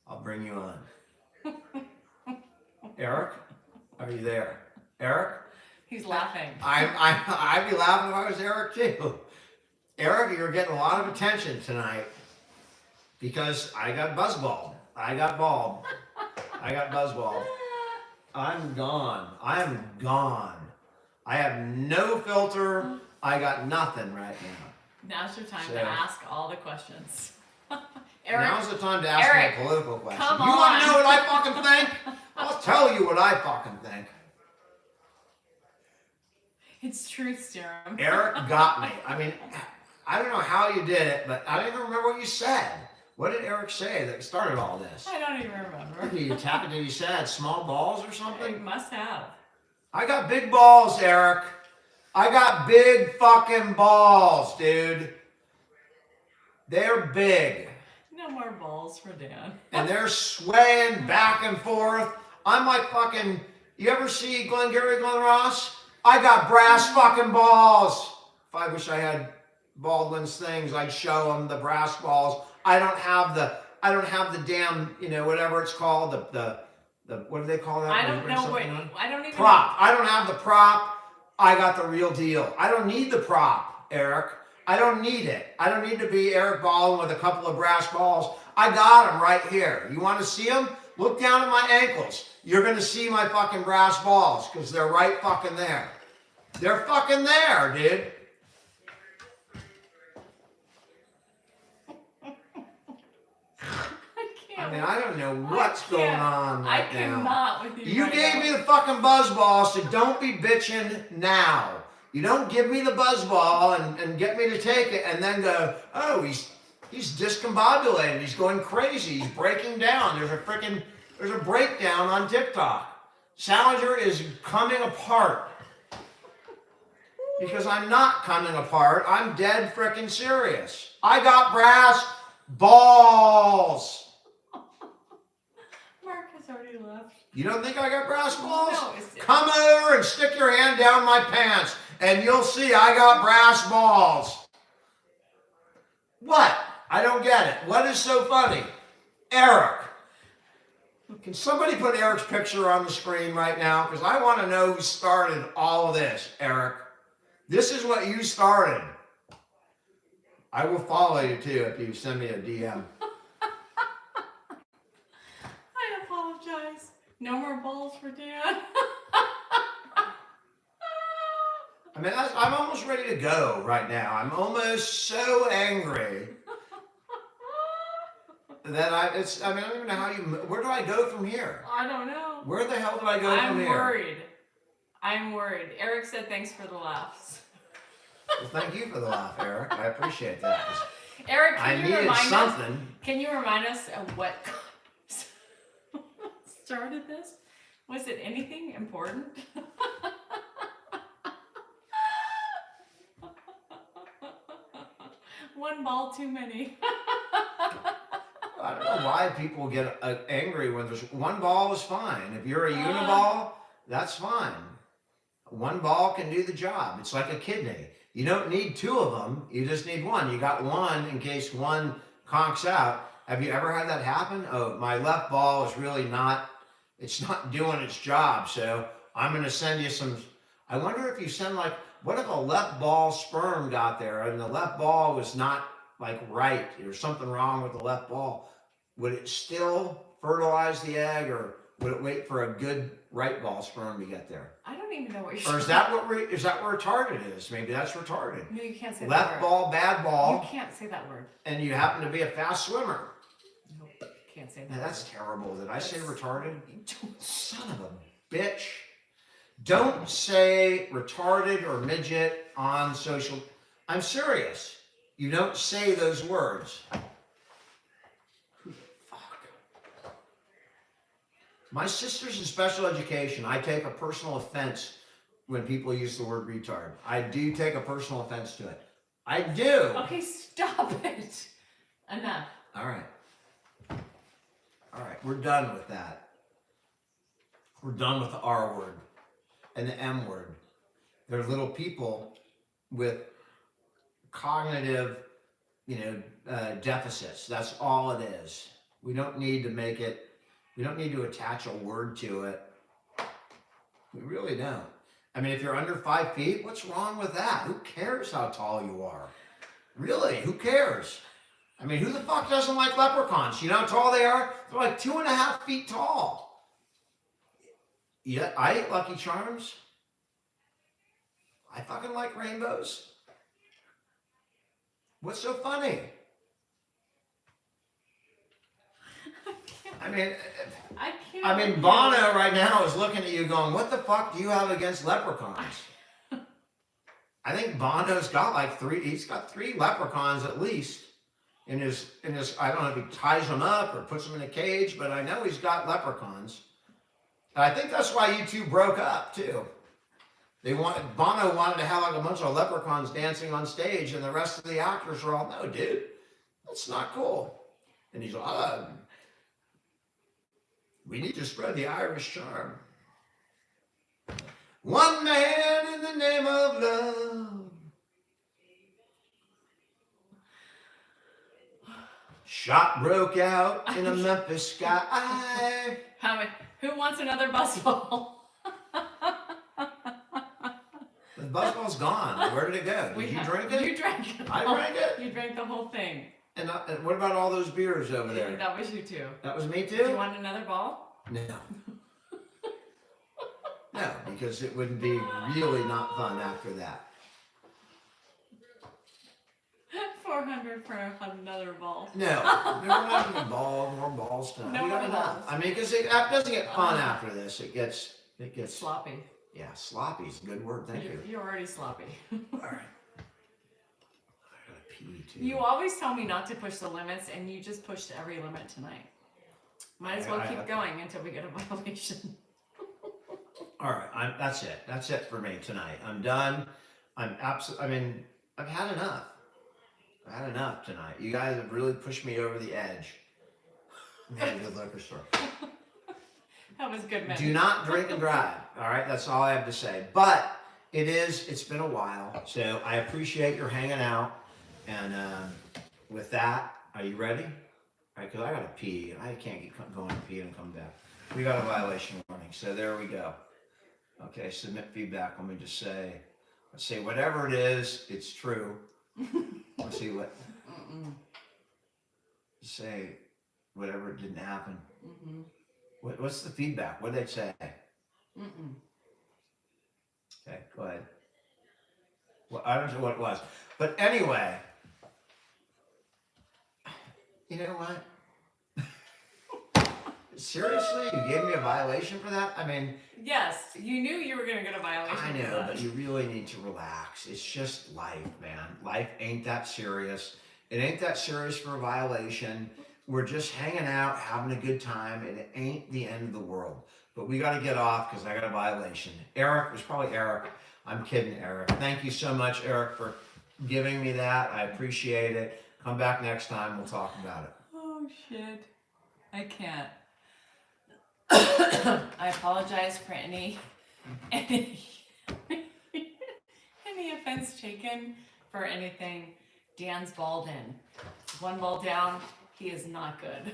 I'll bring you on. Eric, are you there? Eric? He's laughing. I'd be laughing if I was Eric too. Eric, you're getting a lot of attention tonight because I got buzzballed. I got balled. I got buzzballed. I'm gone. I'm gone. I have no filter. I got nothing right now. Now's your time to ask all the questions. Eric, now's the time to ask Eric, me a political question. Come you want to know on. what I fucking think? I'll tell you what I fucking think. It's truth serum. Eric got me. I mean, I don't know how you did it, but I don't even remember what you said. What did Eric say that started all this? I don't even remember. Did you tap it? Did he say small balls or something? He must have. I got big balls, Eric. I got big fucking balls, dude. They're big. No more balls for Dan. And they're swaying back and forth. I'm like fucking, you ever see Glengarry Glen Ross? I got brass fucking balls. If I wish I had Baldwin's things, I'd show them the brass balls. I don't have the damn, whatever it's called, the what do they call that? I when you don't bring know something what. on? I don't even. Prop. I don't have the prop. I got the real deal. I don't need the prop, Eric. I don't need it. I don't need to be Eric Baldwin with a couple of brass balls. I got them right here. You want to see them? Look down at my ankles. You're going to see my fucking brass balls because they're right fucking there. They're fucking there, dude. I mean, I don't know what's going on right I now. cannot with you. You right gave now. me the fucking buzz ball, so don't be bitching now. You don't give me the buzz ball and get me to take it and then go, oh, he's discombobulated. He's going crazy. He's breaking down. There's a breakdown on TikTok. Salinger is coming apart. Because I'm not coming apart. I'm dead frickin' serious. I got brass balls. Mark has already left. You don't think I got brass balls? No, Come over and stick your hand down my pants and you'll see I got brass balls. What? I don't get it. What is so funny? Eric. Can somebody put Eric's picture on the screen right now? Because I want to know who started all of this, Eric. This is what you started. I will follow you too if you send me a DM. I apologize. No more balls for Dan. I mean, I'm almost ready to go right now. I'm almost so angry that I don't even know where do I go from here? I don't know. Where the hell do I go from here? I'm worried. Eric said thanks for the laughs. Well, thank you for the laugh, Eric. I appreciate that. Eric, I needed something. Can you remind us of what started this? Was it anything important? One ball too many. I don't know why people get angry when there's one ball is fine. If you're a uniball, that's fine. One ball can do the job. It's like a kidney. You don't need two of them. You just need one. You got one in case one conks out. Have you ever had that happen? Oh, my left ball is really it's not doing its job. So I'm going to send you some. I wonder if you send what if a left ball sperm got there and the left ball was not right? There's something wrong with the left ball. Would it still fertilize the egg or would it wait for a good right ball sperm to get there? I don't even know what you're Or is that where retarded is? Maybe that's retarded. No, you can't say Left that word. ball, bad ball. You can't say that word. And you happen to be a fast swimmer. Nope, can't say that. Now, that's terrible. Did I say retarded? Don't. Son of a bitch. Don't say retarded or midget on social. I'm serious. You don't say those words. Who the fuck? My sister's in special education. I take a personal offense when people use the word retard. I do take a personal offense to it. I do. Okay, stop it. Enough. All right. All right. We're done with that. We're done with the R word and the M word. They're little people with cognitive, deficits. That's all it is. We don't need to make it. We don't need to attach a word to it. We really don't. I mean, if you're under 5 feet, what's wrong with that? Who cares how tall you are? Really, who cares? I mean, who the fuck doesn't like leprechauns? You know how tall they are? They're like 2.5 feet tall. Yeah, I eat Lucky Charms. I fucking like rainbows. What's so funny? I mean, Bono right now is looking at you going, what the fuck do you have against leprechauns? I think Bono's got he's got 3 leprechauns at least in his, I don't know if he ties them up or puts them in a cage, but I know he's got leprechauns. And I think that's why you two broke up too. Bono wanted to have a bunch of leprechauns dancing on stage and the rest of the actors were all, no dude, that's not cool. And he's like, we need to spread the Irish charm. One man in the name of love. Shot broke out in a Memphis sky. Who wants another buzzball? The buzzball's gone. Where did it go? Did you drink it? You drank it. I drank it. You drank the whole thing. And what about all those beers over there? That was you too. That was me too? Do you want another ball? No. No, because it would be really not fun after that. 400 for another ball. No, we're not having more balls tonight. No We got more enough. balls. I mean, because it doesn't get fun after this. It gets Sloppy. Yeah, sloppy is a good word. Thank you. You're already sloppy. All right. I gotta pee too. You always tell me not to push the limits, and you just pushed every limit tonight. Might as well keep going until we get a violation. All right, that's it. That's it for me tonight. I'm done. I've had enough. I've had enough tonight. You guys have really pushed me over the edge. I'm heading to the liquor store. That was good, man. Do not drink and drive. All right, that's all I have to say. But it's been a while, so I appreciate your hanging out. And with that, are you ready? All right, because I gotta pee. I can't get going to pee and come back. We got a violation warning, so there we go. Okay, submit feedback. Let me just say, let's say whatever it is, it's true. Let's see what. Say whatever didn't happen. Mm-hmm. What's the feedback? What did they say? Mm-mm. Okay, go ahead. Well, I don't know what it was, but anyway, you know what? Seriously, you gave me a violation for that? I mean, Yes, you knew you were going to get a violation. I for know, that. but you really need to relax. It's just life, man. Life ain't that serious. It ain't that serious for a violation. We're just hanging out, having a good time, and it ain't the end of the world. But we got to get off because I got a violation. Eric, it was probably Eric. I'm kidding, Eric. Thank you so much, Eric, for giving me that. I appreciate it. Come back next time. We'll talk about it. Oh, shit. I can't. I apologize for any offense taken for anything Dan's balled in. One ball down, he is not good.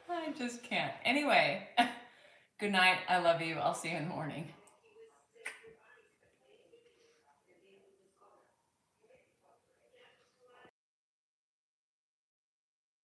I just can't. Anyway, good night. I love you. I'll see you in the morning.